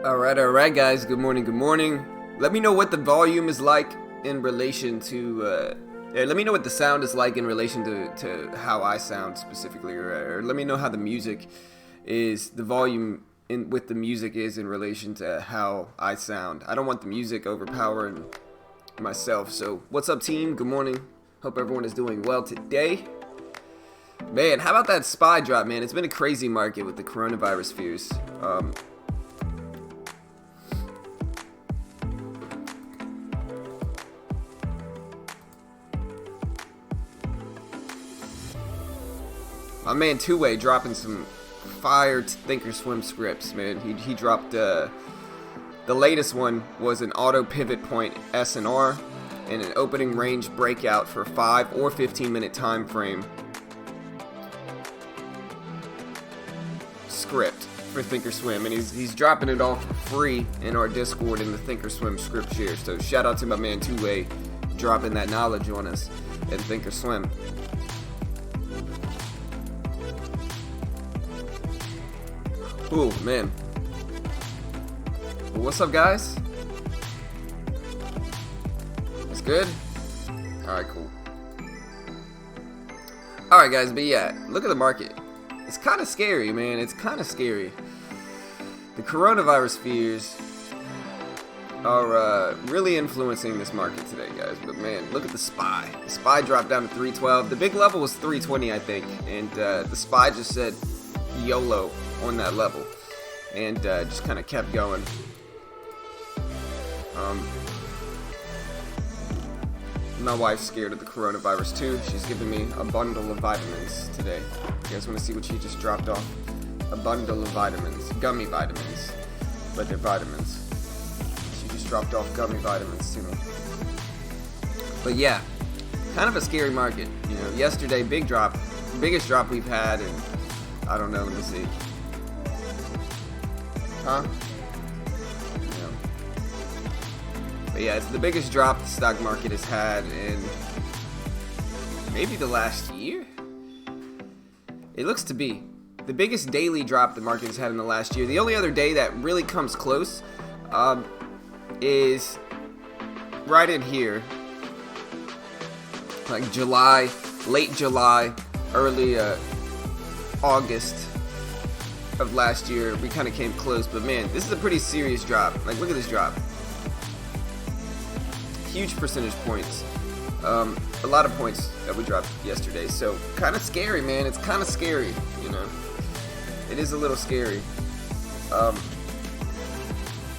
All right, guys. Good morning. Let me know what the volume is like in relation to. Let me know what the sound is like in relation to how I sound specifically, or let me know how the music is. The volume with the music is in relation to how I sound. I don't want the music overpowering myself. So, what's up, team? Good morning. Hope everyone is doing well today. Man, how about that SPY drop, man? It's been a crazy market with the coronavirus fears. My man Two-Way dropping some fire thinkorswim scripts, man. He dropped the latest one was an auto pivot point S&R and an opening range breakout for 5 or 15 minute time frame script for thinkorswim, and he's dropping it all for free in our Discord in the thinkorswim script share. So shout out to my man Two-Way dropping that knowledge on us in thinkorswim. Ooh, man. Well, what's up, guys? It's good? Alright, cool. Alright, guys, but yeah, look at the market. It's kind of scary, man. It's kind of scary. The coronavirus fears are really influencing this market today, guys. But, man, look at the SPY. The SPY dropped down to 312. The big level was 320, I think. And the SPY just said YOLO on that level, and just kind of kept going. My wife's scared of the coronavirus too. She's giving me a bundle of vitamins today. You guys want to see what she just dropped off? A bundle of vitamins, gummy vitamins, but they're vitamins. She just dropped off gummy vitamins to me. But yeah, kind of a scary market. You know, yesterday, big drop, biggest drop we've had, and I don't know. Let me see. Huh? No. But yeah, it's the biggest drop the stock market has had in maybe the last year. It looks to be the biggest daily drop the market has had in the last year. The only other day that really comes close is right in here, like July, late July, early August of last year. We kind of came close, but man, this is a pretty serious drop. Like, look at this drop. Huge percentage points. A lot of points that we dropped yesterday. So kind of scary, man. It's kind of scary, you know. It is a little scary. The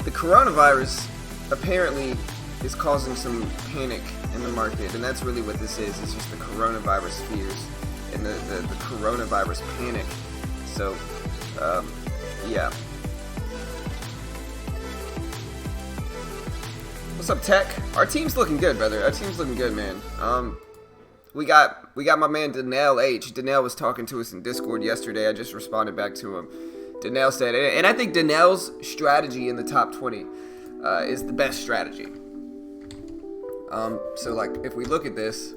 coronavirus apparently is causing some panic in the market, and that's really what this is. It's just the coronavirus fears and the coronavirus panic. So yeah. What's up, Tech? Our team's looking good, brother. Our team's looking good, man. We got my man Danelle H. Danelle was talking to us in Discord yesterday. I just responded back to him. Danelle said, and I think Danelle's strategy in the top 20 is the best strategy. So like, if we look at this,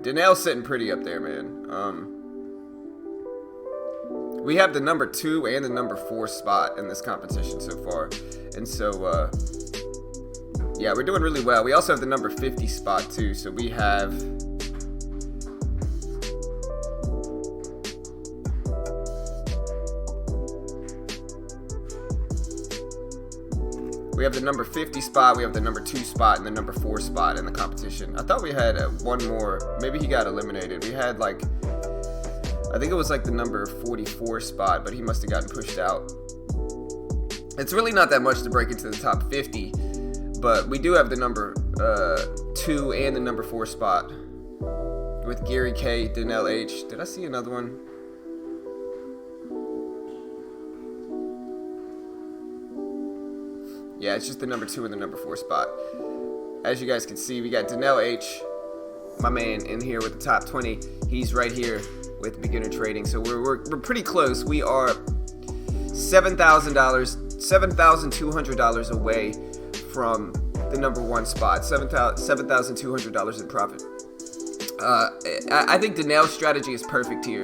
Danelle's sitting pretty up there, man. We have the number 2 and the number 4 spot in this competition so far. And so, yeah, we're doing really well. We also have the number 50 spot too. So we have the number 50 spot, we have the number 2 spot, and the number 4 spot in the competition. I thought we had one more. Maybe he got eliminated. We had like, I think it was like the number 44 spot, but he must have gotten pushed out. It's really not that much to break into the top 50, but we do have the number 2 and the number 4 spot with Gary K, Danelle H. Did I see another one? Yeah, it's just the number 2 and the number 4 spot. As you guys can see, we got Danelle H, my man, in here with the top 20. He's right here with beginner trading. So we're pretty close. We are $7,200 away from the number 1 spot. $7,200 in profit. I think Donnell's strategy is perfect here.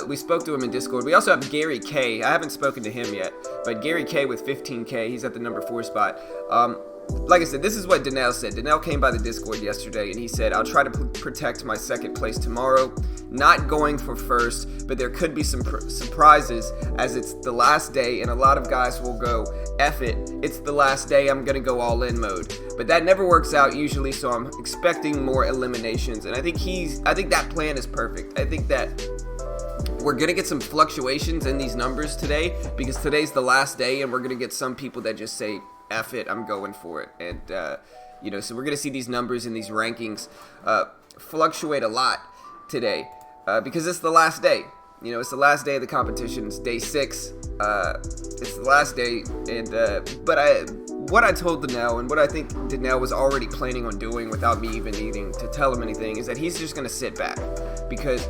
We spoke to him in Discord. We also have Gary K. I haven't spoken to him yet, but Gary K with 15K. He's at the number 4 spot. Like I said, this is what Donnell said. Donnell came by the Discord yesterday, and he said, I'll try to protect my second place tomorrow. Not going for first, but there could be some surprises as it's the last day, and a lot of guys will go, F it, it's the last day, I'm going to go all in mode. But that never works out usually, so I'm expecting more eliminations, and I think that plan is perfect. I think that we're going to get some fluctuations in these numbers today, because today's the last day, and we're going to get some people that just say, F it, I'm going for it. And, so we're going to see these numbers and these rankings fluctuate a lot today because it's the last day. It's the last day of the competition. It's day 6. It's the last day. And what I told Donnell and what I think Donnell was already planning on doing without me even needing to tell him anything is that he's just going to sit back because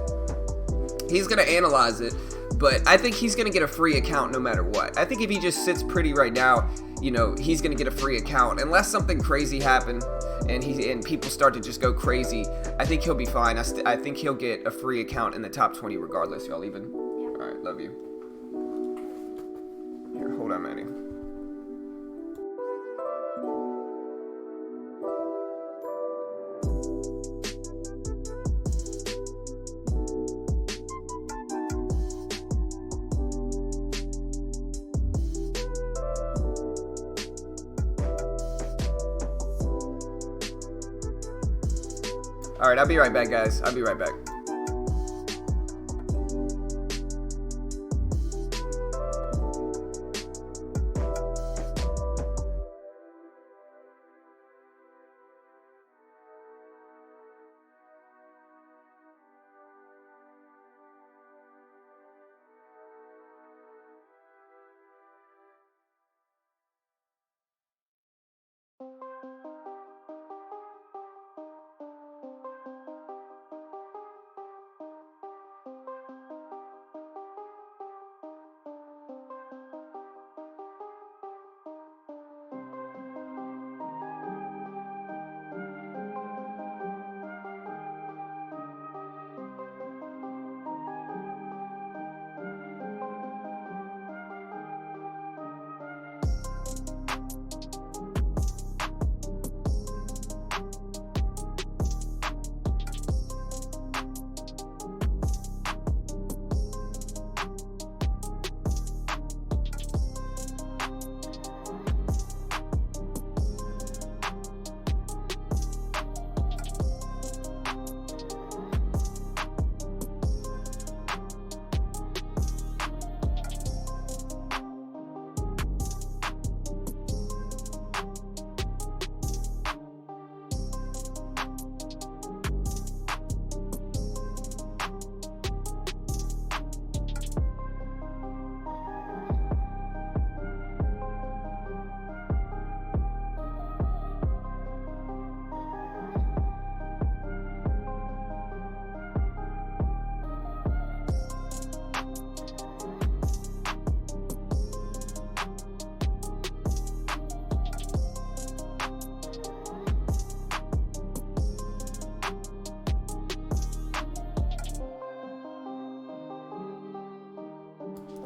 he's going to analyze it. But I think he's going to get a free account no matter what. I think if he just sits pretty right now, he's going to get a free account. Unless something crazy happens and people start to just go crazy, I think he'll be fine. I think he'll get a free account in the top 20 regardless. Y'all even? Yeah. All right, love you. Here, hold on, Manny. All right, I'll be right back, guys. I'll be right back.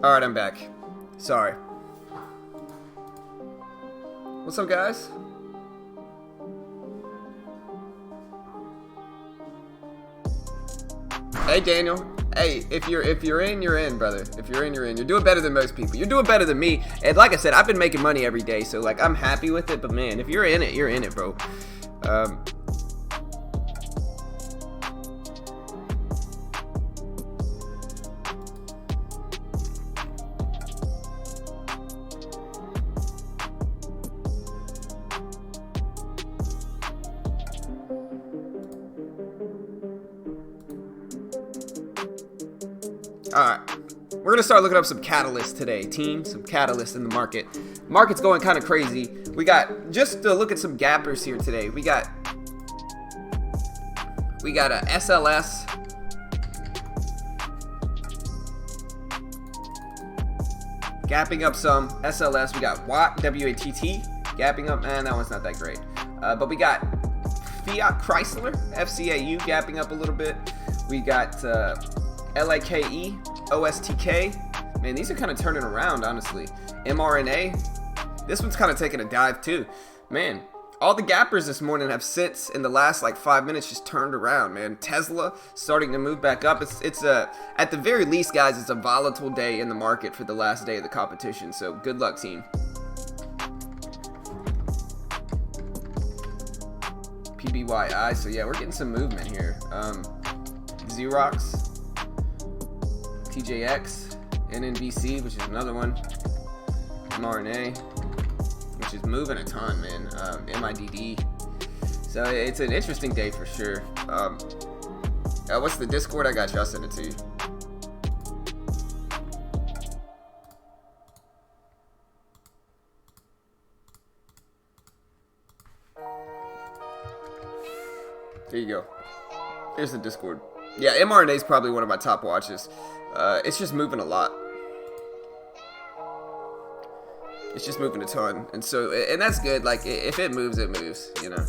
All right, I'm back. Sorry. What's up, guys? Hey, Daniel. Hey, if you're in, you're in, brother. If you're in, you're in. You're doing better than most people. You're doing better than me. And like I said, I've been making money every day, so like I'm happy with it. But man, if you're in it, you're in it, bro. Alright, we're going to start looking up some catalysts today, team. Some catalysts in the market. Market's going kind of crazy. We got, just to look at some gappers here today, we got a SLS. Gapping up some SLS. We got WATT, WATT, gapping up. Man, that one's not that great. But we got Fiat Chrysler, FCAU gapping up a little bit. We got LAKE, OSTK. Man, these are kind of turning around, honestly. mRNA, this one's kind of taking a dive too. Man, all the gappers this morning have since, in the last like 5 minutes, just turned around, man. Tesla starting to move back up. It's at the very least, guys, it's a volatile day in the market for the last day of the competition. So good luck, team. PBYI. So yeah, we're getting some movement here. Xerox, TJX, NNBC, which is another one. mRNA, which is moving a ton, man. MIDD. So it's an interesting day for sure. What's the Discord? I got you. I'll send it to you. There you go. Here's the Discord. Yeah, mRNA is probably one of my top watches. It's just moving a lot. It's just moving a ton, and that's good. Like, if it moves, it moves. You know,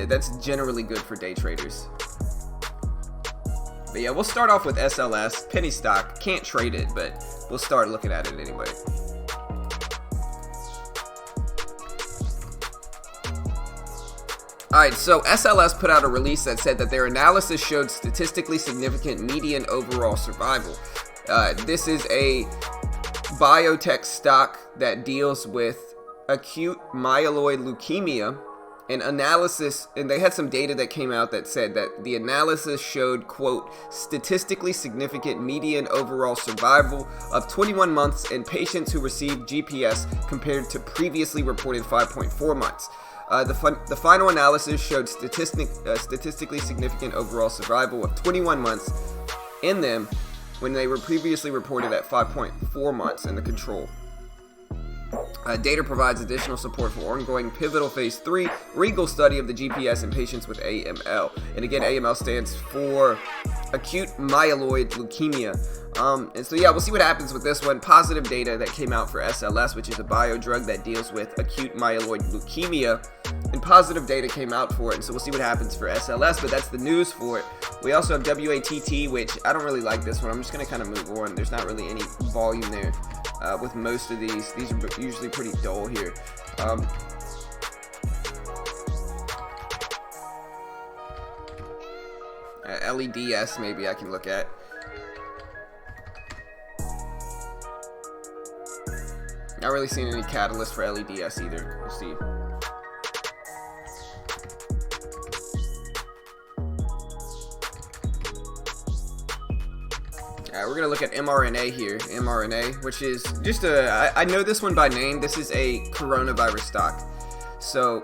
that's generally good for day traders. But yeah, we'll start off with SLS, penny stock. Can't trade it, but we'll start looking at it anyway. Alright, so SLS put out a release that said that their analysis showed statistically significant median overall survival. This is a biotech stock that deals with acute myeloid leukemia. And they had some data that came out that said that the analysis showed, quote, statistically significant median overall survival of 21 months in patients who received GPS compared to previously reported 5.4 months. The final analysis showed statistically significant overall survival of 21 months in them when they were previously reported at 5.4 months in the control. Data provides additional support for ongoing pivotal phase 3 REGAL study of the GPS in patients with AML. And again, AML stands for acute myeloid leukemia. And so yeah, we'll see what happens with this one. Positive data that came out for SLS, which is a bio drug that deals with acute myeloid leukemia. And positive data came out for it. And so we'll see what happens for SLS, but that's the news for it. We also have WATT, which I don't really like this one. I'm just going to kind of move on. There's not really any volume there. With most of these are usually pretty dull here. LEDS maybe I can look at. Not really seeing any catalyst for LEDS either. We'll see. We're going to look at mRNA here. mRNA, which is just I know this one by name. This is a coronavirus stock. So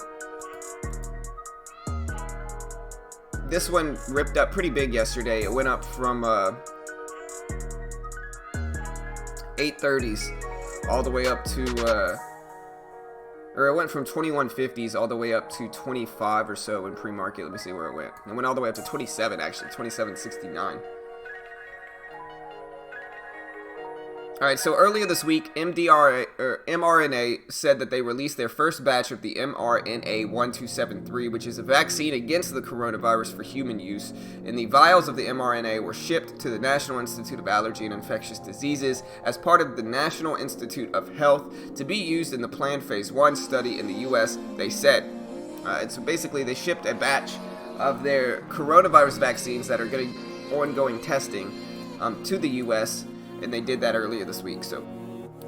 this one ripped up pretty big yesterday. It went up from 830s all the way up to or it went from 2150s all the way up to 25 or so in pre-market. Let me see where it went. It went all the way up to 27, actually, 2769. Alright, so earlier this week, mRNA said that they released their first batch of the mRNA-1273, which is a vaccine against the coronavirus for human use. And the vials of the mRNA were shipped to the National Institute of Allergy and Infectious Diseases as part of the National Institute of Health to be used in the planned phase 1 study in the U.S., they said. And so basically, they shipped a batch of their coronavirus vaccines that are getting ongoing testing to the U.S., and they did that earlier this week. So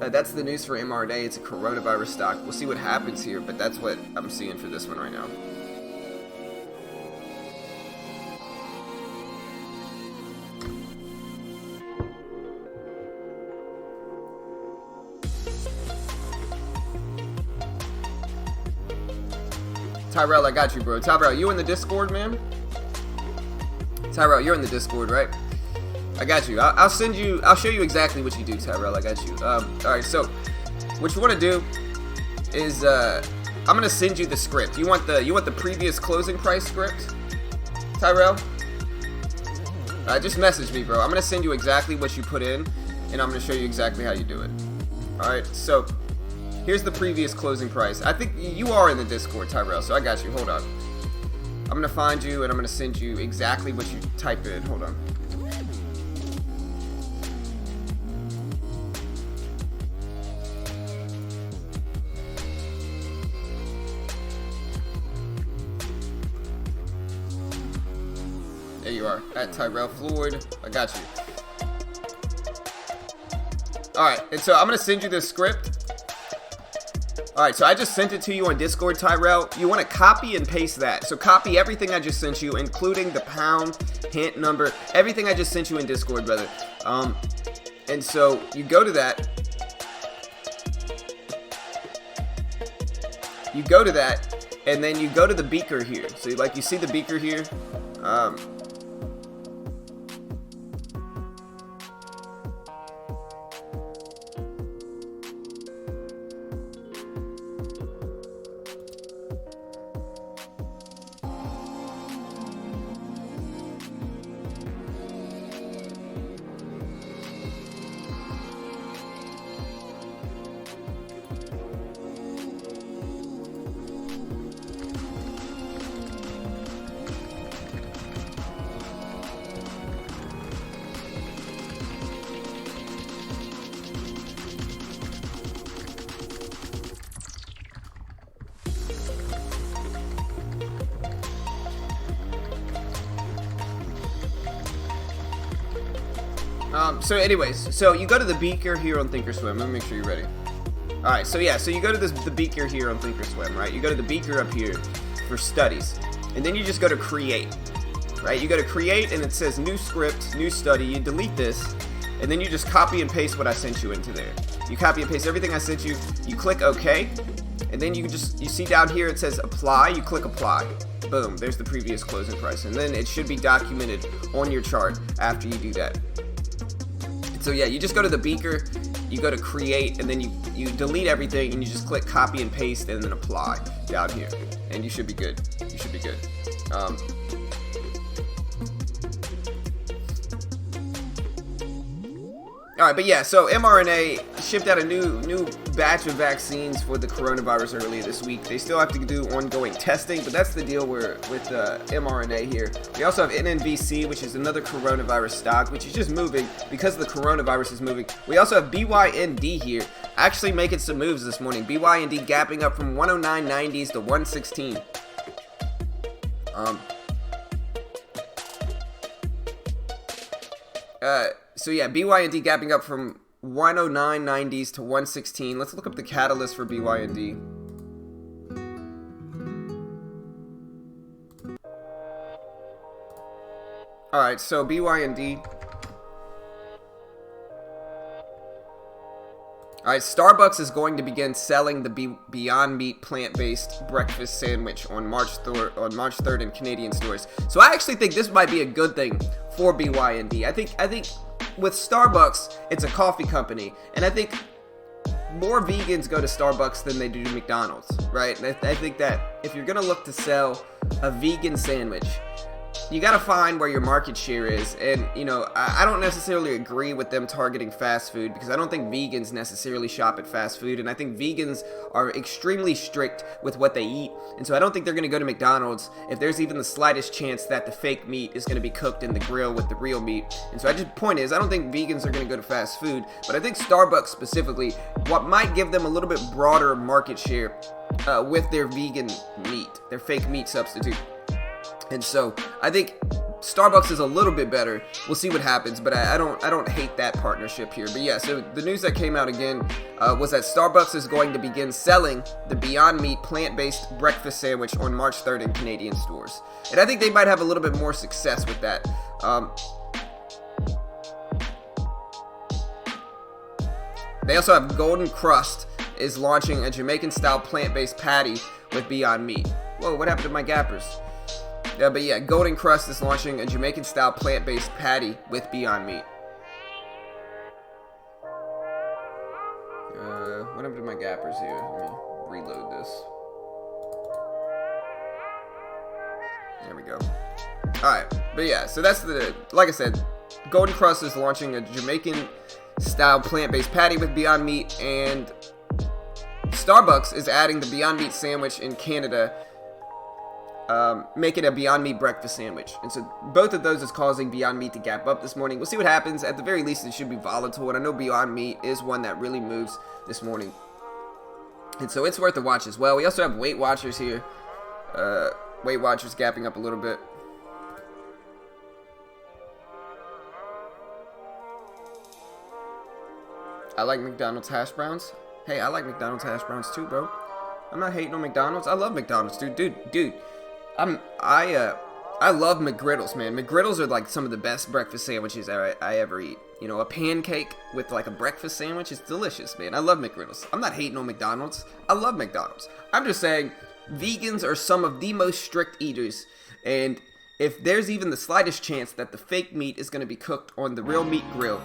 that's the news for mRNA. It's a coronavirus stock. We'll see what happens here, but that's what I'm seeing for this one right now. Tyrell, I got you, bro. Tyrell, you in the Discord, man? Tyrell, you're in the Discord, right? I got you. I'll show you exactly what you do, Tyrell. I got you. Alright, so what you want to do is I'm gonna send you the script. You want the previous closing price script, Tyrell? Just message me, bro. I'm gonna send you exactly what you put in, and I'm gonna show you exactly how you do it. Alright, so here's the previous closing price. I think you are in the Discord, Tyrell, so I got you. Hold on. I'm gonna find you and I'm gonna send you exactly what you type in. Hold on. There you are, at Tyrell Floyd. I got you. Alright, and so I'm going to send you this script. Alright, so I just sent it to you on Discord, Tyrell. You want to copy and paste that. So copy everything I just sent you, including the pound, hint number, everything I just sent you in Discord, brother. And so you go to that. You go to that, and then you go to the beaker here. So like you see the beaker here. So anyways, so you go to the beaker here on Thinkorswim. Let me make sure you're ready. Alright, so yeah, so you go to the beaker here on Thinkorswim, right? You go to the beaker up here for studies. And then you just go to create, right? You go to create and it says new script, new study. You delete this and then you just copy and paste what I sent you into there. You copy and paste everything I sent you. You click OK. And then you see down here it says apply. You click apply. Boom, there's the previous closing price. And then it should be documented on your chart after you do that. So yeah, you just go to the beaker, you go to create, and then you delete everything, and you just click copy and paste, and then apply down here, and you should be good. You should be good. All right, but yeah, so mRNA shipped out a new batch of vaccines for the coronavirus earlier this week. They still have to do ongoing testing, but that's the deal with mRNA here. We also have NNVC, which is another coronavirus stock, which is just moving because the coronavirus is moving. We also have BYND here, actually making some moves this morning. BYND gapping up from 109.90s to 116. So yeah, BYND gapping up from 109.90s to 116. Let's look up the catalyst for BYND. Alright, so BYND. Alright, Starbucks is going to begin selling the Beyond Meat plant-based breakfast sandwich on March 3rd in Canadian stores. So I actually think this might be a good thing for BYND. I think with Starbucks, it's a coffee company, and I think more vegans go to Starbucks than they do to McDonald's, right? And I think that if you're gonna look to sell a vegan sandwich, you gotta find where your market share is. And you know, I don't necessarily agree with them targeting fast food, because I don't think vegans necessarily shop at fast food, and I think vegans are extremely strict with what they eat, and so I don't think they're gonna go to McDonald's if there's even the slightest chance that the fake meat is gonna be cooked in the grill with the real meat. And so point is, I don't think vegans are gonna go to fast food, but I think Starbucks specifically, what might give them a little bit broader market share with their vegan meat, their fake meat substitute. And so I think Starbucks is a little bit better. We'll see what happens, but I don't hate that partnership here. But yeah, so the news that came out again was that Starbucks is going to begin selling the Beyond Meat plant-based breakfast sandwich on March 3rd in Canadian stores. And I think they might have a little bit more success with that. They also have Golden Crust is launching a Jamaican-style plant-based patty with Beyond Meat. Whoa, what happened to my gappers? But yeah, Golden Crust is launching a Jamaican-style plant-based patty with Beyond Meat. What happened to my gappers here? Let me reload this. There we go. Alright, but yeah, so that's like I said, Golden Crust is launching a Jamaican-style plant-based patty with Beyond Meat, and Starbucks is adding the Beyond Meat sandwich in Canada making a Beyond Meat breakfast sandwich. And so both of those is causing Beyond Meat to gap up this morning. We'll see what happens. At the very least, it should be volatile. And I know Beyond Meat is one that really moves this morning. And so it's worth a watch as well. We also have Weight Watchers here. Weight Watchers gapping up a little bit. I like McDonald's hash browns. Hey, I like McDonald's hash browns too, bro. I'm not hating on McDonald's. I love McDonald's, dude. I love McGriddles, man. McGriddles are like some of the best breakfast sandwiches I ever eat. You know, a pancake with like a breakfast sandwich is delicious, man. I love McGriddles. I'm not hating on McDonald's. I love McDonald's. I'm just saying, vegans are some of the most strict eaters, and if there's even the slightest chance that the fake meat is going to be cooked on the real meat grill,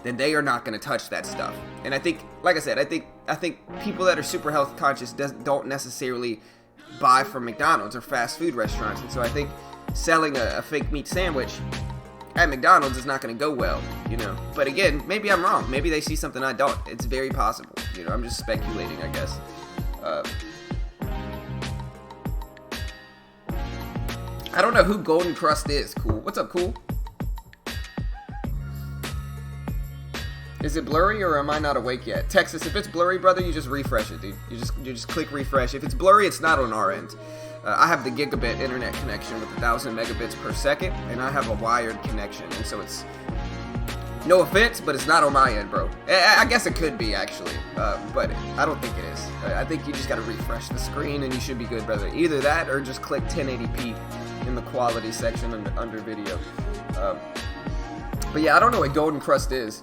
then they are not going to touch that stuff. And I think, like I said, I think people that are super health conscious don't necessarily buy from McDonald's or fast food restaurants. And so I think selling a fake meat sandwich at McDonald's is not going to go well, you know. But again, maybe I'm wrong. Maybe they see something I don't. It's very possible. You know, I'm just speculating, I guess. I don't know who Golden Crust is. Cool. What's up, Cool? Is it blurry or am I not awake yet? Texas, if it's blurry, brother, you just refresh it, dude. You just click refresh. If it's blurry, it's not on our end. I have the gigabit internet connection with 1,000 megabits per second, and I have a wired connection, and so it's no offense, but it's not on my end, bro. I guess it could be actually, but I don't think it is. I think you just gotta refresh the screen, and you should be good, brother. Either that, or just click 1080p in the quality section under video. But yeah, I don't know what Golden Crust is.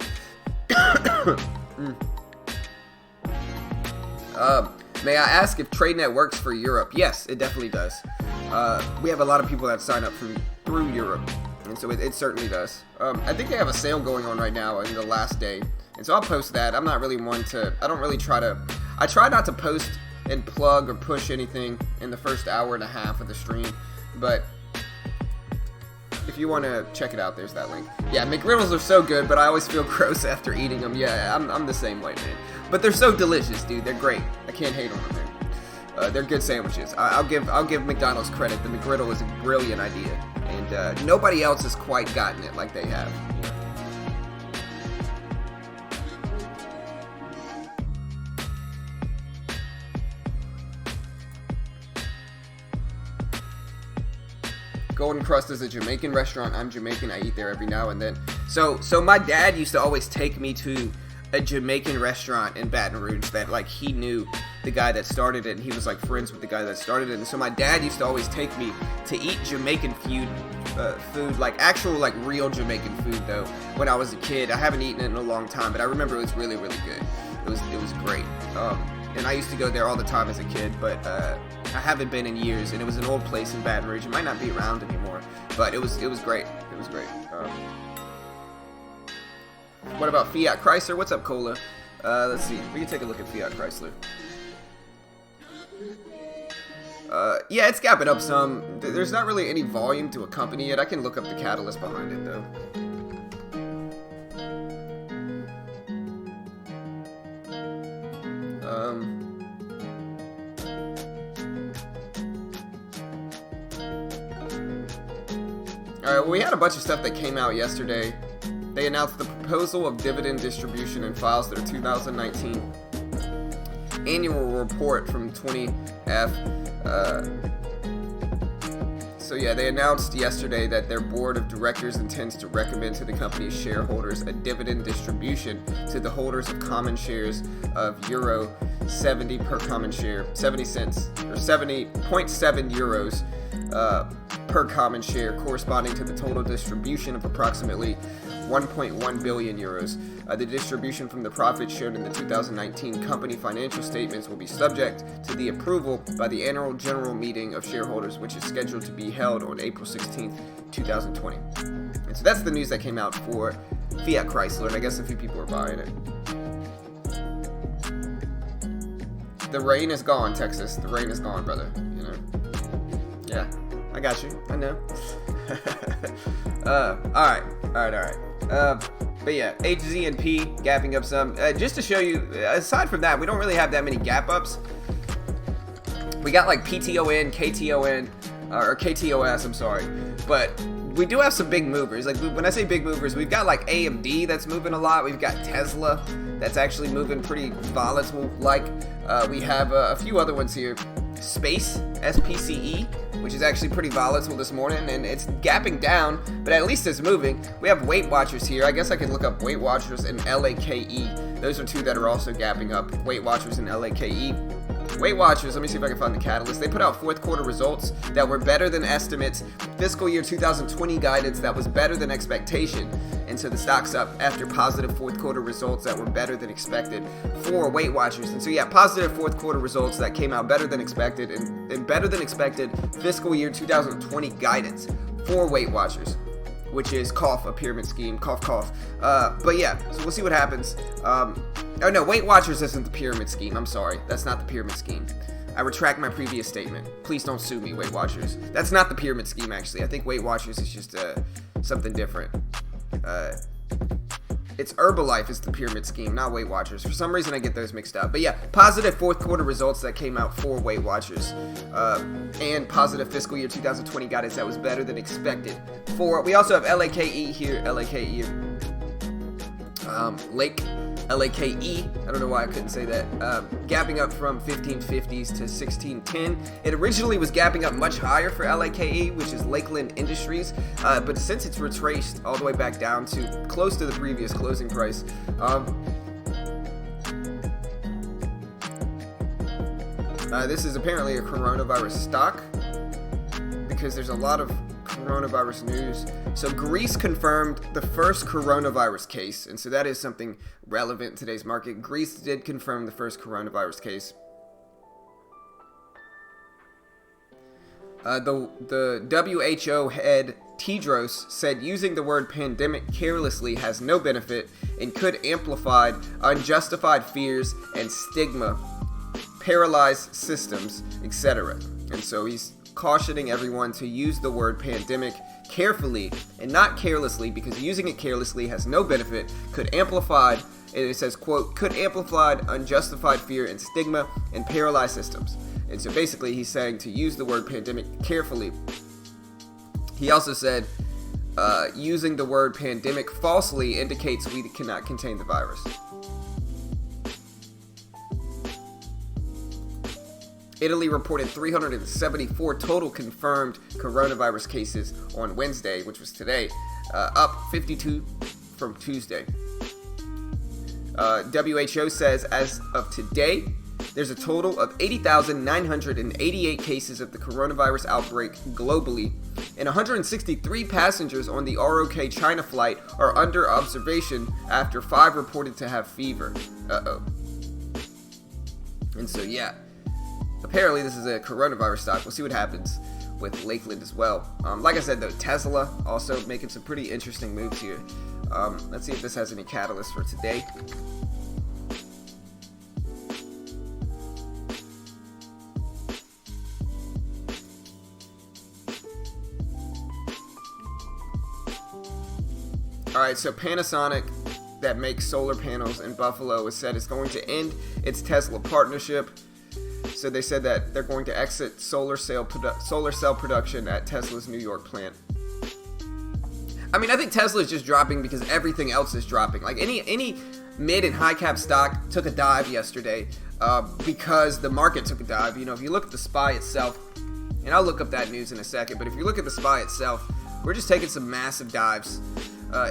May I ask if TradeNet works for Europe? Yes, it definitely does. We have a lot of people that sign up through Europe, and so it certainly does. I think they have a sale going on right now in the last day, and so I'll post that. I'm not really one to, I try not to post and plug or push anything in the first hour and a half of the stream, but if you want to check it out, there's that link. Yeah, McGriddles are so good, but I always feel gross after eating them. Yeah, I'm the same way, man. But they're so delicious, dude. They're great. I can't hate on them, man. They're good sandwiches. I'll give McDonald's credit. The McGriddle is a brilliant idea, and nobody else has quite gotten it like they have. Golden Crust is a Jamaican restaurant. I'm Jamaican. I eat there every now and then. So my dad used to always take me to a Jamaican restaurant in Baton Rouge that, like, he knew the guy that started it, and he was, like, friends with the guy that started it. And so my dad used to always take me to eat Jamaican food, like actual, like, real Jamaican food, though, when I was a kid. I haven't eaten it in a long time, but I remember it was really, really good. It was great. And I used to go there all the time as a kid, but I haven't been in years, and it was an old place in Baton Rouge. It might not be around anymore, but it was great. It was great. What about Fiat Chrysler? What's up, Cola? Let's see. We can take a look at Fiat Chrysler. Yeah, it's gapping up some. There's not really any volume to accompany it. I can look up the catalyst behind it, though. Alright, well, we had a bunch of stuff that came out yesterday. They announced the proposal of dividend distribution and files their 2019 annual report from 20F. So yeah, they announced yesterday that their board of directors intends to recommend to the company's shareholders a dividend distribution to the holders of common shares of euro 70 per common share, 70 cents, or 70.7 euros per common share, corresponding to the total distribution of approximately 1.1 billion euros. The distribution from the profits shown in the 2019 company financial statements will be subject to the approval by the annual general meeting of shareholders, which is scheduled to be held on April 16th, 2020. And so that's the news that came out for Fiat Chrysler, and I guess a few people are buying it. The rain is gone, Texas. The rain is gone, brother. You know. Yeah, I got you. I know. All right. But yeah, HZNP gapping up some. Just to show you, aside from that, we don't really have that many gap ups. We got like PTON, KTON, or KTOS, I'm sorry. But we do have some big movers. Like, when I say big movers, we've got like AMD that's moving a lot. We've got Tesla that's actually moving pretty volatile. Like, we have a few other ones here. Space, SPCE, which is actually pretty volatile this morning, and it's gapping down, but at least it's moving. We have Weight Watchers here. I guess I can look up Weight Watchers and LAKE. Those are two that are also gapping up. Weight Watchers and LAKE. Weight Watchers, let me see if I can find the catalyst. They put out fourth quarter results that were better than estimates, fiscal year 2020 guidance that was better than expectation, and so the stock's up after positive fourth quarter results that were better than expected for Weight Watchers. And so yeah, positive fourth quarter results that came out better than expected, and better than expected fiscal year 2020 guidance for Weight Watchers, which is a pyramid scheme, cough. But yeah, so we'll see what happens. Oh no, Weight Watchers isn't the pyramid scheme. I'm sorry, that's not the pyramid scheme. I retract my previous statement. Please don't sue me, Weight Watchers. That's not the pyramid scheme, actually. I think Weight Watchers is just something different. It's Herbalife is the pyramid scheme, not Weight Watchers. For some reason, I get those mixed up. But yeah, positive fourth quarter results that came out for Weight Watchers, and positive fiscal year 2020 guidance that was better than expected. We also have LAKE here, LAKE, LAKE, I don't know why I couldn't say that, gapping up from 1550s to 1610. It originally was gapping up much higher for LAKE, which is Lakeland Industries, but since it's retraced all the way back down to close to the previous closing price, this is apparently a coronavirus stock, because there's a lot of coronavirus news. So Greece confirmed the first coronavirus case, and so that is something relevant in today's market. Greece did confirm the first coronavirus case. The WHO head Tedros said using the word pandemic carelessly has no benefit and could amplify unjustified fears and stigma, paralyze systems, etc. And so he's cautioning everyone to use the word pandemic carefully and not carelessly, because using it carelessly has no benefit, could amplify, and it says, quote, could amplify unjustified fear and stigma and paralyze systems. And so basically he's saying to use the word pandemic carefully. He also said using the word pandemic falsely indicates we cannot contain the virus. Italy reported 374 total confirmed coronavirus cases on Wednesday, which was today, up 52 from Tuesday. WHO says as of today, there's a total of 80,988 cases of the coronavirus outbreak globally, and 163 passengers on the ROK China flight are under observation after 5 reported to have fever. And so, yeah. Apparently this is a coronavirus stock. We'll see what happens with Lakeland as well. Like I said, though, Tesla also making some pretty interesting moves here. Let's see if this has any catalyst for today. Alright, so Panasonic, that makes solar panels in Buffalo, has said it's going to end its Tesla partnership. So they said that they're going to exit solar cell production at Tesla's New York plant. I mean, I think Tesla is just dropping because everything else is dropping. Like any mid and high cap stock took a dive yesterday because the market took a dive. You know, if you look at the SPY itself, and I'll look up that news in a second, but if you look at the SPY itself, we're just taking some massive dives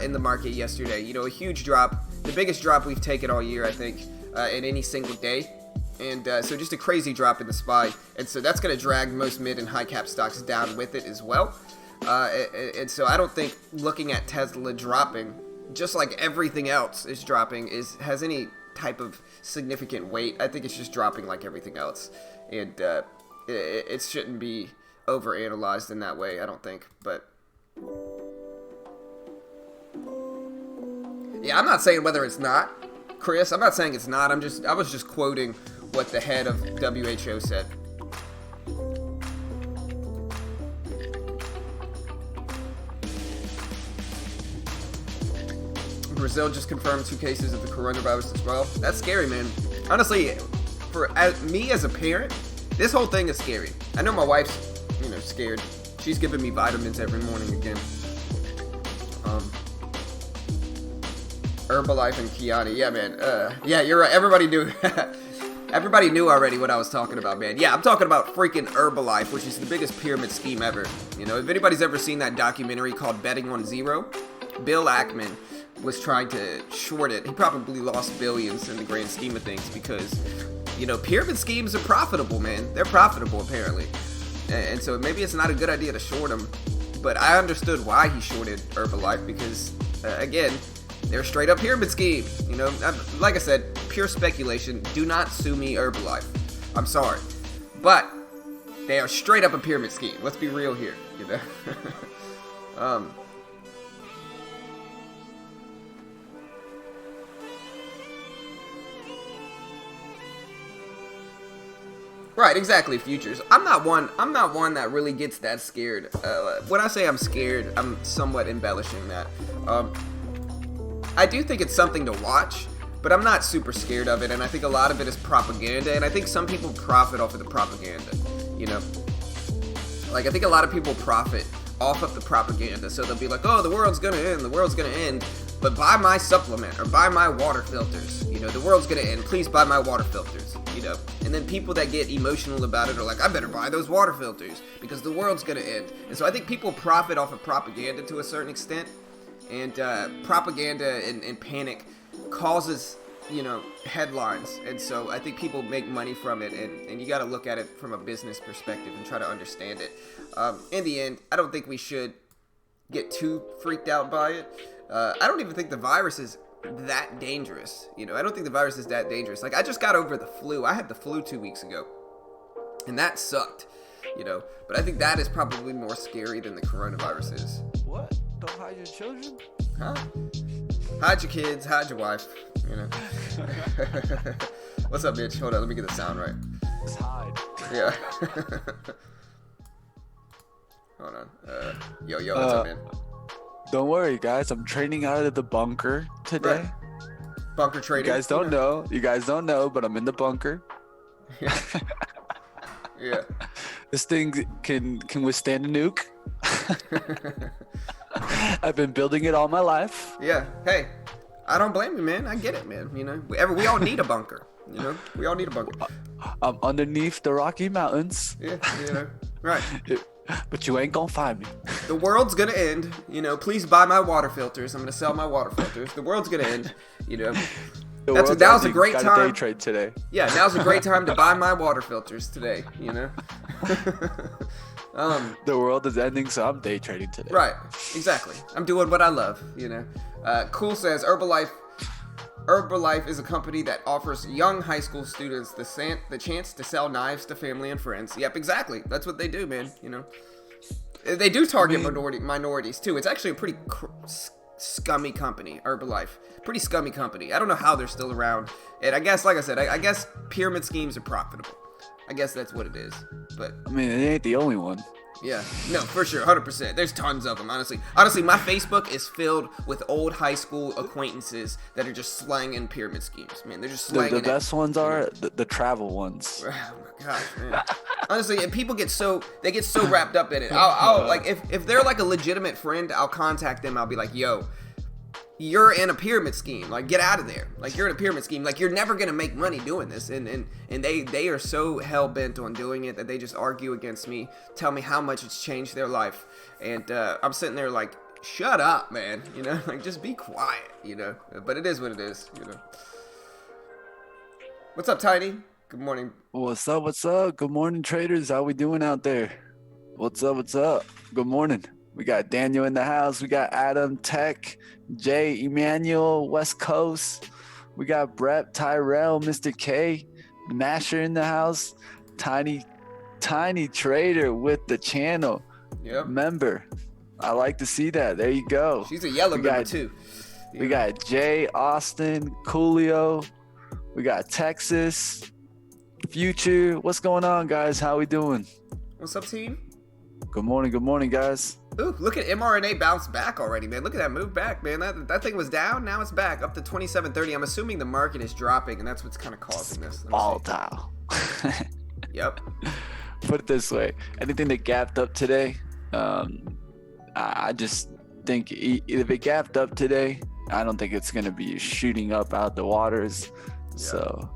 in the market yesterday. You know, a huge drop, the biggest drop we've taken all year, I think, in any single day. And so just a crazy drop in the SPY, and so that's going to drag most mid and high cap stocks down with it as well. And so I don't think looking at Tesla dropping, just like everything else is dropping, has any type of significant weight. I think it's just dropping like everything else, and it shouldn't be overanalyzed in that way, I don't think. But yeah, I'm not saying whether it's not, Chris. I'm not saying it's not. I was just quoting what the head of WHO said. Brazil just confirmed 2 cases of the coronavirus as well. That's scary, man. Honestly, for me as a parent, this whole thing is scary. I know my wife's scared. She's giving me vitamins every morning again. Herbalife and Kiani. Yeah, man. Yeah, you're right. Everybody knew. Everybody knew already what I was talking about, man. Yeah, I'm talking about freaking Herbalife, which is the biggest pyramid scheme ever. If anybody's ever seen that documentary called Betting on Zero, Bill Ackman was trying to short it. He probably lost billions in the grand scheme of things because, pyramid schemes are profitable, man. They're profitable, apparently. And so maybe it's not a good idea to short them. But I understood why he shorted Herbalife because, again, they're a straight up pyramid scheme. Like I said, pure speculation. Do not sue me, Herbalife. I'm sorry. But they are straight up a pyramid scheme. Let's be real here. Right, exactly, futures. I'm not one that really gets that scared. When I say I'm scared, I'm somewhat embellishing that. I do think it's something to watch, but I'm not super scared of it, and I think a lot of it is propaganda, and I think some people profit off of the propaganda, Like, I think a lot of people profit off of the propaganda, so they'll be like, oh, the world's gonna end, but buy my supplement, or buy my water filters, the world's gonna end, please buy my water filters, And then people that get emotional about it are like, I better buy those water filters, because the world's gonna end. And so I think people profit off of propaganda to a certain extent, and propaganda and panic causes, headlines. And so I think people make money from it, and you got to look at it from a business perspective and try to understand it. In the end, I don't think we should get too freaked out by it. I don't even think the virus is that dangerous. I don't think the virus is that dangerous. Like, I just got over the flu. I had the flu 2 weeks ago, and that sucked, But I think that is probably more scary than the coronavirus is. What? Don't hide your children? Huh? Hide your kids, hide your wife, What's up, bitch? Hold on, let me get the sound right. Just hide. Yeah. Hold on. Yo, what's up, man? Don't worry, guys. I'm trading out of the bunker today. Right. Bunker trading. You guys don't know, but I'm in the bunker. Yeah. Yeah. This thing can withstand a nuke. I've been building it all my life. Yeah. Hey, I don't blame you, man. I get it, man. We all need a bunker. We all need a bunker. I'm underneath the Rocky Mountains. Yeah. Right. But you ain't gonna find me. The world's gonna end. Please buy my water filters. I'm gonna sell my water filters. The world's gonna end. That was a great time. Day trade today. Yeah, now's a great time to buy my water filters today. The world is ending, so I'm day trading today. Right, exactly. I'm doing what I love. Cool says Herbalife is a company that offers young high school students the chance to sell knives to family and friends. Yep, exactly. That's what they do, man. They do target minorities too. It's actually a pretty scummy company, Herbalife. Pretty scummy company. I don't know how they're still around. And I guess, like I said, I guess pyramid schemes are profitable. I guess that's what it is. But it ain't the only one. Yeah, no, for sure, 100%. There's tons of them, honestly. Honestly, my Facebook is filled with old high school acquaintances that are just slanging pyramid schemes, man. They're just slanging the best ones are the travel ones. Oh my gosh, man. Honestly, and people get so wrapped up in it. I'll like if they're like a legitimate friend, I'll contact them. I'll be like, yo, you're in a pyramid scheme. Like, get out of there. Like, you're in a pyramid scheme. Like, you're never gonna make money doing this. And they are so hell bent on doing it that they just argue against me, tell me how much it's changed their life, and I'm sitting there like, shut up, man. Like, just be quiet. But it is what it is. What's up, Tiny? Good morning. What's up? What's up? Good morning, traders. How we doing out there? What's up? What's up? Good morning. We got Daniel in the house. We got Adam, Tech, Jay, Emmanuel, West Coast. We got Brett, Tyrell, Mr. K, Masher in the house. Tiny trader with the channel. Yep. Member. I like to see that. There you go. She's a yellow member too. Yeah. We got Jay, Austin, Coolio. We got Texas, Future. What's going on, guys? How we doing? What's up, team? Good morning, guys. Ooh, look at mRNA bounce back already, man. Look at that move back, man. That thing was down, now it's back up to 27.30. I'm assuming the market is dropping, and that's what's kind of causing this. Volatile. Yep. put it this way: anything that gapped up today, I just think if it gapped up today, I don't think it's going to be shooting up out the waters. Yeah. So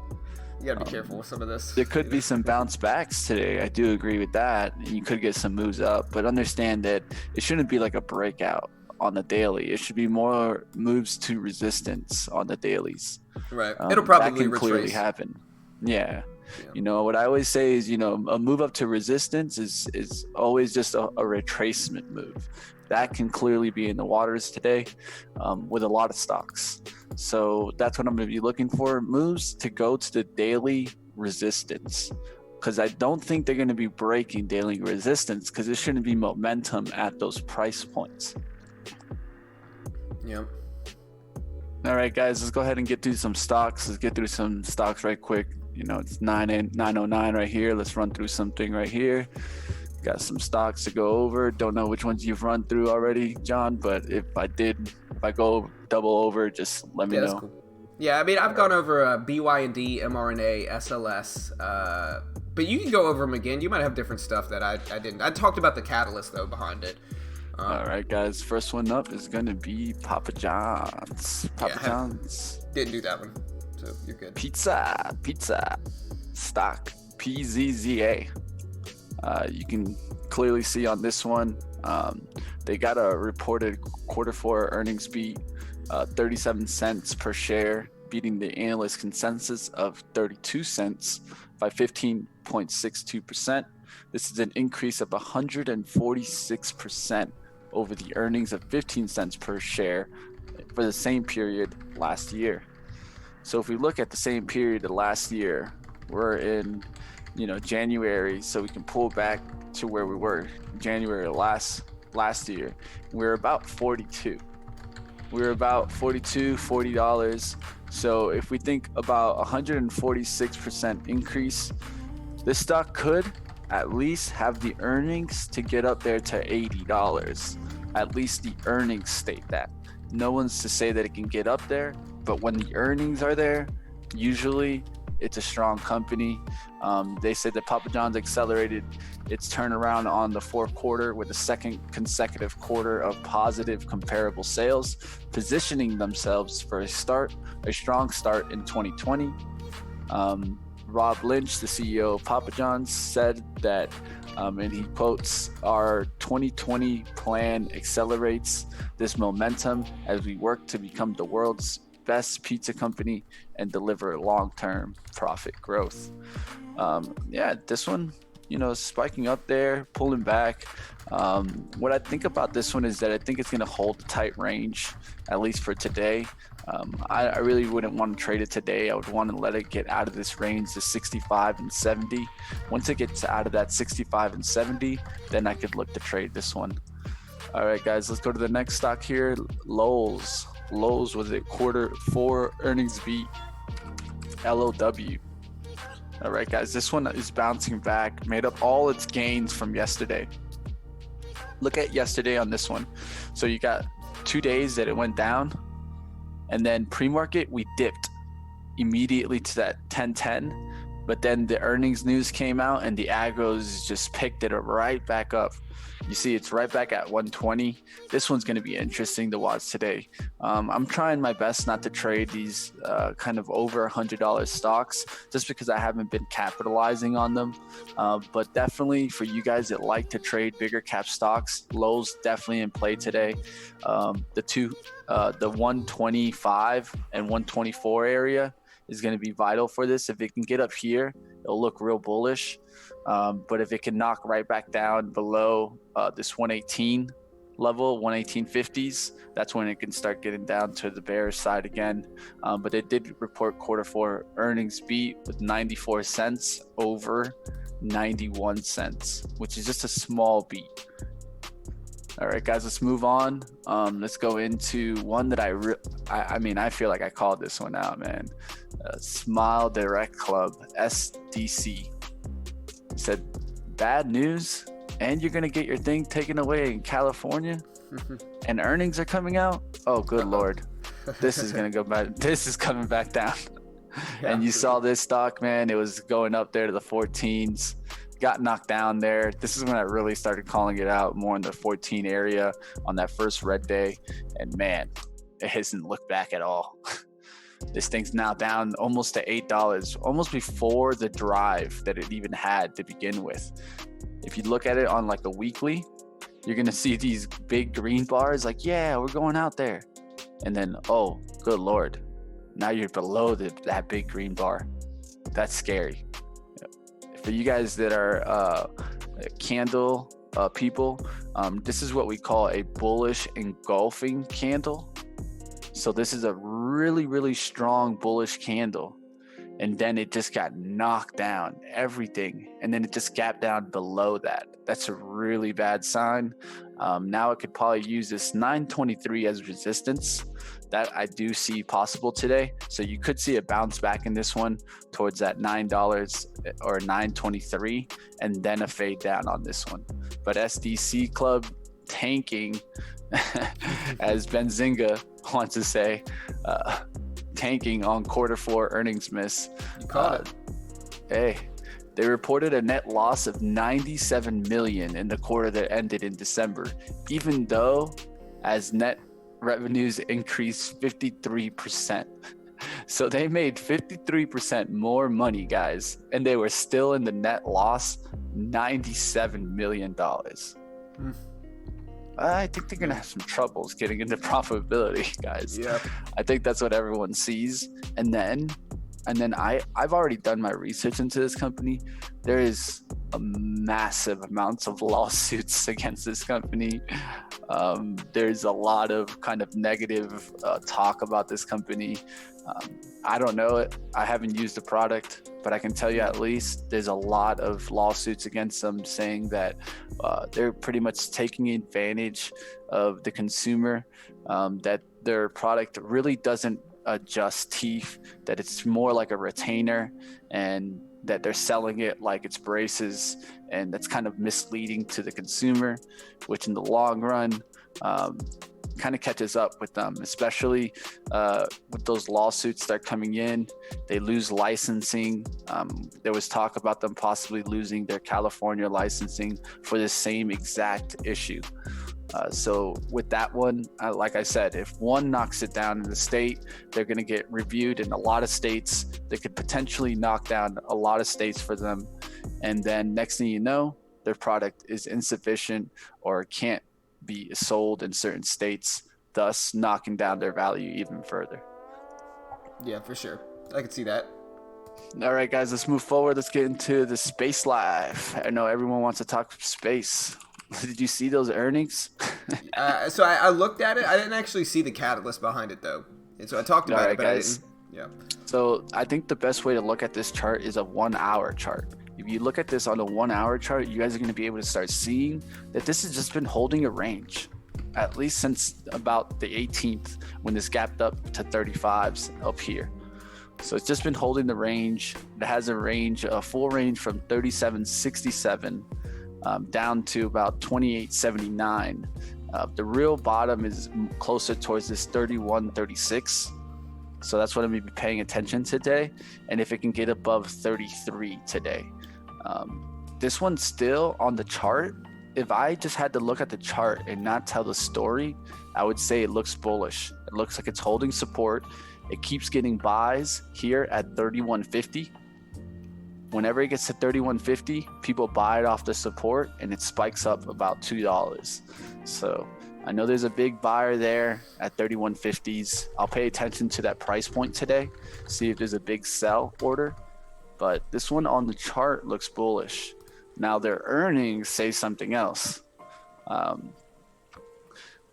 you got to be careful with some of this. There could be some bounce backs today. I do agree with that. And you could get some moves up, but understand that it shouldn't be like a breakout on the daily. It should be more moves to resistance on the dailies. Right. It'll probably that can retrace. Clearly happen. Yeah. You know, what I always say is, you know, a move up to resistance is always just a retracement move. That can clearly be in the waters today with a lot of stocks. So that's what I'm going to be looking for, moves to go to the daily resistance, because I don't think they're going to be breaking daily resistance, because there shouldn't be momentum at those price points. Yep. All right, guys, let's go ahead and get through some stocks. Let's get through some stocks right quick. You know, it's 9:09 right here. Let's run through something right here. Got some stocks to go over. Don't know which ones you've run through already, John, but if I go double over, just let me know. That's cool. Yeah, I mean, I've gone over BYD, mRNA, SLS, but you can go over them again. You might have different stuff that I didn't. I talked about the catalyst, though, behind it. All right, guys. First one up is going to be Papa John's. John's. Didn't do that one, so you're good. Pizza. Stock. PZZA. You can clearly see on this one, they got a reported quarter 4 earnings beat, 37 cents per share, beating the analyst consensus of 32 cents by 15.62%. This is an increase of 146% over the earnings of 15 cents per share for the same period last year. So if we look at the same period of last year, we're in, you know, January, so we can pull back to where we were January last year. We're about 42. We're about $40. So if we think about 146% increase, this stock could at least have the earnings to get up there to $80. At least the earnings state that. No one's to say that it can get up there, but when the earnings are there, usually it's a strong company. They said that Papa John's accelerated its turnaround on the fourth quarter with a second consecutive quarter of positive comparable sales, positioning themselves for a strong start in 2020. Rob Lynch, the CEO of Papa John's, said that, and he quotes, "Our 2020 plan accelerates this momentum as we work to become the world's best pizza company and deliver long-term profit growth." This one, you know, spiking up there, pulling back. What I think about this one is that I think it's going to hold a tight range, at least for today. I really wouldn't want to trade it today. I would want to let it get out of this range to 65 and 70. Once it gets out of that 65 and 70, then I could look to trade this one. All right, guys, let's go to the next stock here. Lowe's was a quarter 4 earnings beat. LOW. All right, guys, this one is bouncing back, made up all its gains from yesterday. Look at yesterday on this one. So you got 2 days that it went down, and then pre-market we dipped immediately to that 1010, but then the earnings news came out and the agros just picked it right back up. You see it's right back at 120. This one's going to be interesting to watch today. I'm trying my best not to trade these kind of over $100 stocks just because I haven't been capitalizing on them. But definitely for you guys that like to trade bigger cap stocks, Lowe's definitely in play today. The 125 and 124 area is going to be vital for this. If it can get up here, it'll look real bullish. But if it can knock right back down below this 118 level, 118.50s, that's when it can start getting down to the bearish side again. But it did report quarter 4 earnings beat with 94 cents over 91 cents, which is just a small beat. All right, guys, let's move on. Let's go into one that I feel like I called this one out, man. Smile Direct Club, SDC. Said, bad news, and you're gonna get your thing taken away in California, and earnings are coming out. Oh, good Lord, this is gonna go back. This is coming back down. And you saw this stock, man. It was going up there to the 14s. got knocked down there. This is when I really started calling it out more in the 14 area on that first red day. And man, it hasn't looked back at all. This thing's now down almost to $8, almost before the drive that it even had to begin with. If you look at it on like a weekly, you're going to see these big green bars like, yeah, we're going out there. And then, oh, good Lord. Now you're below that big green bar. That's scary. For you guys that are candle people, this is what we call a bullish engulfing candle. So this is a really, really strong bullish candle. And then it just got knocked down, everything. And then it just gapped down below that. That's a really bad sign. Now it could probably use this 923 as resistance. That I do see possible today. So you could see a bounce back in this one towards that $9 or 923, and then a fade down on this one. But SDC Club tanking, as Benzinga wants to say, tanking on Q4 earnings miss. You caught it. Hey, they reported a net loss of $97 million in the quarter that ended in December, even though as net revenues increased 53%. So they made 53% more money, guys, and they were still in the net loss, $97 million. I think they're going to have some troubles getting into profitability, guys. Yeah. I think that's what everyone sees. And then I've already done my research into this company. There is a massive amounts of lawsuits against this company. There's a lot of kind of negative talk about this company. I don't know it. I haven't used the product, but I can tell you at least there's a lot of lawsuits against them saying that they're pretty much taking advantage of the consumer, that their product really doesn't adjust teeth, that it's more like a retainer, and that they're selling it like it's braces, and that's kind of misleading to the consumer, which in the long run kind of catches up with them, especially with those lawsuits that are coming in. They lose licensing. There was talk about them possibly losing their California licensing for the same exact issue. So with that one, like I said, if one knocks it down in the state, they're going to get reviewed in a lot of states. They could potentially knock down a lot of states for them. And then next thing you know, their product is insufficient or can't be sold in certain states, thus knocking down their value even further. Yeah, for sure. I can see that. All right, guys, let's move forward. Let's get into the space live. I know everyone wants to talk space. Did you see those earnings? So I looked at it. I didn't actually see the catalyst behind it, though. And so I talked about it, but guys. I didn't. Yeah. So I think the best way to look at this chart is a 1 hour chart. If you look at this on a 1 hour chart, you guys are going to be able to start seeing that this has just been holding a range, at least since about the 18th when this gapped up to 35s up here. So it's just been holding the range. It has a full range from 37.67 down to about 28.79. The real bottom is closer towards this 31.36. So that's what I'm going to be paying attention today. And if it can get above 33 today. This one's still on the chart. If I just had to look at the chart and not tell the story, I would say it looks bullish. It looks like it's holding support. It keeps getting buys here at 31.50. Whenever it gets to 31.50, people buy it off the support and it spikes up about $2. So I know there's a big buyer there at 31.50s. I'll pay attention to that price point today, see if there's a big sell order. But this one on the chart looks bullish. Now their earnings say something else.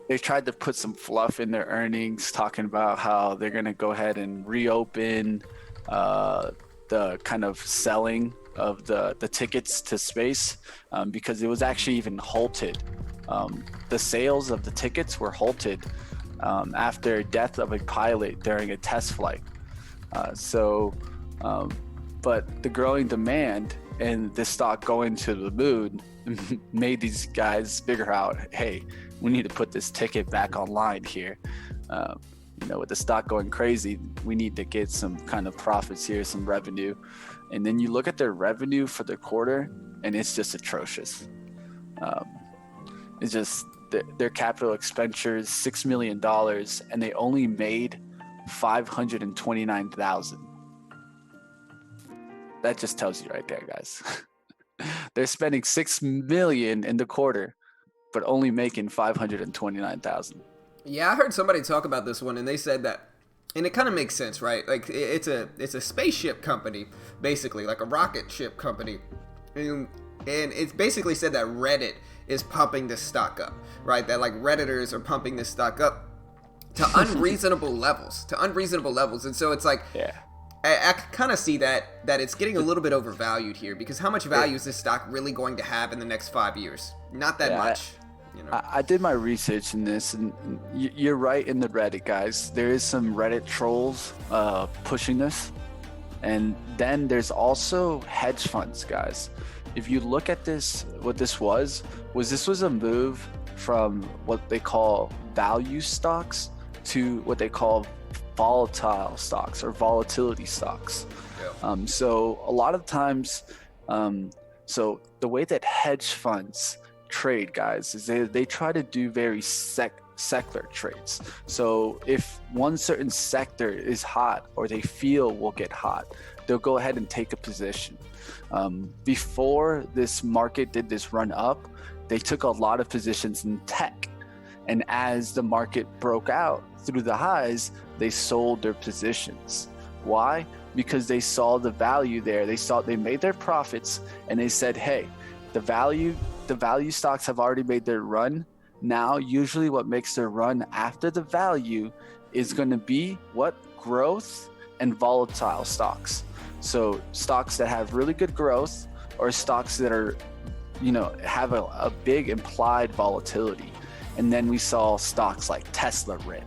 They tried to put some fluff in their earnings, talking about how they're going to go ahead and reopen the kind of selling of the tickets to space, because it was actually even halted. The sales of the tickets were halted after death of a pilot during a test flight. But the growing demand and this stock going to the moon made these guys figure out, hey, we need to put this ticket back online here. with the stock going crazy, we need to get some kind of profits here, some revenue. And then you look at their revenue for the quarter, and it's just atrocious. It's just their capital expenditures, $6 million, and they only made $529,000. That just tells you right there, guys. They're spending $6 million in the quarter, but only making $529,000. Yeah, I heard somebody talk about this one, and they said that, and it kind of makes sense, right? Like it's a spaceship company, basically, like a rocket ship company, and it's basically said that Reddit is pumping this stock up, right? That like Redditors are pumping this stock up to unreasonable levels, and so it's like, yeah. I kind of see that it's getting a little bit overvalued here, because how much value is this stock really going to have in the next 5 years? Not that much. I did my research in this, and you're right in the Reddit, guys. There is some Reddit trolls pushing this. And then there's also hedge funds, guys. If you look at this, what this was a move from what they call value stocks to what they call volatile stocks or volatility stocks. Yeah. So a lot of times, so the way that hedge funds trade, guys, is they try to do very secular trades. So if one certain sector is hot or they feel will get hot, they'll go ahead and take a position. Before this market did this run up, they took a lot of positions in tech. And as the market broke out through the highs, they sold their positions. Why? Because they saw the value there. They made their profits, and they said, hey, the value stocks have already made their run. Now, usually what makes their run after the value is going to be what? Growth and volatile stocks. So stocks that have really good growth, or stocks that are, have a big implied volatility. And then we saw stocks like Tesla rip.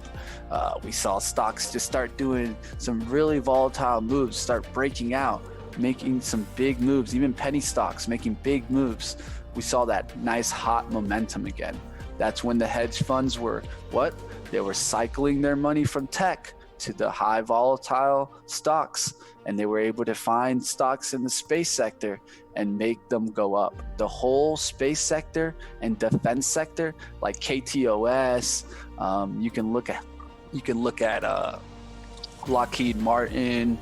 We saw stocks just start doing some really volatile moves, start breaking out, making some big moves, even penny stocks making big moves. We saw that nice hot momentum again. That's when the hedge funds were what? They were cycling their money from tech to the high volatile stocks, and they were able to find stocks in the space sector and make them go up. The whole space sector and defense sector, like KTOS, you can look at Lockheed Martin,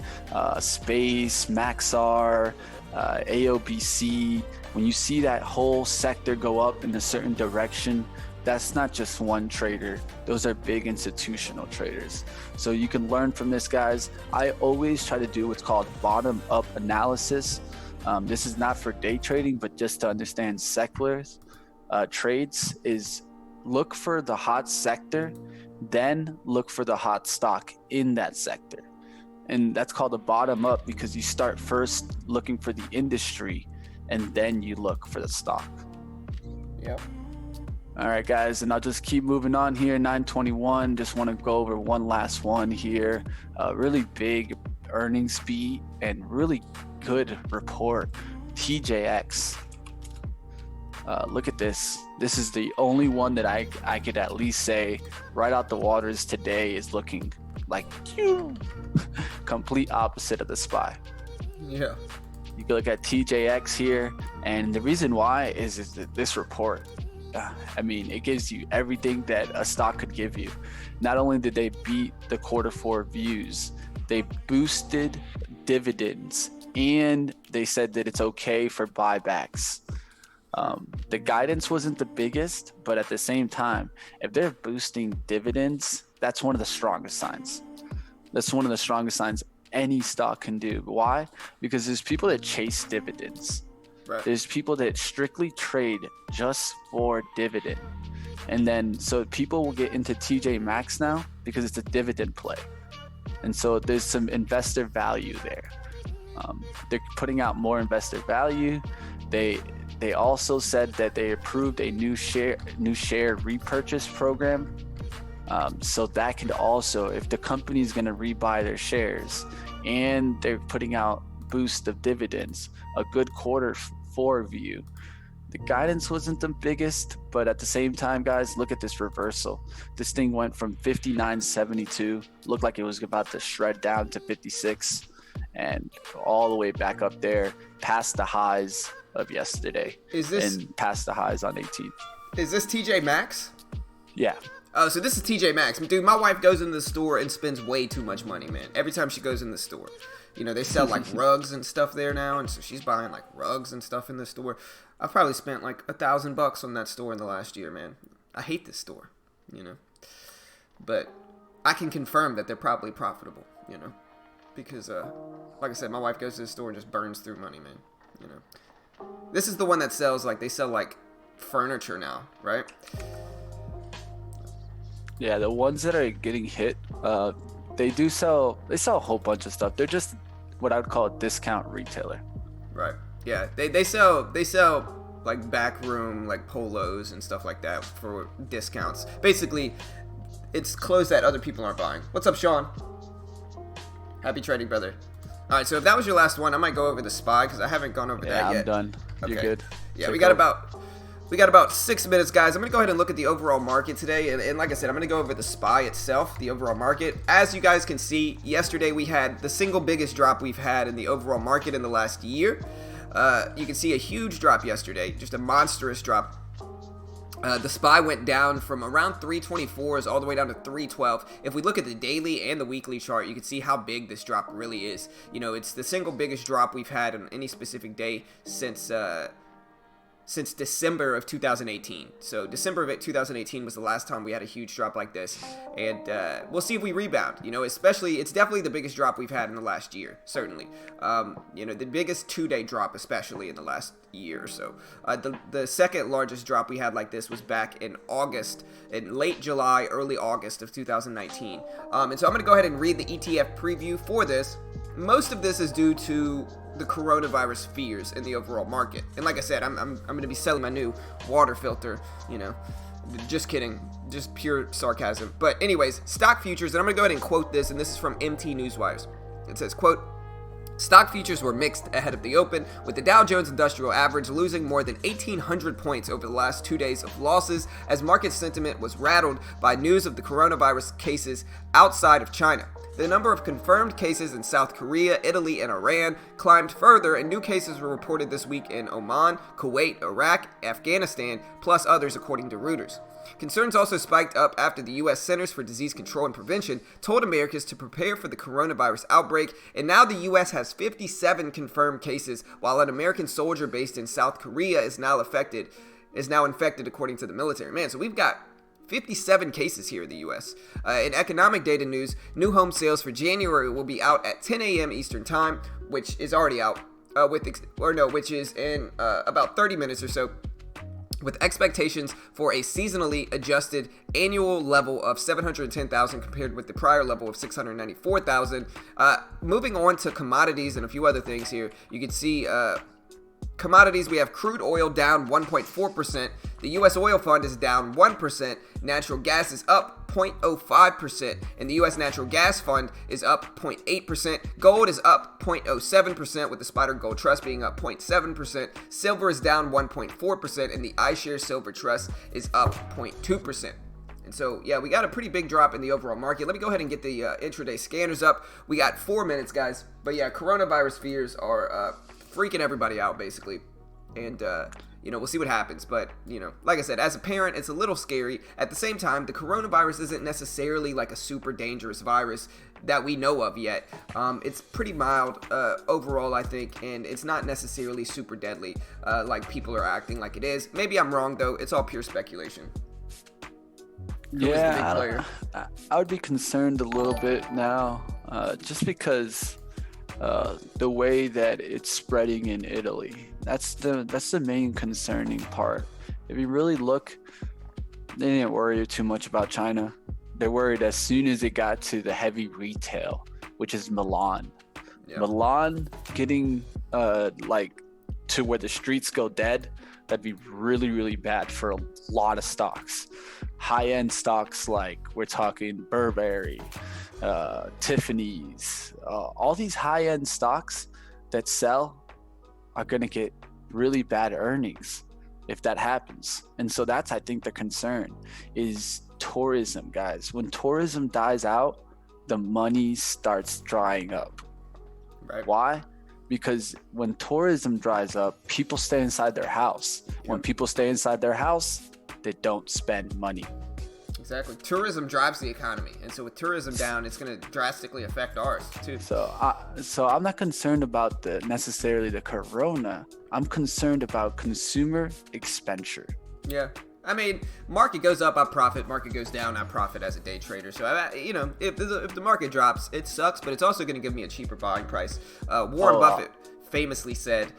Space, Maxar, AOBC. When you see that whole sector go up in a certain direction, that's not just one trader. Those are big institutional traders. So you can learn from this, guys. I always try to do what's called bottom-up analysis. This is not for day trading, but just to understand secular trades is look for the hot sector, then look for the hot stock in that sector. And that's called a bottom-up because you start first looking for the industry, and then you look for the stock. Yep. All right, guys, and I'll just keep moving on here. 921, just want to go over one last one here. Really big earnings beat and really good report. TJX. Look at this. This is the only one that I could at least say right out the waters today is looking like complete opposite of the SPY. Yeah. You can look at TJX here, and the reason why is that this report, it gives you everything that a stock could give you. Not only did they beat the quarter four views, they boosted dividends, and they said that it's okay for buybacks. The guidance wasn't the biggest, but at the same time, if they're boosting dividends, that's one of the strongest signs. That's one of the strongest signs any stock can do. Why? Because there's people that chase dividends. Right. There's people that strictly trade just for dividend. And then, so people will get into TJ Maxx now because it's a dividend play. And so there's some investor value there. They're putting out more investor value. They also said that they approved a new share repurchase program. So that can also, if the company is going to rebuy their shares and they're putting out boost of dividends, a good quarter four view, The guidance wasn't the biggest, but at the same time, guys, look at this reversal. This thing went from 59.72, looked like it was about to shred down to 56, and all the way back up there, past the highs of yesterday, and past the highs on 18th. Is this TJ Maxx? Yeah. Oh, so this is TJ Maxx. Dude, my wife goes in the store and spends way too much money, man. Every time she goes in the store. You know, they sell like rugs and stuff there now, and so she's buying like rugs and stuff in the store. I've probably spent like $1,000 on that store in the last year, man. I hate this store, you know. But I can confirm that they're probably profitable, you know. Because, like I said, my wife goes to the store and just burns through money, man. You know. This is the one that sells, like, they sell like furniture now, right? Yeah, the ones that are getting hit, they sell a whole bunch of stuff. They're just what I would call a discount retailer. Right. Yeah. They sell like backroom like polos and stuff like that for discounts. Basically, it's clothes that other people aren't buying. What's up, Sean? Happy trading, brother. All right. So if that was your last one, I might go over the SPY because I haven't gone over that yet. Yeah, I'm done. Okay. You're good. Yeah, we got about 6 minutes, guys. I'm going to go ahead and look at the overall market today. And like I said, I'm going to go over the SPY itself, the overall market. As you guys can see, yesterday we had the single biggest drop we've had in the overall market in the last year. You can see a huge drop yesterday, just a monstrous drop. The SPY went down from around 324s all the way down to 312. If we look at the daily and the weekly chart, you can see how big this drop really is. You know, it's the single biggest drop we've had on any specific day since December of 2018. So December of 2018 was the last time we had a huge drop like this, and we'll see if we rebound. You know, especially, it's definitely the biggest drop we've had in the last year, certainly. You know, the biggest 2-day drop, especially in the last year or so. The second largest drop we had like this was back in August, in late July, early August of 2019. And so I'm going to go ahead and read the ETF preview for this. Most of this is due to the coronavirus fears in the overall market. And like I said, I'm going to be selling my new water filter, you know. Just kidding. Just pure sarcasm. But anyways, stock futures, and I'm going to go ahead and quote this, and this is from MT Newswires. It says, quote, "Stock futures were mixed ahead of the open, with the Dow Jones Industrial Average losing more than 1,800 points over the last 2 days of losses as market sentiment was rattled by news of the coronavirus cases outside of China. The number of confirmed cases in South Korea, Italy, and Iran climbed further, and new cases were reported this week in Oman, Kuwait, Iraq, Afghanistan, plus others according to Reuters. Concerns also spiked up after the U.S. Centers for Disease Control and Prevention told Americans to prepare for the coronavirus outbreak, and now the U.S. has 57 confirmed cases, while an American soldier based in South Korea is now infected according to the military. Man, so we've got 57 cases here in the U.S. In economic data news, new home sales for January will be out at 10 a.m. Eastern Time, which is already out, which is in about 30 minutes or so, with expectations for a seasonally adjusted annual level of 710,000 compared with the prior level of 694,000. Moving on to commodities and a few other things here, you can see commodities, we have crude oil down 1.4%. The U.S. oil fund is down 1%. Natural gas is up 0.05%. And the U.S. natural gas fund is up 0.8%. Gold is up 0.07%, with the Spider Gold Trust being up 0.7%. Silver is down 1.4%. And the iShares Silver Trust is up 0.2%. And so, yeah, we got a pretty big drop in the overall market. Let me go ahead and get the intraday scanners up. We got 4 minutes, guys. But yeah, coronavirus fears are freaking everybody out, basically. And, you know, we'll see what happens. But, you know, like I said, as a parent, it's a little scary. At the same time, the coronavirus isn't necessarily like a super dangerous virus that we know of yet. It's pretty mild overall, I think, and it's not necessarily super deadly like people are acting like it is. Maybe I'm wrong, though. It's all pure speculation. Yeah, I would be concerned a little bit now, just because the way that it's spreading in Italy. That's the main concerning part. If you really look, they didn't worry too much about China. They're worried as soon as it got to the heavy retail, which is Milan. Yep. Milan getting like to where the streets go dead, that'd be really, really bad for a lot of stocks. High-end stocks like we're talking Burberry, Tiffany's, all these high-end stocks that sell are going to get really bad earnings. if that happens. And so that's, I think, the concern is tourism, guys. When tourism dies out, the money starts drying up. Right. Why? Because when tourism dries up, people stay inside their house. When people stay inside their house, they don't spend money. Exactly. Tourism drives the economy, and so with tourism down, it's going to drastically affect ours too. So I'm not concerned about necessarily the corona. I'm concerned about consumer expenditure. Yeah. I mean, market goes up, I profit. Market goes down, I profit as a day trader. So, if the market drops, it sucks, but it's also going to give me a cheaper buying price. Warren Buffett famously said,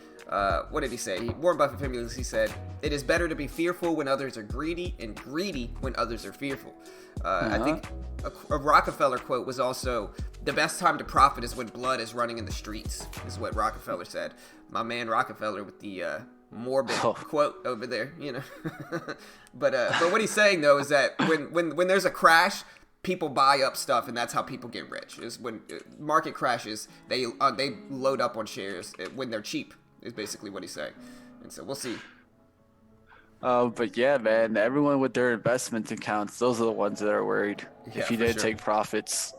what did he say? Warren Buffett famously said, "It is better to be fearful when others are greedy and greedy when others are fearful." I think a Rockefeller quote was also, "The best time to profit is when blood is running in the streets," is what Rockefeller said. My man Rockefeller with the morbid quote over there, but what he's saying though is that when there's a crash, people buy up stuff, and that's how people get rich. Is when market crashes, they load up on shares when they're cheap. Is basically what he's saying, and so we'll see. But yeah, man, everyone with their investment accounts, those are the ones that are worried. Yeah, if you didn't take profits,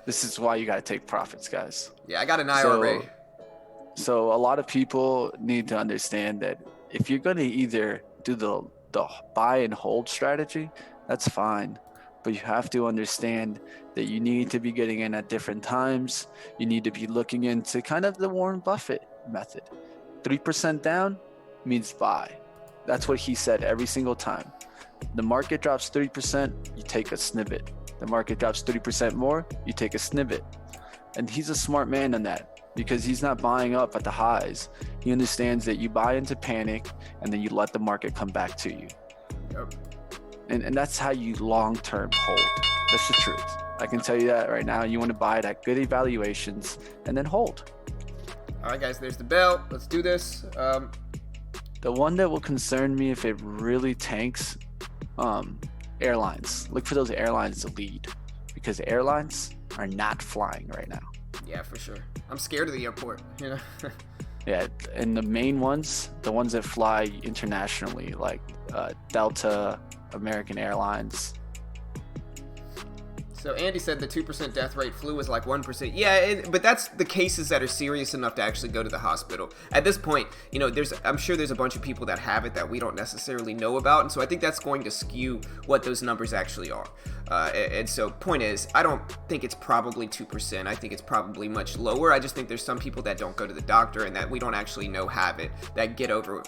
this is why you got to take profits, guys. Yeah, I got an IRA. So a lot of people need to understand that if you're going to either do the buy and hold strategy, that's fine. But you have to understand that you need to be getting in at different times. You need to be looking into kind of the Warren Buffett method. 3% down means buy. That's what he said every single time. The market drops 30%, you take a snippet. The market drops 30% more, you take a snippet. And he's a smart man on that, because he's not buying up at the highs. He understands that you buy into panic and then you let the market come back to you. Yep. And that's how you long-term hold. That's the truth. I can tell you that right now. You want to buy it at good evaluations and then hold. All right, guys, there's the bell. Let's do this. The one that will concern me if it really tanks, airlines. Look for those airlines to lead, because airlines are not flying right now. Yeah, for sure. I'm scared of the airport, Yeah, and the main ones, the ones that fly internationally, like Delta, American Airlines. So Andy said the 2% death rate flu is like 1%. Yeah, but that's the cases that are serious enough to actually go to the hospital. At this point, I'm sure there's a bunch of people that have it that we don't necessarily know about, and so I think that's going to skew what those numbers actually are. And so point is, I don't think it's probably 2%. I think it's probably much lower. I just think there's some people that don't go to the doctor and that we don't actually know have it, that get over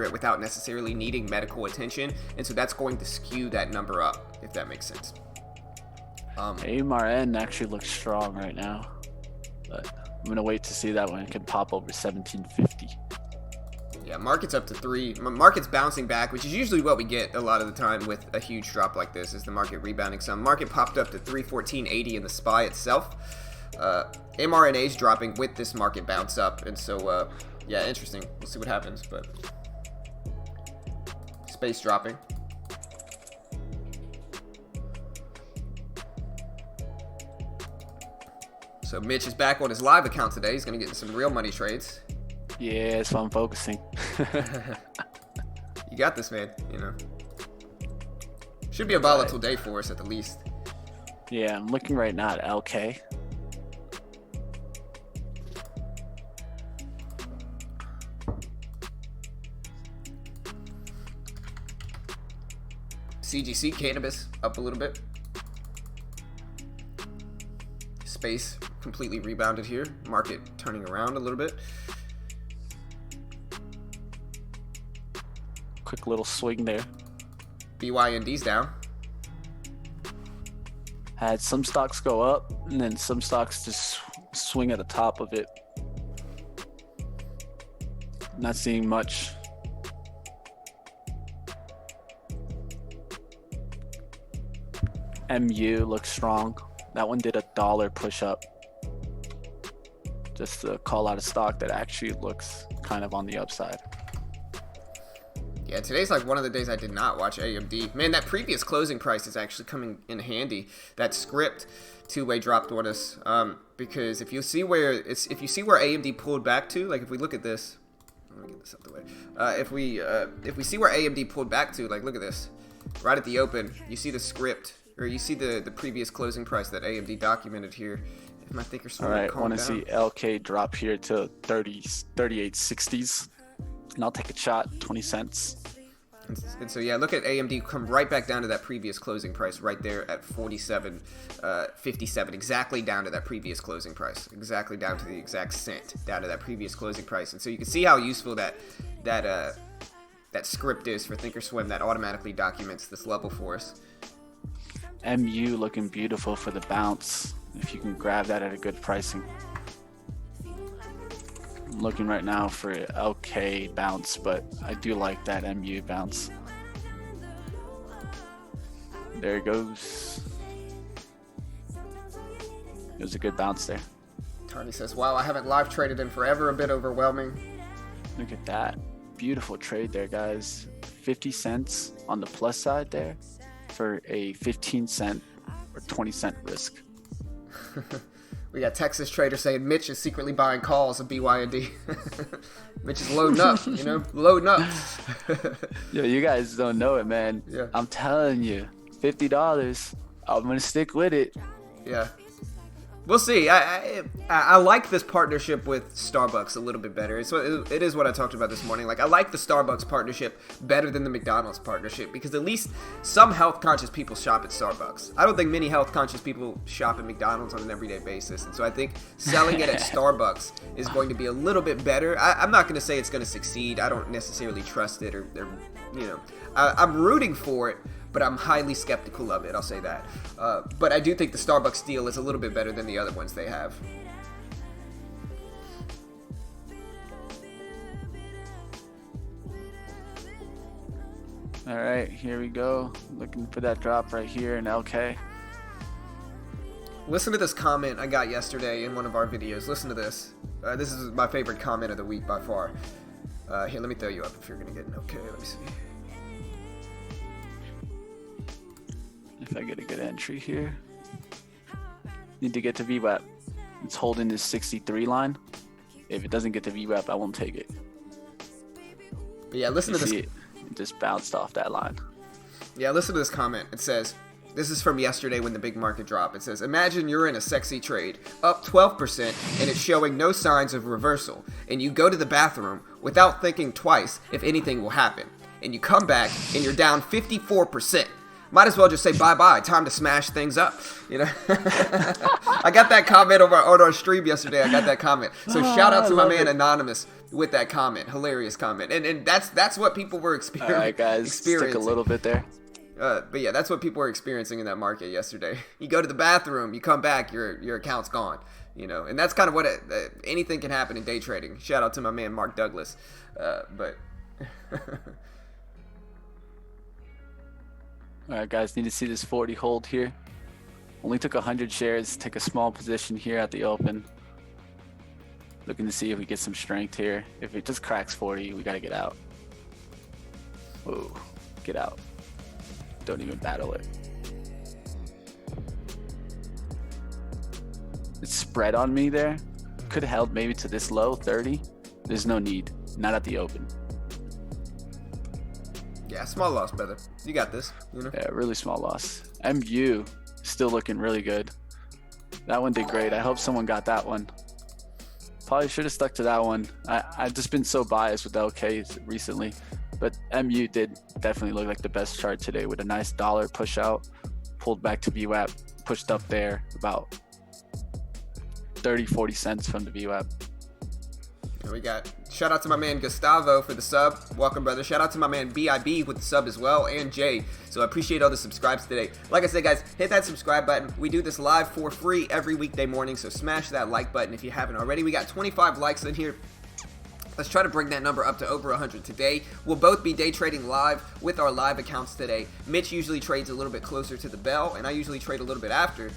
it without necessarily needing medical attention, and so that's going to skew that number up, if that makes sense. AMRN actually looks strong right now, but I'm gonna wait to see that one. It can pop over 1750. Yeah, market's up to 3. Market's bouncing back, which is usually what we get a lot of the time with a huge drop like this, is the market rebounding some. Market popped up to 314.80 in the SPY itself. mRNA's dropping with this market bounce up, and so yeah, interesting. We'll see what happens, but space dropping. So Mitch is back on his live account today. He's going to get in some real money trades. Yeah, that's what I'm focusing. You got this, man. Should be a volatile day for us at the least. Yeah, I'm looking right now at LK. CGC cannabis up a little bit. Space completely rebounded here. Market turning around a little bit. Quick little swing there. BYND's down. Had some stocks go up, and then some stocks just swing at the top of it. Not seeing much. MU looks strong. That one did $1 push up. Just to call out a stock that actually looks kind of on the upside. Yeah, today's like one of the days I did not watch AMD. Man, that previous closing price is actually coming in handy. That script two-way dropped on us. Because if you see where AMD pulled back to, like if we look at this, Let me get this out the way. If we see where AMD pulled back to, like, look at this, right at the open, you see the script, or you see the previous closing price that AMD documented here. If my thinkorswim All right, I want to down. see LK drop here to 38.60s, and I'll take a shot, 20 cents. And so yeah, look at AMD come right back down to that previous closing price right there at 47.57, exactly down to that previous closing price, exactly down to the exact cent down to that previous closing price. And so you can see how useful that script is for thinkorswim that automatically documents this level for us. MU looking beautiful for the bounce if you can grab that at a good pricing. I'm looking right now for LK bounce, but I do like that MU bounce. There it goes. It was a good bounce there. Tony says, wow, I haven't live traded in forever, a bit overwhelming. Look at that. Beautiful trade there, guys. 50 cents on the plus side there for a 15 cent or 20 cent risk. We got Texas Trader saying Mitch is secretly buying calls of BYND. Mitch is loading up, loading up. Yo, you guys don't know it, man. Yeah. I'm telling you, $50. I'm gonna stick with it. Yeah. We'll see. I like this partnership with Starbucks a little bit better. It is what I talked about this morning. Like, I like the Starbucks partnership better than the McDonald's partnership because at least some health-conscious people shop at Starbucks. I don't think many health-conscious people shop at McDonald's on an everyday basis. And so I think selling it at Starbucks is going to be a little bit better. I'm not going to say it's going to succeed. I don't necessarily trust it or I'm rooting for it, but I'm highly skeptical of it, I'll say that. But I do think the Starbucks deal is a little bit better than the other ones they have. All right, here we go. Looking for that drop right here in LK. Listen to this comment I got yesterday in one of our videos. Listen to this. This is my favorite comment of the week by far. Here, let me throw you up if you're going to get an okay. Let me see. If I get a good entry here. Need to get to VWAP. It's holding this 63 line. If it doesn't get to VWAP, I won't take it. But yeah, listen to this. It just bounced off that line. Yeah, listen to this comment. It says, this is from yesterday when the big market dropped. It says, imagine you're in a sexy trade, up 12%, and it's showing no signs of reversal. And you go to the bathroom without thinking twice if anything will happen. And you come back and you're down 54%. Might as well just say bye-bye. Time to smash things up. I got that comment on our stream yesterday. I got that comment. So shout out to my man Anonymous with that comment. Hilarious comment. And that's what people were experiencing. All right, guys. Stick a little bit there. But yeah, that's what people were experiencing in that market yesterday. You go to the bathroom, you come back, your account's gone. And that's kind of what anything can happen in day trading. Shout out to my man Mark Douglas. But all right, guys, need to see this 40 hold here. Only took 100 shares, take a small position here at the open. Looking to see if we get some strength here. If it just cracks 40, we got to get out. Whoa, get out. Don't even battle it. It's spread on me there. Could have held maybe to this low, 30. There's no need, not at the open. Yeah, small loss, brother. You got this. Yeah, really small loss. MU still looking really good. That one did great. I hope someone got that one. Probably should have stuck to that one. I've just been so biased with LK recently, but MU did definitely look like the best chart today with a nice dollar push out, pulled back to VWAP, pushed up there about 30-40 cents from the VWAP. And we got shout out to my man Gustavo for the sub. Welcome, brother. Shout out to my man BIB with the sub as well, and Jay. So I appreciate all the subscribes today. Like I said, guys, hit that subscribe button. We do this live for free every weekday morning, so smash that like button if you haven't already. We got 25 likes in here. Let's try to bring that number up to over 100 today. We'll both be day trading live with our live accounts today. Mitch usually trades a little bit closer to the bell, and I usually trade a little bit after.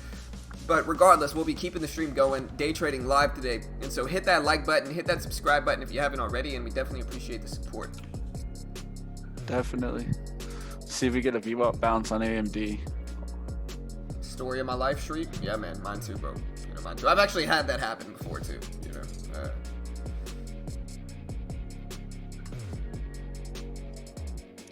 But regardless, we'll be keeping the stream going, day trading live today. And so hit that like button, hit that subscribe button if you haven't already, and we definitely appreciate the support. Definitely. See if we get a VWAP bounce on AMD. Story of my life, Shriek? Yeah, man, mine too, bro. Mine too. I've actually had that happen before too.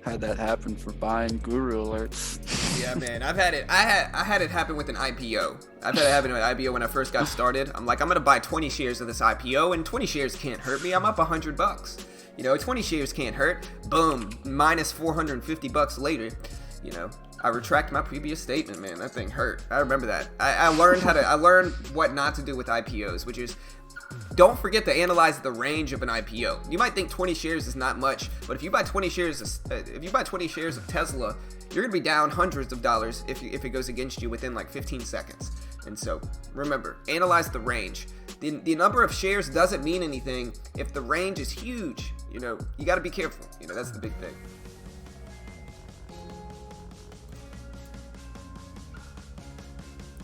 had that happen for buying guru alerts. Yeah, man, I've had it. I had it happen with an IPO. I've had it happen with an IPO when I first got started. I'm like, I'm gonna buy 20 shares of this IPO, and 20 shares can't hurt me. I'm up $100. 20 shares can't hurt. Boom, minus $450 later. I retract my previous statement, man. That thing hurt. I remember that. I learned what not to do with IPOs, which is, don't forget to analyze the range of an IPO. You might think 20 shares is not much, but if you buy 20 shares of Tesla, you're gonna be down hundreds of dollars if it goes against you within like 15 seconds. And so remember, analyze the range. The number of shares doesn't mean anything if the range is huge. You got to be careful. That's the big thing.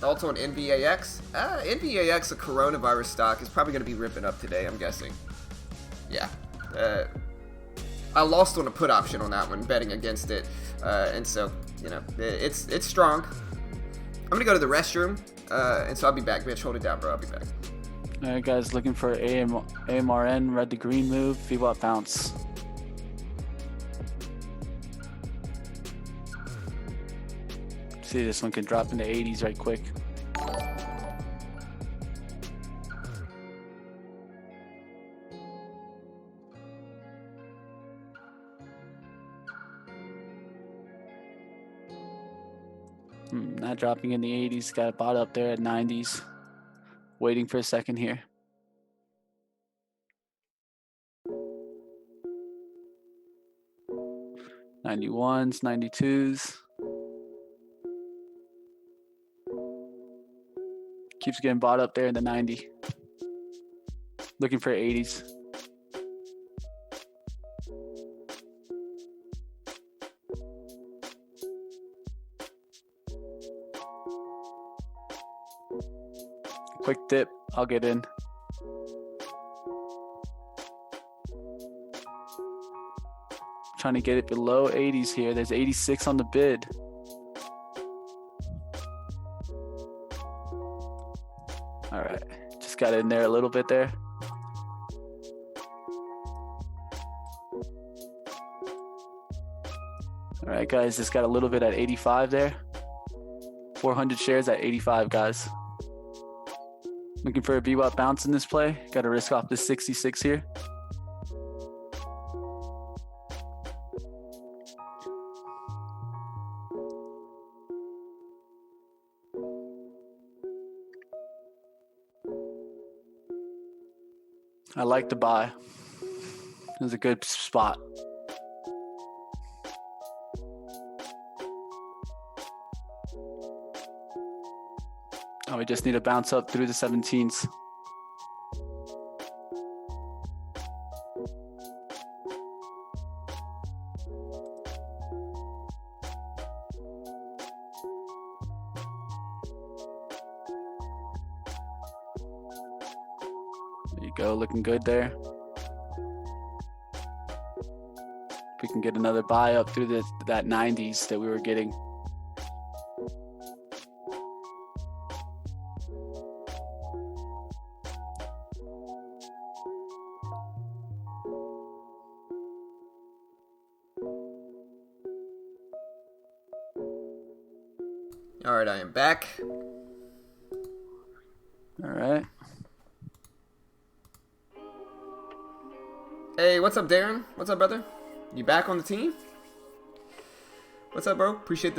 Also on NVAX. NVAX, a coronavirus stock, is probably going to be ripping up today, I'm guessing. Yeah. I lost on a put option on that one, betting against it. And so, it's strong. I'm going to go to the restroom, and so I'll be back. Bitch, hold it down, bro. I'll be back. All right, guys, looking for AMRN, red to green move, VWAP bounce. See, this one can drop into 80s right quick. Not dropping in the 80s, got a bot up there at 90s. Waiting for a second here. '91s, '92s. Keeps getting bought up there in the 90. Looking for 80s. Quick dip, I'll get in. Trying to get it below 80s here. There's 86 on the bid. All right, just got in there a little bit there. All right, guys, just got a little bit at 85 there. 400 shares at 85, guys. Looking for a VWAP bounce in this play. Got to risk off this 66 here. I like to buy. It was a good spot. Oh, we just need to bounce up through the 17s. There you go, looking good there. If we can get another buy up through that 90s that we were getting. All right, I am back. All right. Hey, what's up, Darren? What's up, brother? You back on the team? What's up, bro? Appreciate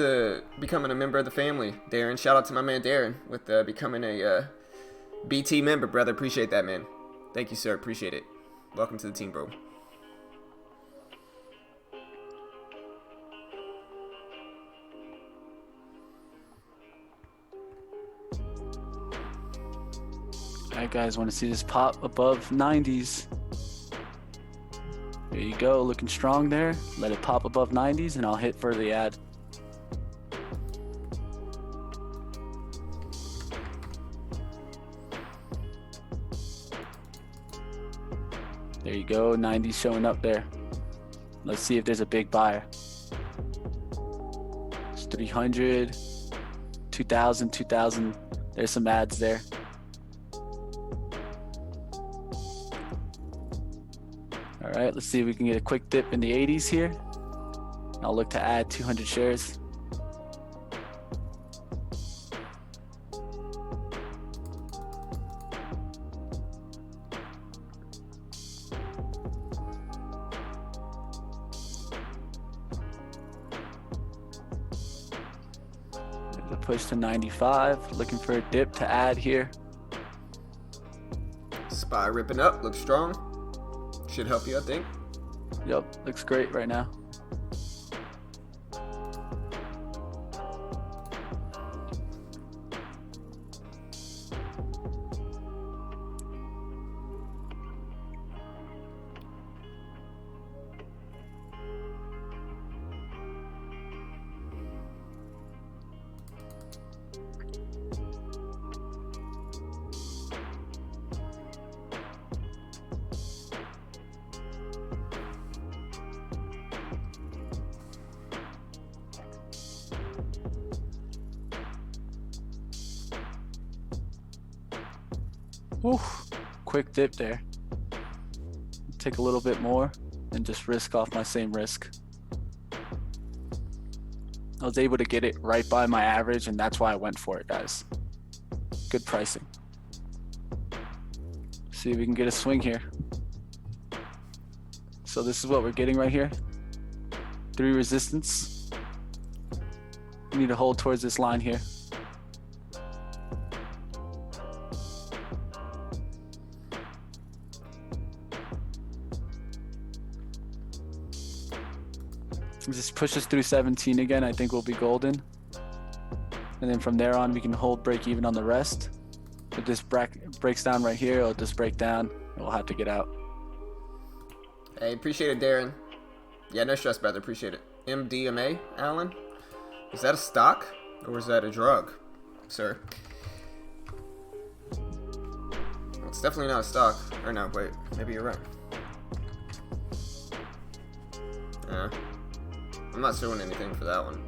becoming a member of the family, Darren. Shout out to my man Darren with becoming a BT member, brother. Appreciate that, man. Thank you, sir. Appreciate it. Welcome to the team, bro. All right, guys, want to see this pop above 90s. There you go, looking strong there. Let it pop above 90s and I'll hit for the ad. There you go, 90s showing up there. Let's see if there's a big buyer. It's 300, 2000, 2000. There's some ads there. All right, let's see if we can get a quick dip in the 80s here. I'll look to add 200 shares. There's a push to 95. Looking for a dip to add here. SPY ripping up, looks strong. Should help you, I think. Yep, looks great right now. Oof, quick dip there. Take a little bit more and just risk off my same risk. I was able to get it right by my average, and that's why I went for it, guys. Good pricing. See if we can get a swing here. So this is what we're getting right here. 3 resistance. We need to hold towards this line here. Just push us through 17 again. I think we'll be golden. And then from there on, we can hold break even on the rest. If this breaks down right here, it'll just break down. And we'll have to get out. Hey, appreciate it, Darren. Yeah, no stress, brother. Appreciate it. MDMA, Alan? Is that a stock or is that a drug, sir? Well, it's definitely not a stock. Or no, wait. Maybe you're right. Yeah. I'm not showing anything for that one.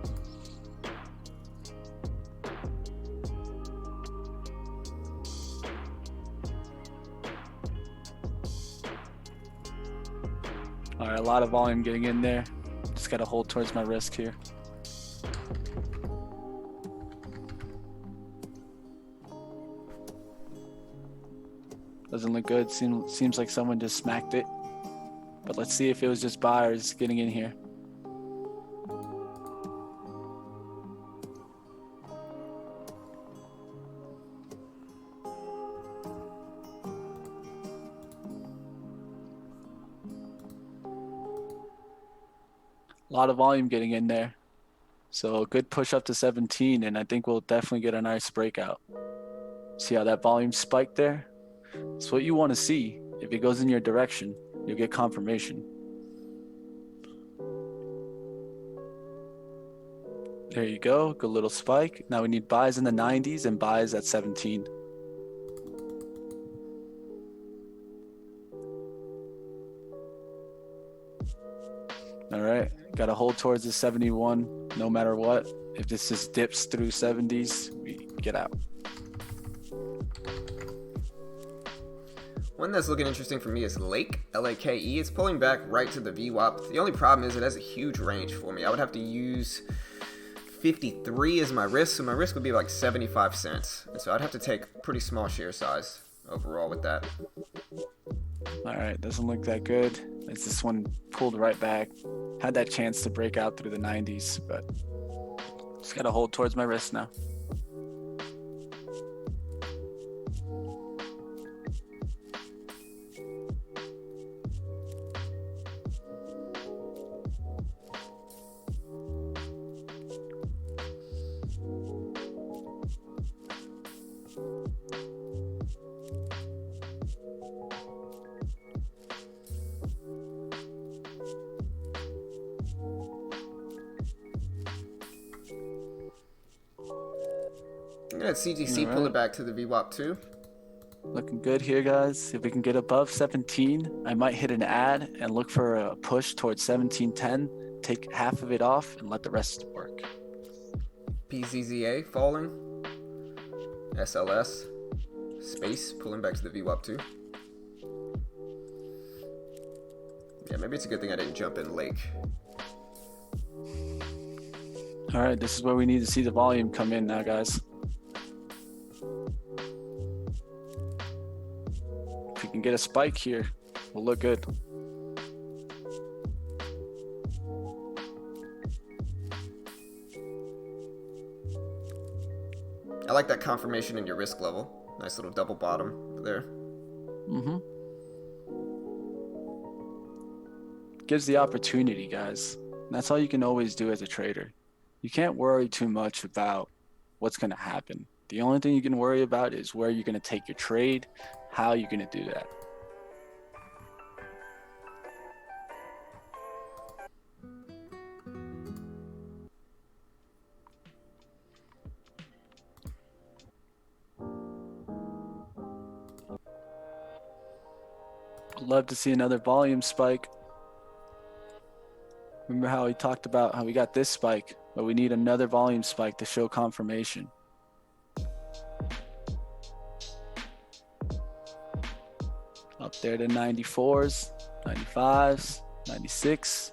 All right, a lot of volume getting in there. Just got to hold towards my risk here. Doesn't look good. Seems like someone just smacked it. But let's see if it was just buyers getting in here. A lot of volume getting in there. So a good push up to 17, and I think we'll definitely get a nice breakout. See how that volume spiked there? It's what you want to see. If it goes in your direction, you'll get confirmation. There you go. Good little spike. Now we need buys in the 90s and buys at 17. All right. Got to hold towards the 71 no matter what. If this just dips through 70s, we get out. One that's looking interesting for me is Lake, L-A-K-E. It's pulling back right to the VWAP. The only problem is it has a huge range for me. I would have to use 53 as my risk, so my risk would be like 75 cents. And so I'd have to take pretty small share size overall with that. All right, doesn't look that good. It's this one pulled right back. Had that chance to break out through the 90s, but just got to hold towards my wrist now. Yeah, CGC pull it back to the VWAP too. Looking good here, guys. If we can get above 17, I might hit an add and look for a push towards 1710. Take half of it off and let the rest work. PZZA falling. SLS. Space pulling back to the VWAP too. Yeah, maybe it's a good thing I didn't jump in Lake. All right, this is where we need to see the volume come in now, guys. If we can get a spike here, we'll look good. I like that confirmation in your risk level. Nice little double bottom there. Mm-hmm. Gives the opportunity, guys. And that's all you can always do as a trader. You can't worry too much about what's going to happen. The only thing you can worry about is where you're going to take your trade, how you're going to do that. Love to see another volume spike. Remember how we talked about how we got this spike, but we need another volume spike to show confirmation. Up there to 94s, 95s, 96.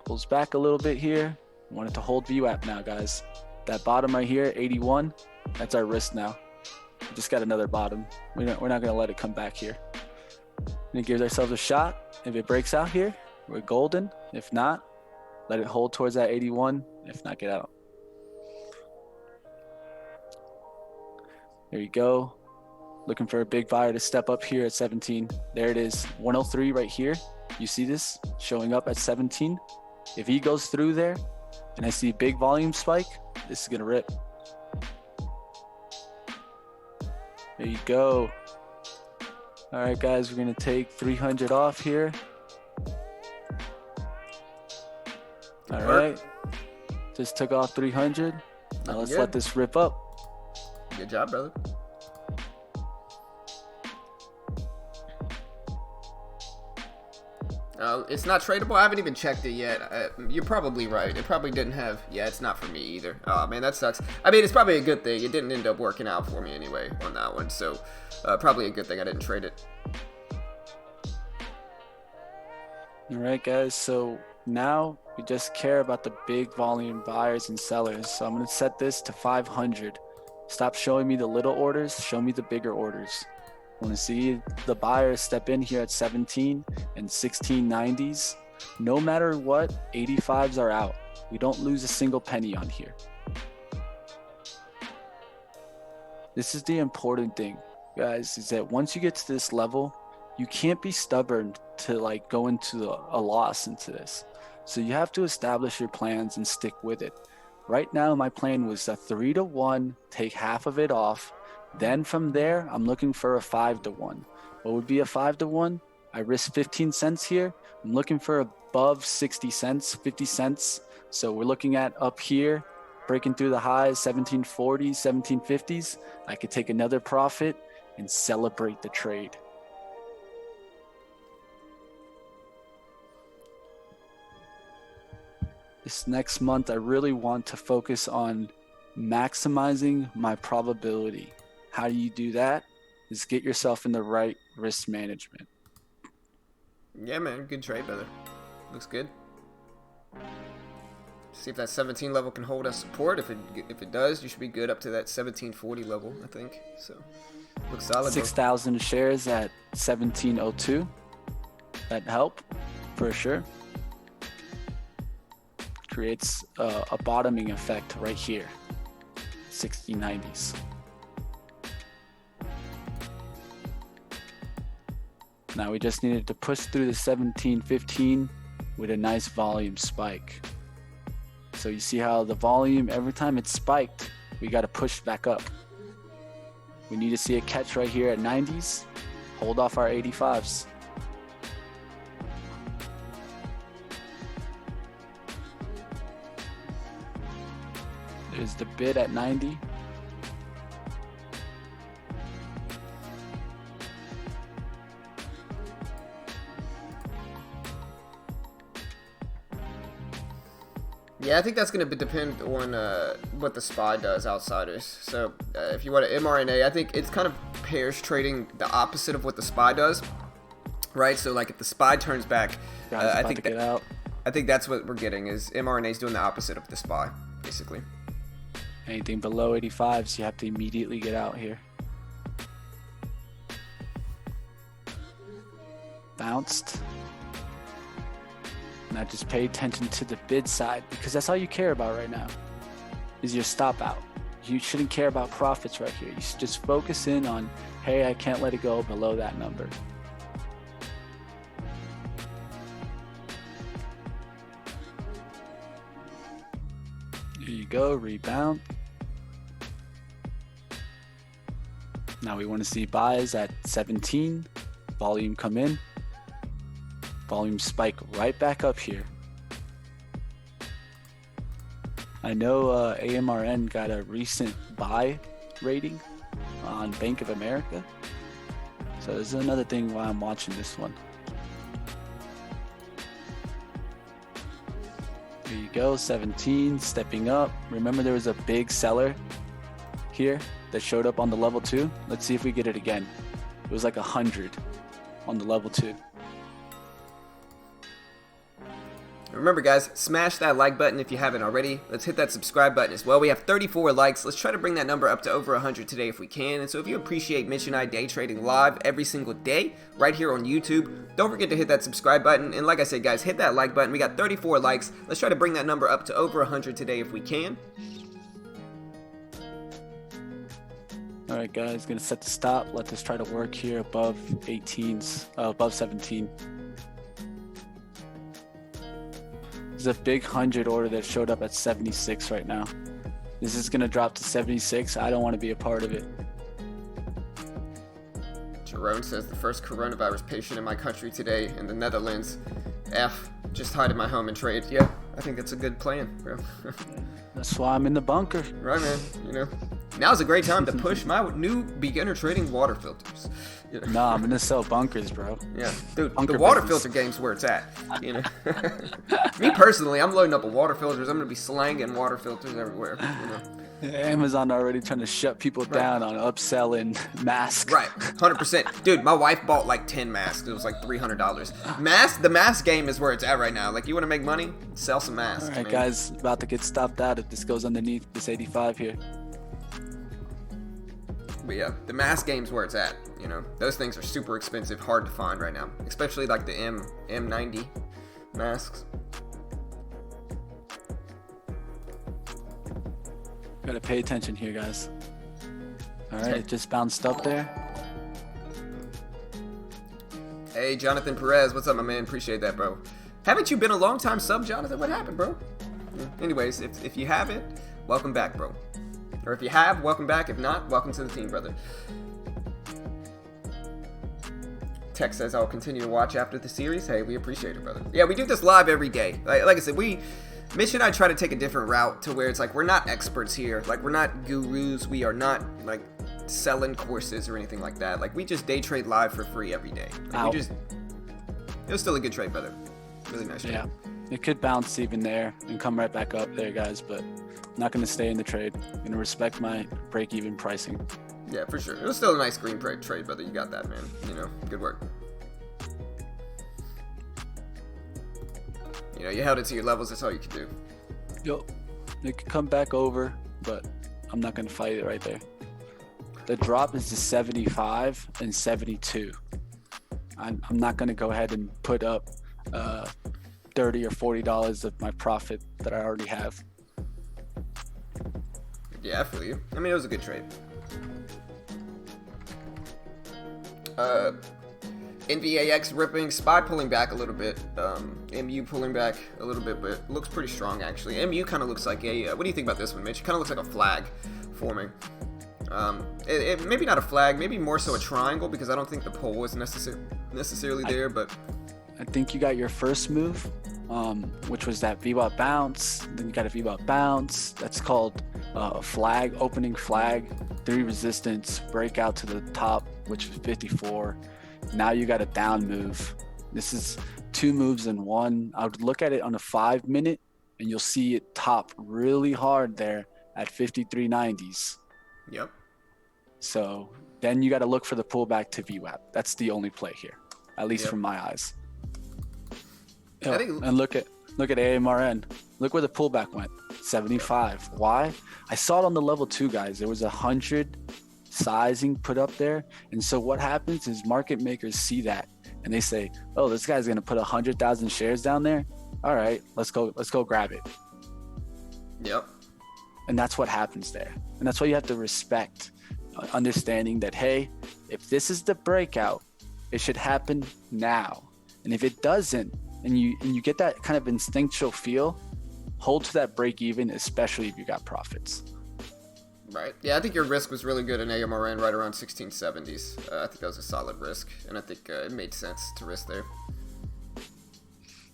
Pulls back a little bit here. Want it to hold VWAP now, guys. That bottom right here, 81, that's our risk now. We just got another bottom. We're not going to let it come back here. And it gives ourselves a shot. If it breaks out here, we're golden. If not, let it hold towards that 81. If not, get out. There you go. Looking for a big buyer to step up here at 17. There it is, 103 right here. You see this showing up at 17. If he goes through there and I see big volume spike, this is going to rip. There you go. All right, guys, we're going to take 300 off here. All right. Just took off 300. Now let's let this rip up. Good job, brother. It's not tradable. I haven't even checked it yet. You're probably right. It probably didn't have. Yeah, it's not for me either. Oh man, that sucks. I mean, it's probably a good thing. It didn't end up working out for me anyway on that one. So, probably a good thing I didn't trade it. All right, guys. So now we just care about the big volume buyers and sellers. So I'm going to set this to 500. Stop showing me the little orders. Show me the bigger orders. I want to see the buyers step in here at 17 and 1690s. No matter what, 85s are out. We don't lose a single penny on here. This is the important thing, guys, is that once you get to this level, you can't be stubborn to like go into a loss into this. So you have to establish your plans and stick with it. Right now, my plan was a 3-to-1, take half of it off. Then from there, I'm looking for a 5-to-1. What would be a 5-to-1? I risk 15 cents here. I'm looking for above 60 cents, 50 cents. So we're looking at up here, breaking through the highs, 1740s, 1750s. I could take another profit and celebrate the trade. This next month, I really want to focus on maximizing my probability. How do you do that? Is get yourself in the right risk management. Yeah, man. Good trade, brother. Looks good. See if that 17 level can hold as support. If it does, you should be good up to that 1740 level, I think. So, looks solid. 6,000 shares at 1702. That help for sure. Creates a bottoming effect right here. 6090s. Now we just needed to push through the 1715 with a nice volume spike. So you see how the volume, every time it's spiked, we got to push back up. We need to see a catch right here at 90s. Hold off our 85s. There's the bid at 90. Yeah, I think that's going to depend on what the SPY does, outsiders. So if you want to mRNA, I think it's kind of pairs trading the opposite of what the SPY does, right? So like if the SPY turns back, I think get out. I think that's what we're getting is mRNA is doing the opposite of the SPY, basically. Anything below 85s, you have to immediately get out here. Bounced. Now just pay attention to the bid side, because that's all you care about right now is your stop out. You shouldn't care about profits right here. You should just focus in on, hey, I can't let it go below that number. Here you go, rebound. Now we want to see buys at 17. Volume come in. Volume spike right back up here. I know AMRN got a recent buy rating on Bank of America. So this is another thing why I'm watching this one. Here you go, 17, stepping up. Remember there was a big seller here that showed up on the level 2. Let's see if we get it again. It was like 100 on the level 2. Remember, guys, smash that like button if you haven't already. Let's hit that subscribe button as well. We have 34 likes. Let's try to bring that number up to over 100 today if we can. And so if you appreciate Mitch and I day trading live every single day right here on YouTube, don't forget to hit that subscribe button. And like I said, guys, hit that like button. We got 34 likes. Let's try to bring that number up to over 100 today if we can. All right, guys, gonna set the stop. Let this try to work here above 18s, above 17. There's a big 100 order that showed up at 76 right now. This is gonna drop to 76. I don't want to be a part of it. Jerome says the first coronavirus patient in my country today in the Netherlands. F, just hide in my home and trade. Yeah, I think that's a good plan, bro. That's why I'm in the bunker. Right, man. You know, now's a great time to push my new beginner trading water filters. You know? Nah, I'm gonna sell bunkers, bro. Yeah, dude, Bunker the water business. filter game's where it's at. You know, me personally, I'm loading up with water filters. I'm gonna be slanging water filters everywhere. You know. Amazon already trying to shut people down on upselling masks. Right, 100%. Dude, my wife bought like 10 masks. It was like $300. The mask game is where it's at right now. Like, you want to make money? Sell some masks. All right, man. guys, about to get stopped out if this goes underneath this 85 here. But yeah, the mask game's where it's at. You know, those things are super expensive, hard to find right now, especially like the M90 masks. Gotta pay attention here, guys. All right, it just bounced up there. Hey, Jonathan Perez, what's up, my man? Appreciate that, bro. Haven't you been a long time sub, Jonathan? What happened, bro? Anyways, if you haven't, welcome back, bro. Or if you have, welcome back. If not, welcome to the team, brother. Tech says I'll continue to watch after the series. Hey, we appreciate it, brother. Yeah, we do this live every day. Like I said, Mitch and I try to take a different route to where it's like we're not experts here. Like, we're not gurus. We are not like selling courses or anything like that. Like, we just day trade live for free every day. Like, it was still a good trade, brother. Really nice trade. Yeah, it could bounce even there and come right back up there, guys, but I'm not gonna stay in the trade. I'm gonna respect my break-even pricing. Yeah, for sure. It was still a nice green trade, brother. You got that, man. You know, good work. You know, you held it to your levels. That's all you could do. Yo, it could come back over, but I'm not gonna fight it right there. The drop is to 75 and 72. I'm not gonna go ahead and put up $30 or $40 of my profit that I already have. Yeah, I feel you. I mean, it was a good trade. NVAX ripping, SPY pulling back a little bit, MU pulling back a little bit, but looks pretty strong actually. MU kind of looks like a, what do you think about this one, Mitch? It kind of looks like a flag forming. Maybe not a flag, maybe more so a triangle, because I don't think the pole was necessarily there, but I think you got your first move, which was that VWAP bounce. Then you got a VWAP bounce. That's called a flag, opening flag, 3 resistance, breakout to the top, which is 54. Now you got a down move. This is 2 moves in one. I would look at it on a 5-minute, and you'll see it top really hard there at 53.90s. Yep. So then you got to look for the pullback to VWAP. That's the only play here, at least from my eyes. I think, And look at Look at AMRN. Look where the pullback went. 75. Why? I saw it on the level 2, guys. There was 100 sizing put up there. And so what happens is market makers see that and they say, oh, this guy's going to put 100,000 shares down there. All right, let's go grab it. Yep. And that's what happens there. And that's why you have to respect understanding that, hey, if this is the breakout, it should happen now. And if it doesn't, and you get that kind of instinctual feel, hold to that break even, especially if you got profits. Right. Yeah, I think your risk was really good in AMRN right around 1670s. I think that was a solid risk, and I think it made sense to risk there.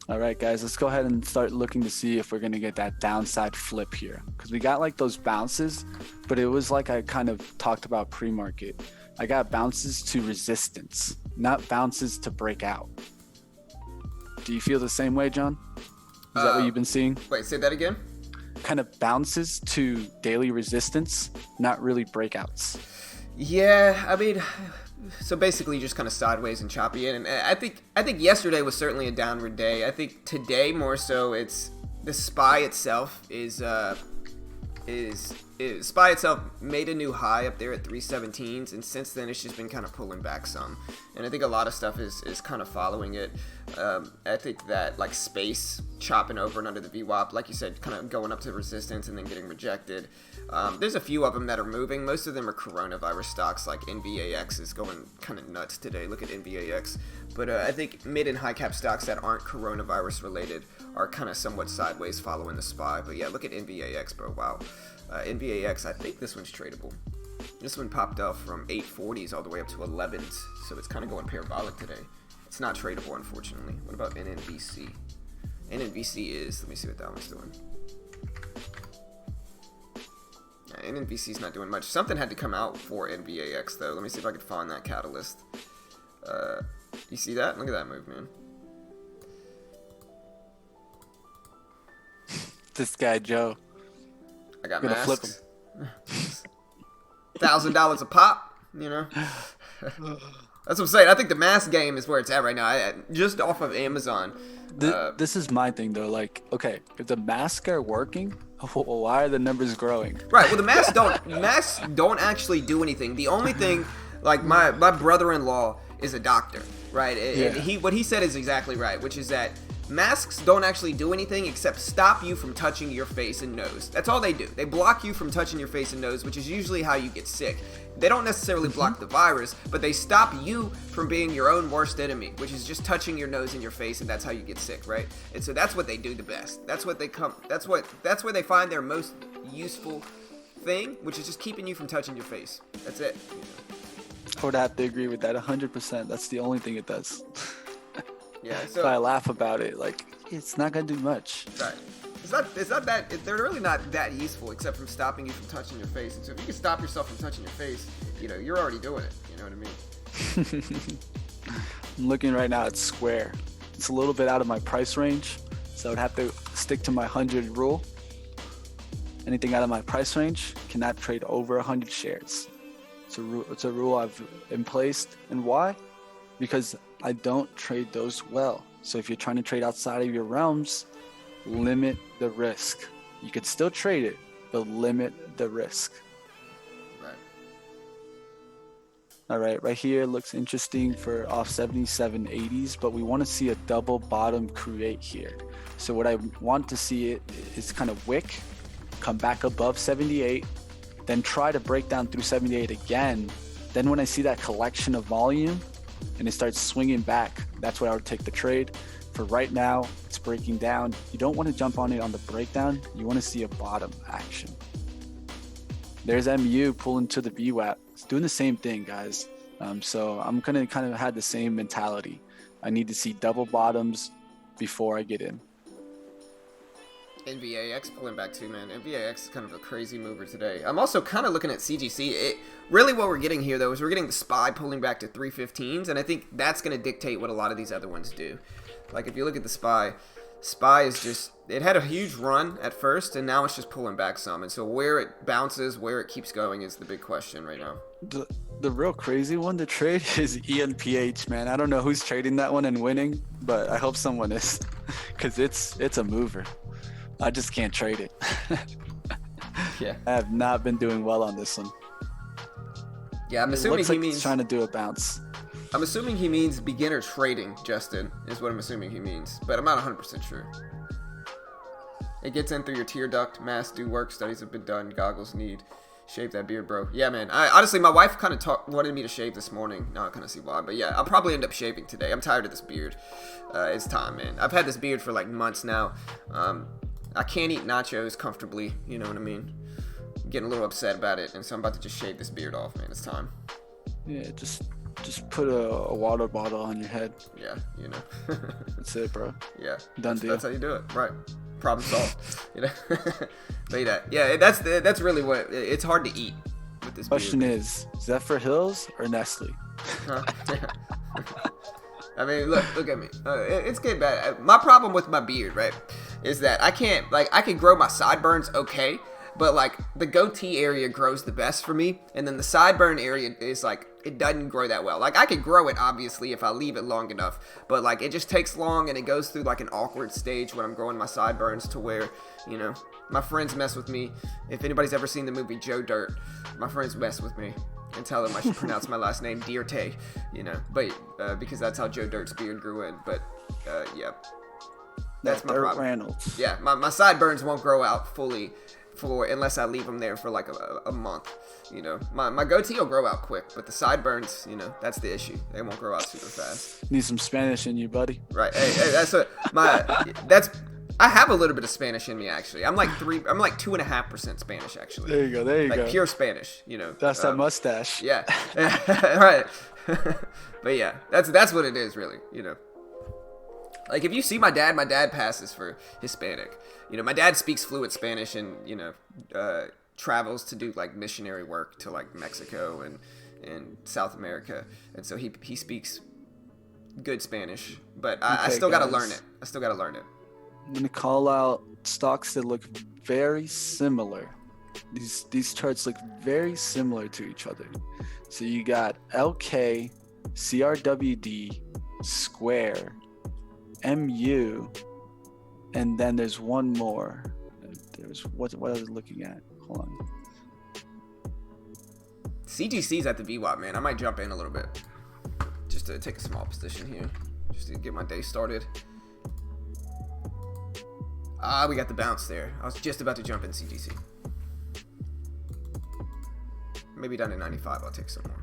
All right, guys, let's go ahead and start looking to see if we're going to get that downside flip here. Because we got like those bounces, but it was like I kind of talked about pre-market. I got bounces to resistance, not bounces to break out. Do you feel the same way, John? Is that what you've been seeing? Wait, say that again? Kind of bounces to daily resistance, not really breakouts. Yeah, I mean, so basically just kind of sideways and choppy in. And I think yesterday was certainly a downward day. I think today more so it's the SPY itself SPY itself made a new high up there at 317s, and since then it's just been kind of pulling back some. And I think a lot of stuff is kind of following it. I think that like space chopping over and under the VWAP, like you said, kind of going up to resistance and then getting rejected. There's a few of them that are moving. Most of them are coronavirus stocks, like NVAX is going kind of nuts today. Look at NVAX. But I think mid and high cap stocks that aren't coronavirus related are kind of somewhat sideways following the SPY. But yeah, look at NVAX, bro. Wow. NVAX, I think this one's tradable. This one popped off from 840s all the way up to 11s, so it's kind of going parabolic today. It's not tradable, unfortunately. What about NNVC? NNVC is, let me see what that one's doing. Yeah, NNVC's not doing much. Something had to come out for NVAX, though. Let me see if I can find that catalyst. You see that? Look at that move, man. This guy, Joe. I got gonna masks. $1,000 a pop, you know. That's what I'm saying. I think the mask game is where it's at right now. Just off of Amazon. This is my thing though. Like, okay, if the masks are working, why are the numbers growing? Right. Well, the masks don't actually do anything. The only thing, like my brother-in-law is a doctor, right? And what he said is exactly right, which is that masks don't actually do anything except stop you from touching your face and nose. That's all they do. They block you from touching your face and nose, which is usually how you get sick. They don't necessarily block the virus, but they stop you from being your own worst enemy, which is just touching your nose and your face, and that's how you get sick, right? And so that's what they do the best. That's where they find their most useful thing, which is just keeping you from touching your face. That's it. I would have to agree with that 100%. That's the only thing it does. Yeah, so I laugh about it. Like, it's not gonna do much. Right. It's not that. They're really not that useful, except from stopping you from touching your face. And so if you can stop yourself from touching your face, you know, you're already doing it. You know what I mean? I'm looking right now at Square. It's a little bit out of my price range, so I would have to stick to my 100 rule. Anything out of my price range cannot trade over 100 shares. It's a rule I've placed. And why? Because I don't trade those well. So if you're trying to trade outside of your realms, limit the risk. You could still trade it, but limit the risk. Right. All right here looks interesting for off 77.80s, but we want to see a double bottom create here. So what I want to see is kind of wick, come back above 78, then try to break down through 78 again. Then when I see that collection of volume, and it starts swinging back, that's where I would take the trade. For right now, it's breaking down. You don't want to jump on it on the breakdown. You want to see a bottom action. There's MU pulling to the VWAP. It's doing the same thing, guys. So I'm going to kind of have the same mentality. I need to see double bottoms before I get in. NVAX pulling back too, man. NVAX is kind of a crazy mover today. I'm also kind of looking at CGC. Really what we're getting here, though, is we're getting the SPY pulling back to 315s, and I think that's going to dictate what a lot of these other ones do. Like, if you look at the SPY is just, it had a huge run at first, and now it's just pulling back some. And so where it bounces, where it keeps going is the big question right now. The real crazy one to trade is ENPH, man. I don't know who's trading that one and winning, but I hope someone is. because it's a mover. I just can't trade it. Yeah. I have not been doing well on this one. Yeah, I'm It assuming looks he like means. he's trying to do a bounce. I'm assuming he means beginner trading, Justin, is what I'm assuming he means, but I'm not 100% sure. It gets in through your tear duct. Masks do work. Studies have been done. Goggles need. Shave that beard, bro. Yeah, man. Honestly, my wife kind of wanted me to shave this morning. Now I kind of see why, but yeah, I'll probably end up shaving today. I'm tired of this beard. It's time, man. I've had this beard for like months now. I can't eat nachos comfortably. You know what I mean? I'm getting a little upset about it, and so I'm about to just shave this beard off, man. It's time. Yeah, just put a water bottle on your head. Yeah, you know. That's it, bro. Yeah, Done deal. That's how you do it, right? Problem solved. You know. But yeah, that's really what it's hard to eat with this. Question beard. is that for Hills or Nestle? Huh? I mean, look at me. It's getting bad. My problem with my beard, right, is that I can grow my sideburns okay, but like the goatee area grows the best for me, and then the sideburn area is like it doesn't grow that well. Like I could grow it obviously if I leave it long enough, but like it just takes long and it goes through like an awkward stage when I'm growing my sideburns to where, you know, my friends mess with me. If anybody's ever seen the movie Joe Dirt, my friends mess with me and tell them I should pronounce my last name Dierte, you know, but because that's how Joe Dirt's beard grew in. But yeah, that's my problem. Reynolds. Yeah, my sideburns won't grow out fully unless I leave them there for like a month. You know, my goatee will grow out quick, but the sideburns, you know, that's the issue. They won't grow out super fast. Need some Spanish in you, buddy. Right. Hey, I have a little bit of Spanish in me actually. I'm like 2.5% Spanish actually. There you go. Like pure Spanish, you know. That's that mustache. Yeah. Right. But yeah, that's what it is really, you know. Like if you see my dad passes for Hispanic. You know, my dad speaks fluent Spanish and, you know, travels to do like missionary work to like Mexico and South America. And so he speaks good Spanish, but I still got to learn it. I'm going to call out stocks that look very similar. These charts look very similar to each other. So you got LK, CRWD, Square, MU, and then there's one more. There's what I was looking at. Hold on. CGC's at the VWAP, man. I might jump in a little bit just to take a small position here, just to get my day started. We got the bounce there. I was just about to jump in CGC. Maybe down to 95. I'll take some more.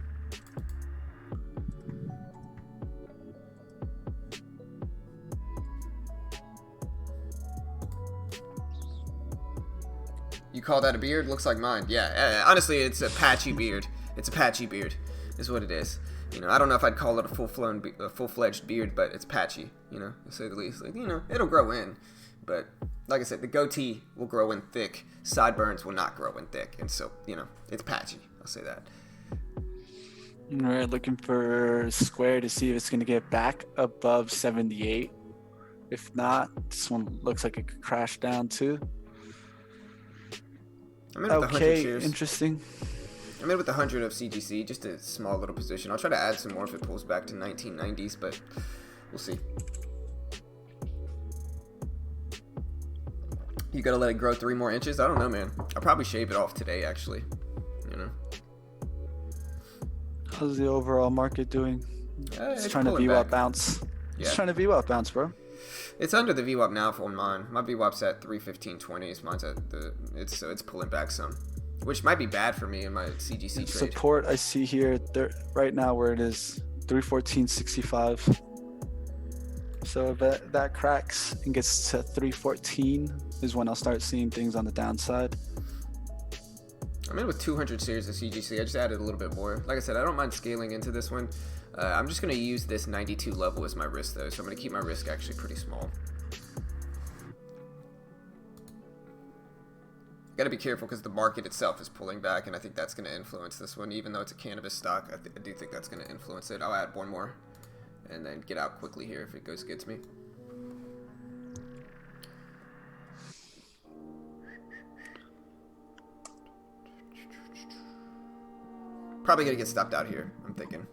You call that a beard? Looks like mine. Yeah, honestly, it's a patchy beard. It's a patchy beard, is what it is. You know, I don't know if I'd call it a full-fledged beard, but it's patchy. You know, to say the least. Like, you know, it'll grow in, but like I said, the goatee will grow in thick. Sideburns will not grow in thick, and so you know, it's patchy. I'll say that. All right, looking for Square to see if it's going to get back above 78. If not, this one looks like it could crash down too. I'm in with the 100 shares. Interesting. I'm in with the 100 of CGC, just a small little position. I'll try to add some more if it pulls back to 1990s, but we'll see. You gotta let it grow 3 more inches? I don't know, man. I'll probably shave it off today, actually. You know. How's the overall market doing? It's trying to VWAP bounce. Yeah. It's trying to VWAP bounce, bro. It's under the VWAP now for mine. My VWAP's at 315.20. Mine's at it's pulling back some, which might be bad for me in my CGC trade. Support I see here right now where it is 314.65. So if that cracks and gets to 314 is when I'll start seeing things on the downside. I'm in with 200 shares of CGC. I just added a little bit more. Like I said, I don't mind scaling into this one. I'm just going to use this 92 level as my risk, though, so I'm going to keep my risk actually pretty small. Got to be careful because the market itself is pulling back, and I think that's going to influence this one. Even though it's a cannabis stock, I do think that's going to influence it. I'll add one more and then get out quickly here if it goes gets me. Probably going to get stopped out here, I'm thinking.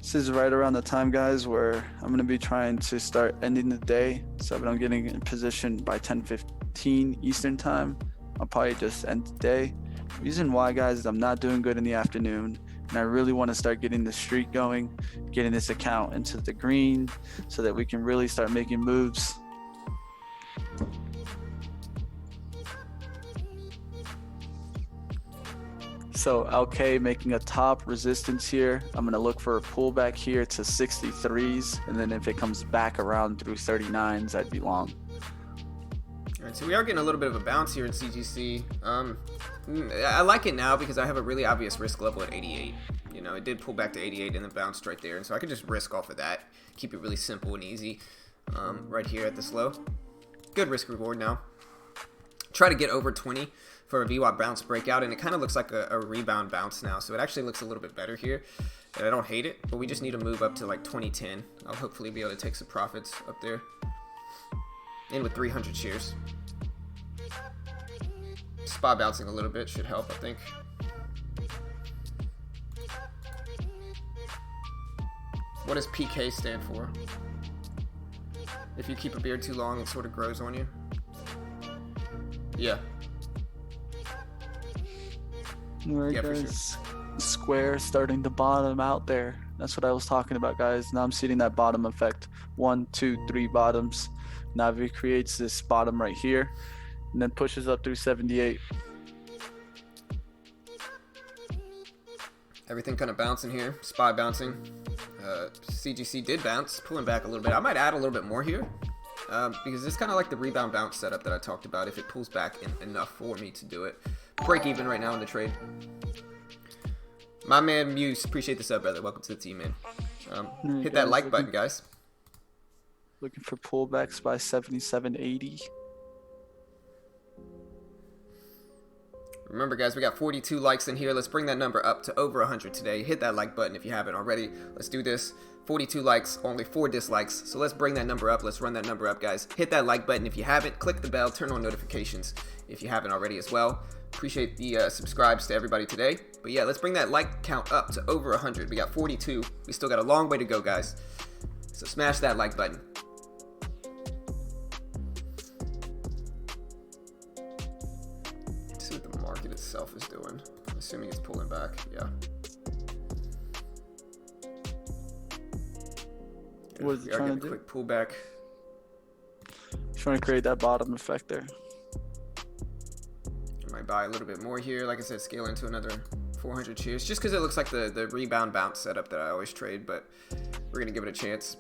This is right around the time, guys, where I'm going to be trying to start ending the day. So if I'm getting in position by 10:15 Eastern time, I'll probably just end the day. The reason why, guys, is I'm not doing good in the afternoon, and I really want to start getting the streak going, getting this account into the green so that we can really start making moves. So LK making a top resistance here. I'm going to look for a pullback here to 63s, and then if it comes back around through 39s, I'd be long. All right, so we are getting a little bit of a bounce here in CGC. I like it now because I have a really obvious risk level at 88. You know, it did pull back to 88 and then bounced right there, and so I could just risk off of that. Keep it really simple and easy right here at this low. Good risk reward now. Try to get over 20 for a VWAP bounce breakout, and it kind of looks like a rebound bounce now, so it actually looks a little bit better here, and I don't hate it, but we just need to move up to like 2010. I'll hopefully be able to take some profits up there, in with 300 shares. Spot bouncing a little bit should help, I think. What does PK stand for? If you keep a beard too long, it sort of grows on you. Yeah. All right, Yeah, for guys. Square starting to bottom out there. That's what I was talking about, guys. Now I'm seeing that bottom effect. 1, 2, 3 bottoms. Navi creates this bottom right here and then pushes up through 78. Everything kind of bouncing here. SPY bouncing. CGC did bounce, pulling back a little bit. I might add a little bit more here because it's kind of like the rebound bounce setup that I talked about. If it pulls back enough for me to do it. Break even right now in the trade. My man Muse, appreciate the sub, brother. Welcome to the team, man. Hit that like button, guys. Looking for pullbacks by 77.80. Remember, guys, we got 42 likes in here. Let's bring that number up to over 100 today. Hit that like button if you haven't already. Let's do this. 42 likes, only 4 dislikes. So let's bring that number up. Let's run that number up, guys. Hit that like button if you haven't. Click the bell. Turn on notifications if you haven't already as well. Appreciate the subscribes to everybody today. But yeah, let's bring that like count up to over 100. We got 42. We still got a long way to go, guys. So smash that like button. Let's see what the market itself is doing. I'm assuming it's pulling back. Yeah. What is it trying to do? Quick pullback. Trying to create that bottom effect there. Might buy a little bit more here. Like I said, scale into another 400 shares. Just because it looks like the rebound bounce setup that I always trade, but we're going to give it a chance.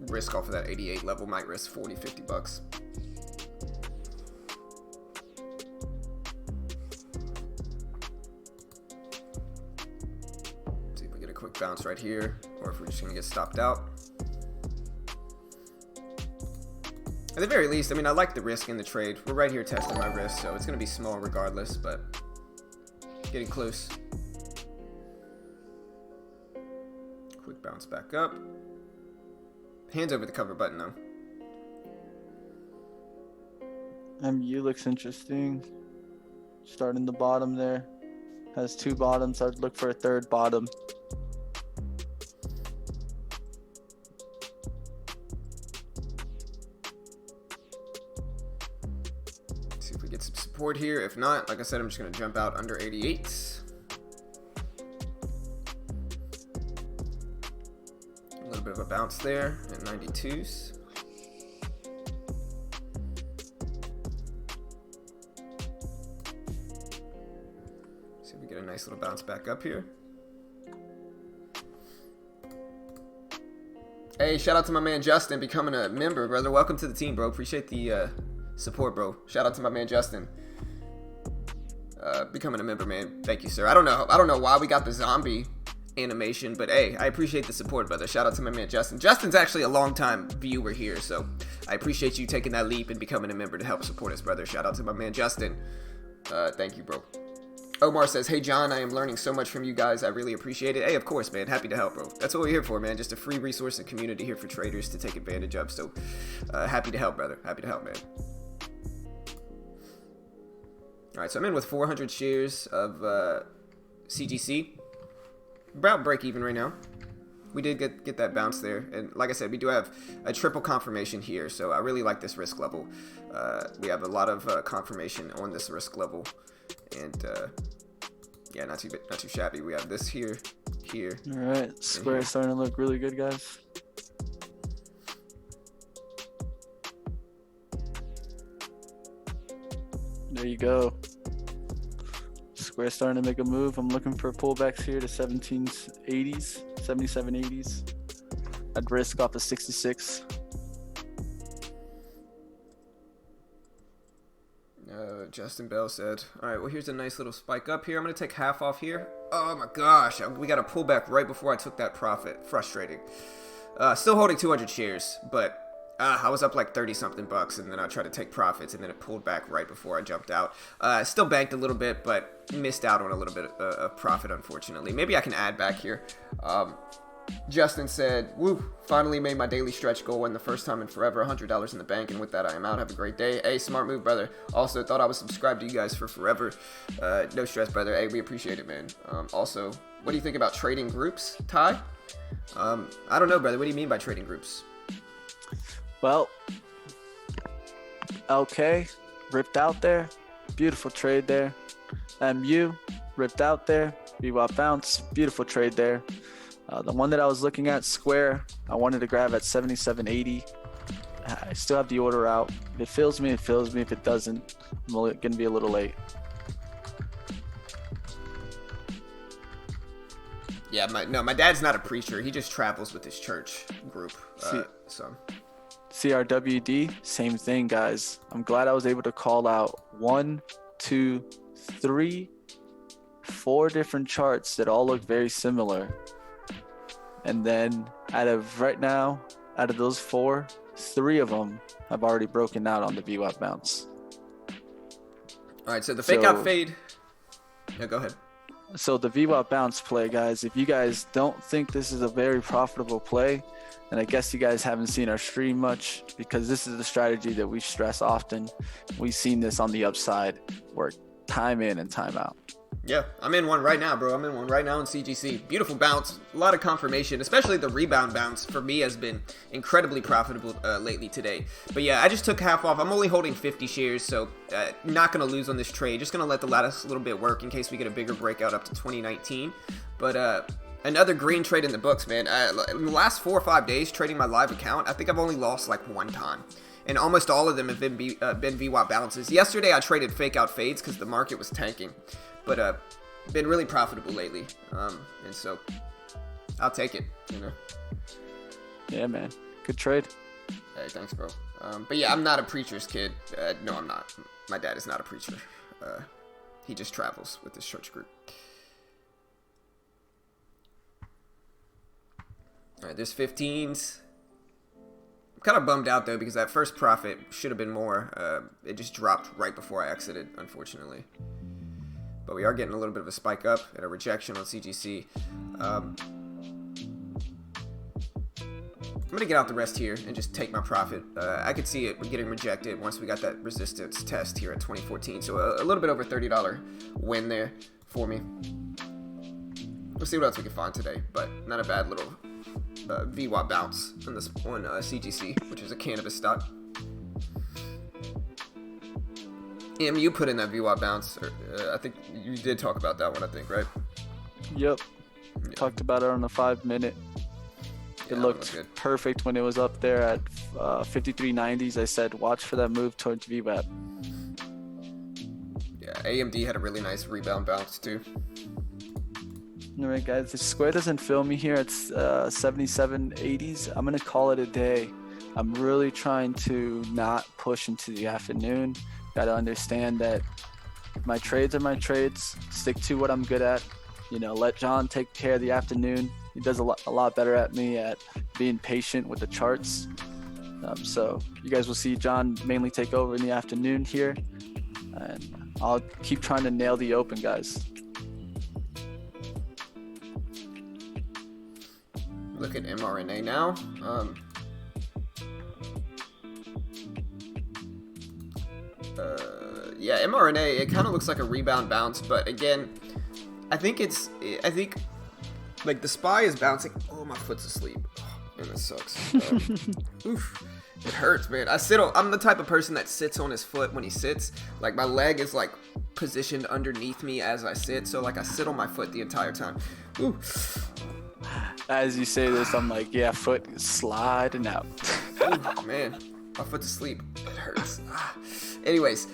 Risk off of that 88 level. Might risk 40, 50 bucks. See if we get a quick bounce right here, or if we're just going to get stopped out. At the very least, I mean, I like the risk in the trade. We're right here testing my risk, so it's going to be small regardless, but getting close. Quick bounce back up. Hands over the cover button, though. MU looks interesting. Starting the bottom there. Has 2 bottoms. I'd look for a 3rd bottom. See if we get some support here. If not, like I said, I'm just going to jump out under 88. A little bit of a bounce there at 92s. See if we get a nice little bounce back up here. Hey, shout out to my man Justin becoming a member, brother. Welcome to the team, bro. Appreciate the support, bro. Shout out to my man Justin becoming a member, man. Thank you, sir. I don't know why we got the zombie animation, but hey, I appreciate the support, brother. Shout out to my man Justin. Justin's actually a long-time viewer here, so I appreciate you taking that leap and becoming a member to help support us, brother. Shout out to my man Justin. Thank you, bro. Omar says, hey John, I am learning so much from you guys. I really appreciate it. Hey, of course, man. Happy to help, bro. That's what we're here for, man. Just a free resource and community here for traders to take advantage of. So happy to help, brother. Happy to help, man. All right, so I'm in with 400 shares of CGC. about break even right now. We did get that bounce there, and like I said, we do have a triple confirmation here, so I really like this risk level. We have a lot of confirmation on this risk level, and yeah, not too shabby. We have this here. All right, square starting to look really good, guys. There you go. Square starting to make a move. I'm looking for pullbacks here to 1780s, 7780s. I'd risk off of 66. Justin Bell said, all right, well, here's a nice little spike up here. I'm going to take half off here. Oh my gosh, we got a pullback right before I took that profit. Frustrating. Still holding 200 shares, but I was up like 30 something bucks, and then I tried to take profits, and then it pulled back right before I jumped out. Still banked a little bit, but missed out on a little bit of profit, unfortunately. Maybe I can add back here. Justin said, woo, finally made my daily stretch goal in the first time in forever, $100 in the bank, and with that I am out. Have a great day. Hey, smart move, brother. Also, thought I was subscribed to you guys for forever. No stress, brother. Hey, we appreciate it, man. Also, what do you think about trading groups, Ty? I don't know, brother. What do you mean by trading groups? Well, LK, ripped out there. Beautiful trade there. MU, ripped out there. VWAP bounce, beautiful trade there. The one that I was looking at, Square, I wanted to grab at 77.80. I still have the order out. If it fills me, it fills me. If it doesn't, I'm going to be a little late. Yeah, my dad's not a preacher. He just travels with his church group. CRWD, same thing, guys. I'm glad I was able to call out 1, 2, 3, 4 different charts that all look very similar. And then out of those 4, 3 of them have already broken out on the VWAP bounce. All right, so the fake out fade. Yeah, go ahead. So the VWAP bounce play, guys, if you guys don't think this is a very profitable play, and I guess you guys haven't seen our stream much, because this is the strategy that we stress often. We've seen this on the upside work time in and time out. Yeah, I'm in one right now, bro. I'm in one right now in CGC. Beautiful bounce, a lot of confirmation, especially the rebound bounce for me has been incredibly profitable lately today. But yeah, I just took half off. I'm only holding 50 shares, so not going to lose on this trade. Just going to let the last little bit work in case we get a bigger breakout up to 2019. But another green trade in the books, man. In the last 4 or 5 days trading my live account, I think I've only lost like 1 time. And almost all of them have been VWAP bounces. Yesterday I traded fake out fades because the market was tanking. But been really profitable lately, and so I'll take it, you know. Yeah, man, good trade. Hey, thanks, bro. But yeah, I'm not a preacher's kid. No, I'm not. My dad is not a preacher. He just travels with his church group. All right, there's 15s. I'm kind of bummed out though because that first profit should have been more. It just dropped right before I exited, unfortunately. But we are getting a little bit of a spike up and a rejection on CGC. I'm going to get out the rest here and just take my profit. I could see it getting rejected once we got that resistance test here at 2014. So a little bit over $30 win there for me. We'll see what else we can find today, but not a bad little VWAP bounce on CGC, which is a cannabis stock. You put in that VWAP bounce. I think you did talk about that one, I think, right? Yep. Yeah. Talked about it on the 5-minute. It looked perfect when it was up there at 53.90s. I said, watch for that move towards VWAP. Yeah, AMD had a really nice rebound bounce, too. All right, guys. The square doesn't fill me here at 77.80s. I'm going to call it a day. I'm really trying to not push into the afternoon. Got to understand that my trades are my trades. Stick to what I'm good at. You know, let John take care of the afternoon. He does a lot better at me at being patient with the charts. So you guys will see John mainly take over in the afternoon here. And I'll keep trying to nail the open, guys. Look at mRNA now. Yeah, mRNA, it kind of looks like a rebound bounce, but again, I think Like the SPY is bouncing. Oh, my foot's asleep. Man, that sucks. Oof. It hurts, man. I'm the type of person that sits on his foot when he sits. Like my leg is like positioned underneath me as I sit. So like I sit on my foot the entire time. Ooh. As you say this, I'm like, yeah, foot sliding out. Ooh, man, my foot's asleep. It hurts. Anyways,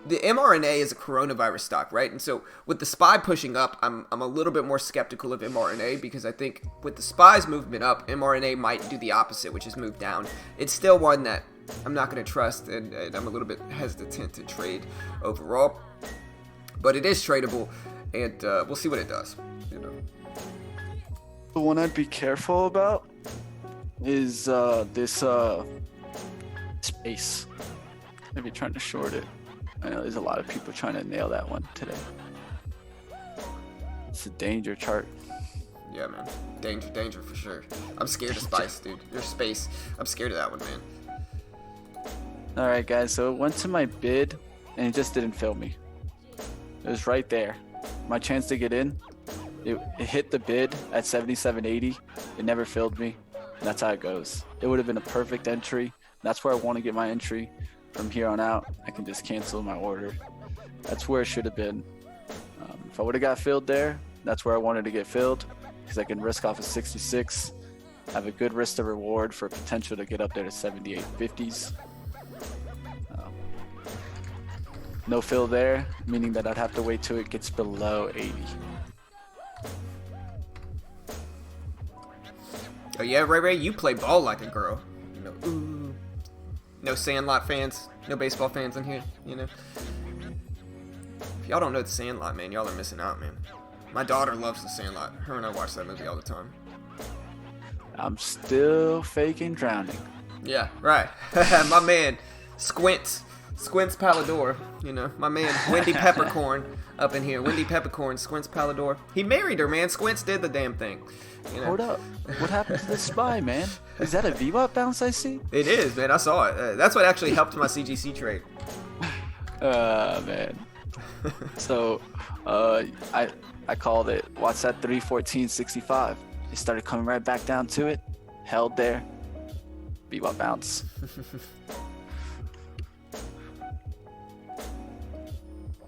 the mRNA is a coronavirus stock, right? And so with the SPY pushing up, I'm a little bit more skeptical of mRNA because I think with the SPY's movement up, mRNA might do the opposite, which is move down. It's still one that I'm not going to trust, and I'm a little bit hesitant to trade overall. But it is tradable, and we'll see what it does. You know. The one I'd be careful about is this space. Maybe trying to short it. I know there's a lot of people trying to nail that one today. It's a danger chart. Yeah, man. Danger for sure. I'm scared of Spice, dude. Your space. I'm scared of that one, man. All right, guys. So it went to my bid, and it just didn't fill me. It was right there. My chance to get in, it hit the bid at 77.80. It never filled me. And that's how it goes. It would have been a perfect entry. That's where I want to get my entry. From here on out, I can just cancel my order. That's where it should have been. If I would have got filled there, that's where I wanted to get filled because I can risk off of 66. I have a good risk to reward for potential to get up there to 78.50s. No fill there, meaning that I'd have to wait till it gets below 80. Oh yeah, Ray, you play ball like a girl. You know, ooh. No Sandlot fans, no baseball fans in here, you know. If y'all don't know the Sandlot, man, y'all are missing out, man. My daughter loves the Sandlot. Her and I watch that movie all the time. I'm still faking drowning. Yeah, right. My man, Squints Palador, you know, my man, Wendy Peppercorn up in here. Wendy Peppercorn, Squints Palador. He married her, man. Squints did the damn thing. You know? Hold up. What happened to the SPY, man? Is that a VWAP bounce I see? It is, man. I saw it. That's what actually helped my CGC trade. Man. So, I called it. Watch that 314.65. It started coming right back down to it. Held there. VWAP bounce.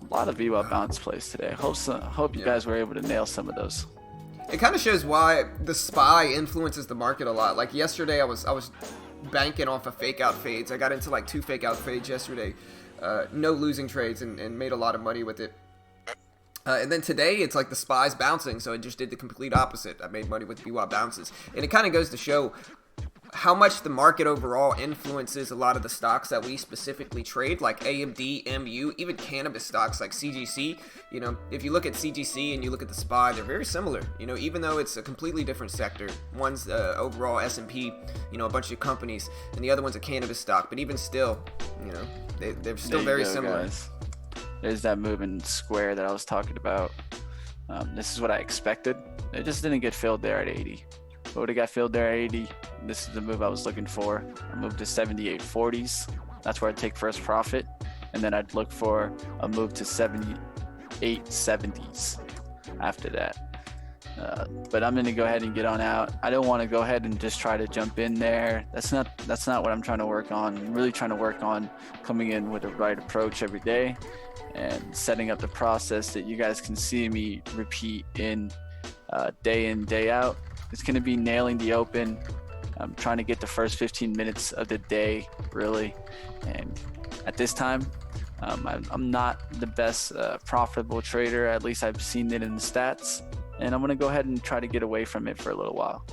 A lot of VWAP bounce plays today. Hope you guys were able to nail some of those. It kind of shows why the SPY influences the market a lot. Like yesterday, I was banking off of fake out fades. I got into like 2 fake out fades yesterday. No losing trades and made a lot of money with it. And then today, it's like the SPY's bouncing, so it just did the complete opposite. I made money with VWAP bounces. And it kind of goes to show how much the market overall influences a lot of the stocks that we specifically trade, like AMD, MU, even cannabis stocks like CGC. You know, if you look at CGC and you look at the SPY, they're very similar. You know, even though it's a completely different sector. One's overall S&P, you know, a bunch of companies, and the other one's a cannabis stock. But even still, you know, they're still very similar. Guys. There's that moving square that I was talking about. This is what I expected. It just didn't get filled there at 80. But would have got filled there at 80. This is the move I was looking for. I moved to 78.40s. That's where I'd take first profit. And then I'd look for a move to 78.70s after that. But I'm going to go ahead and get on out. I don't want to go ahead and just try to jump in there. That's not what I'm trying to work on. I'm really trying to work on coming in with the right approach every day and setting up the process that you guys can see me repeat in, day out. It's going to be nailing the open. I'm trying to get the first 15 minutes of the day, really. And at this time, I'm not the best profitable trader. At least I've seen it in the stats. And I'm going to go ahead and try to get away from it for a little while.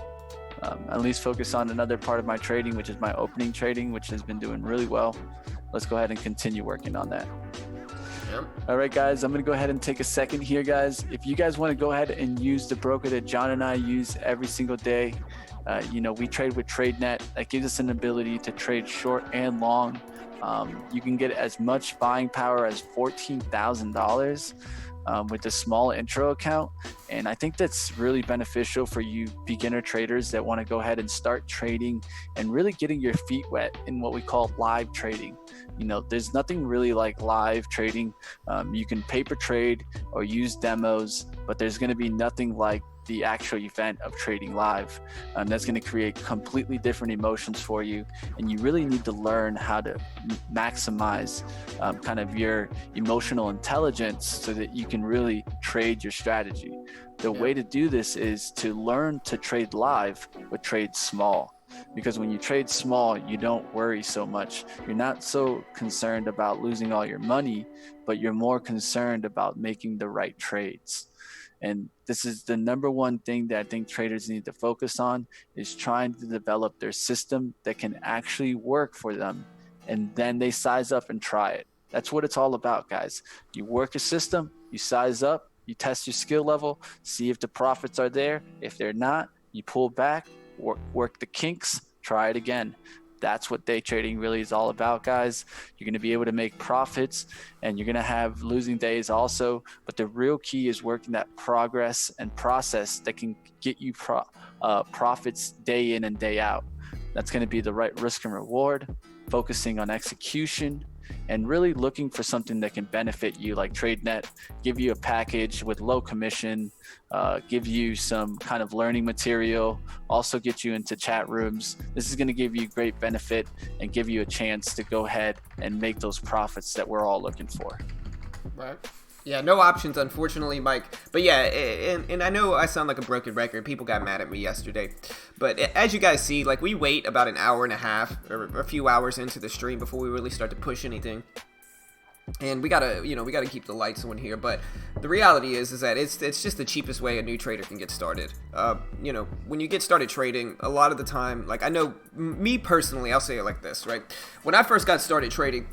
At least focus on another part of my trading, which is my opening trading, which has been doing really well. Let's go ahead and continue working on that. Yep. All right, guys, I'm going to go ahead and take a second here, guys. If you guys want to go ahead and use the broker that John and I use every single day, we trade with TradeNet. That gives us an ability to trade short and long. You can get as much buying power as $14,000. with a small intro account. And I think that's really beneficial for you beginner traders that want to go ahead and start trading and really getting your feet wet in what we call live trading. There's nothing really like live trading. You can paper trade or use demos, but there's going to be nothing like the actual event of trading live. That's going to create completely different emotions for you, and you really need to learn how to maximize kind of your emotional intelligence so that you can really trade your strategy. The way to do this is to learn to trade live, but trade small. Because when you trade small, you don't worry so much. You're not so concerned about losing all your money, but you're more concerned about making the right trades. And this is the number one thing that I think traders need to focus on, is trying to develop their system that can actually work for them. And then they size up and try it. That's what it's all about, guys. You work a system, you size up, you test your skill level, see if the profits are there. If they're not, you pull back, work the kinks, try it again. That's what day trading really is all about, guys. You're going to be able to make profits, and you're going to have losing days also. But the real key is working that progress and process that can get you profits day in and day out. That's going to be the right risk and reward, focusing on execution, and really looking for something that can benefit you, like TradeNet, give you a package with low commission, give you some kind of learning material, also get you into chat rooms. This is going to give you great benefit and give you a chance to go ahead and make those profits that we're all looking for. Right. Yeah, no options, unfortunately, Mike. But yeah, and I know I sound like a broken record. People got mad at me yesterday. But as you guys see, like, we wait about an hour and a half or a few hours into the stream before we really start to push anything. And we gotta keep the lights on here. But the reality is that it's just the cheapest way a new trader can get started. When you get started trading, a lot of the time, like, I know me personally, I'll say it like this, right? When I first got started trading,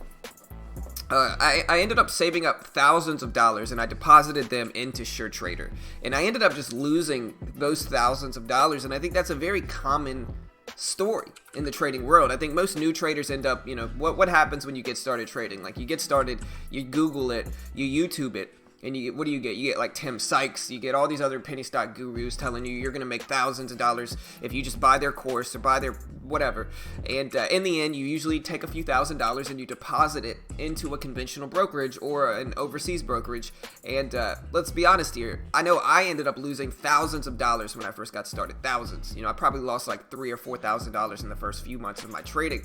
I ended up saving up thousands of dollars, and I deposited them into SureTrader, and I ended up just losing those thousands of dollars. And I think that's a very common story in the trading world. I think most new traders end up, what happens when you get started trading? Like, you get started, you Google it, you YouTube it, and what do you get? You get like Tim Sykes, you get all these other penny stock gurus telling you you're going to make thousands of dollars if you just buy their course or buy their whatever. And in the end, you usually take a few $1,000s and you deposit it into a conventional brokerage or an overseas brokerage. And let's be honest here. I know I ended up losing thousands of dollars when I first got started. Thousands. I probably lost like $3,000 or $4,000 in the first few months of my trading.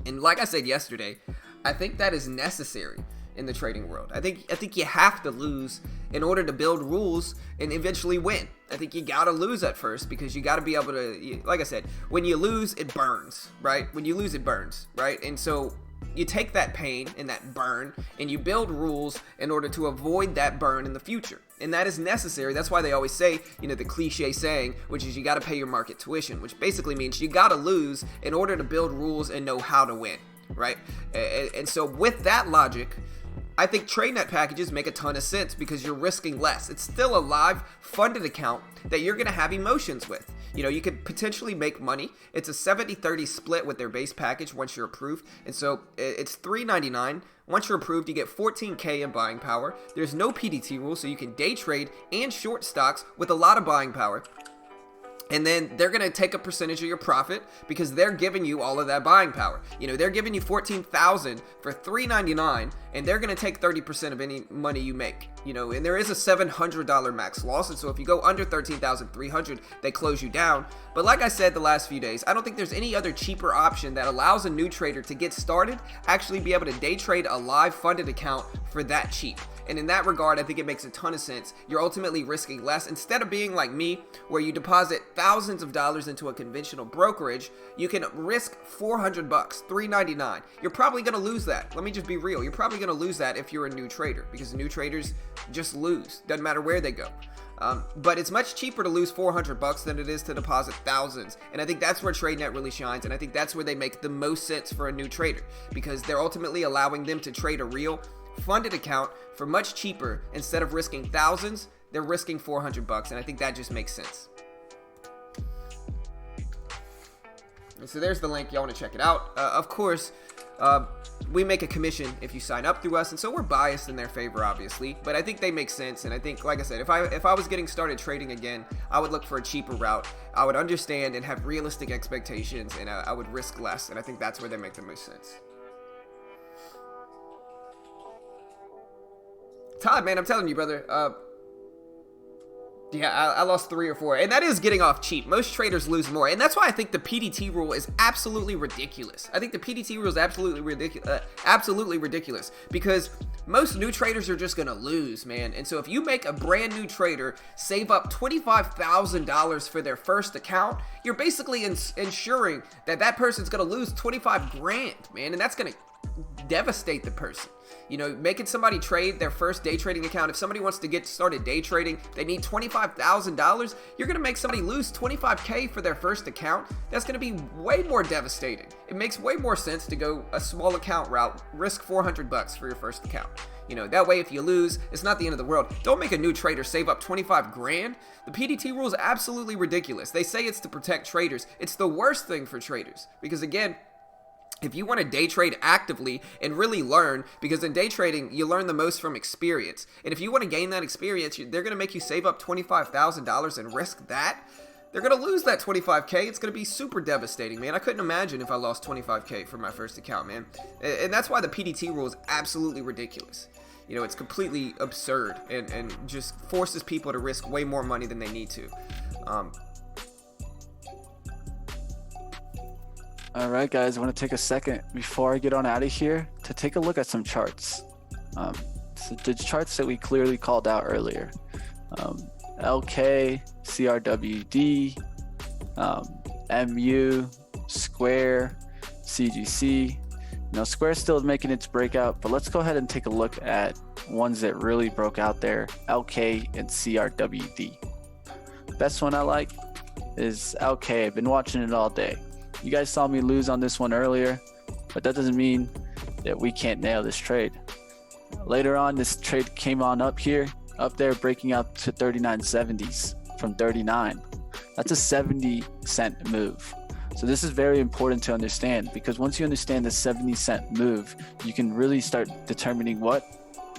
And like I said yesterday, I think that is necessary in the trading world. I think you have to lose in order to build rules and eventually win. I think you gotta lose at first, because you gotta be able to, like I said, when you lose, it burns, right? When you lose, it burns, right? And so you take that pain and that burn and you build rules in order to avoid that burn in the future. And that is necessary. That's why they always say, the cliche saying, which is you gotta pay your market tuition, which basically means you gotta lose in order to build rules and know how to win, right? And so with that logic, I think TradeNet packages make a ton of sense because you're risking less. It's still a live funded account that you're going to have emotions with. You could potentially make money. It's a 70-30 split with their base package once you're approved. And so it's $3.99. Once you're approved, you get $14K in buying power. There's no PDT rule, so you can day trade and short stocks with a lot of buying power. And then they're going to take a percentage of your profit because they're giving you all of that buying power. They're giving you $14,000 for $3.99, and they're going to take 30% of any money you make. And there is a $700 max loss. And so if you go under $13,300, they close you down. But like I said the last few days, I don't think there's any other cheaper option that allows a new trader to get started, actually be able to day trade a live funded account for that cheap. And in that regard, I think it makes a ton of sense. You're ultimately risking less. Instead of being like me, where you deposit thousands of dollars into a conventional brokerage, you can risk $400, $3.99. You're probably going to lose that. Let me just be real. You're probably going to lose that if you're a new trader, because new traders just lose. Doesn't matter where they go. But it's much cheaper to lose $400 than it is to deposit thousands. And I think that's where TradeNet really shines. And I think that's where they make the most sense for a new trader, because they're ultimately allowing them to trade a real funded account for much cheaper. Instead of risking thousands, they're risking $400, and I think that just makes sense. And so there's the link. Y'all want to check it out. Of course, We make a commission if you sign up through us, and so we're biased in their favor, obviously, but I think they make sense. And I think, like I said, if I was getting started trading again, I would look for a cheaper route. I would understand and have realistic expectations, and I would risk less, and I think that's where they make the most sense. Todd, man, I'm telling you, brother, yeah, I lost 3 or 4, and that is getting off cheap. Most traders lose more, and that's why I think the PDT rule is absolutely ridiculous. I think the PDT rule is absolutely ridiculous, because most new traders are just gonna lose, man. And so if you make a brand new trader save up $25,000 for their first account, you're basically ensuring that that person's gonna lose 25 grand, man, and that's gonna devastate the person. You know, making somebody trade their first day trading account. If somebody wants to get started day trading, they need $25,000. You're going to make somebody lose $25K for their first account. That's going to be way more devastating. It makes way more sense to go a small account route, risk $400 for your first account. You know, that way if you lose, it's not the end of the world. Don't make a new trader save up 25 grand. The PDT rule is absolutely ridiculous. They say it's to protect traders. It's the worst thing for traders, because again, if you want to day trade actively and really learn, because in day trading, you learn the most from experience. And if you want to gain that experience, they're going to make you save up $25,000 and risk that. They're going to lose that 25K. It's going to be super devastating, man. I couldn't imagine if I lost 25K for my first account, man. And that's why the PDT rule is absolutely ridiculous. You know, it's completely absurd and just forces people to risk way more money than they need to. All right, guys, I want to take a second before I get on out of here to take a look at some charts. So the charts that we clearly called out earlier. LK, CRWD, MU, Square, CGC. Now, Square still is making its breakout, but let's go ahead and take a look at ones that really broke out there, LK and CRWD. Best one I like is LK. I've been watching it all day. You guys saw me lose on this one earlier, but that doesn't mean that we can't nail this trade. Later on, this trade came on up there, breaking out to 39.70s from 39. That's a 70-cent move. So this is very important to understand, because once you understand the 70-cent move, you can really start determining what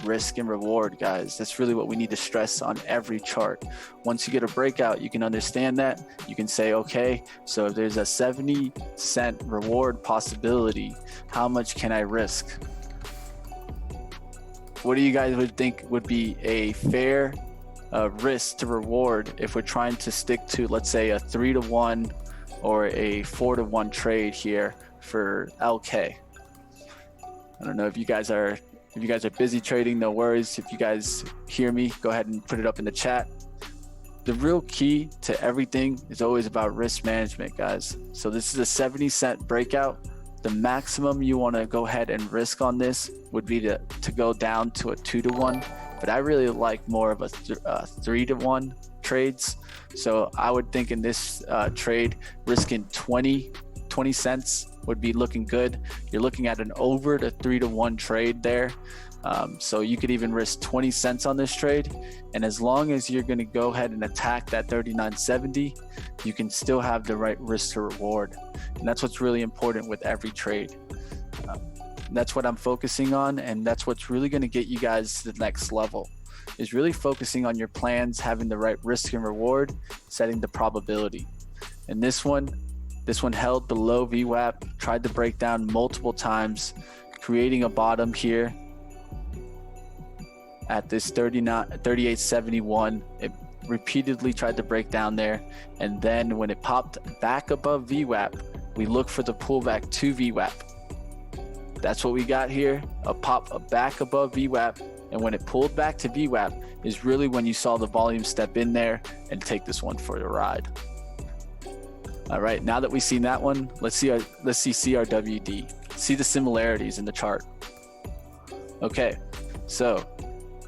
risk and reward, guys. That's really what we need to stress on every chart. Once you get a breakout, you can understand that. You can say, okay, so if there's a 70-cent reward possibility, how much can I risk? What do you guys would think would be a fair risk to reward if we're trying to stick to, let's say, a 3-to-1 or a 4-to-1 trade here for LK? I don't know if you guys are busy trading, no worries. If you guys hear me, go ahead and put it up in the chat. The real key to everything is always about risk management, guys. So this is a 70-cent breakout. The maximum you want to go ahead and risk on this would be to go down to a 2-to-1, but I really like more of a 3-to-1 trades. So I would think in this trade, risking 20 cents would be looking good. You're looking at an over to 3-to-1 trade there. So you could even risk 20 cents on this trade. And as long as you're going to go ahead and attack that 39.70, you can still have the right risk to reward. And that's what's really important with every trade. That's what I'm focusing on. And that's what's really going to get you guys to the next level, is really focusing on your plans, having the right risk and reward, setting the probability. And this one held below VWAP, tried to break down multiple times, creating a bottom here at this 38.71. It repeatedly tried to break down there, and then when it popped back above VWAP, we look for the pullback to VWAP. That's what we got here, a pop back above VWAP, and when it pulled back to VWAP is really when you saw the volume step in there and take this one for the ride. All right, now that we've seen that one, let's see CRWD. See the similarities in the chart. Okay, so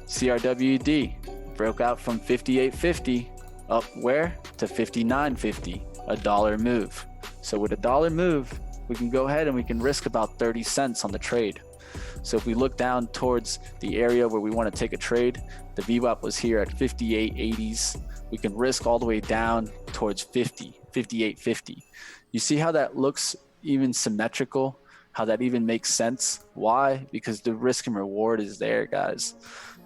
CRWD broke out from 58.50 up where? To 59.50, a dollar move. So with a dollar move, we can go ahead and we can risk about 30 cents on the trade. So if we look down towards the area where we want to take a trade, the VWAP was here at 58.80s. We can risk all the way down towards 58.50. You see how that looks even symmetrical how that even makes sense. Why? Because the risk and reward is there, guys.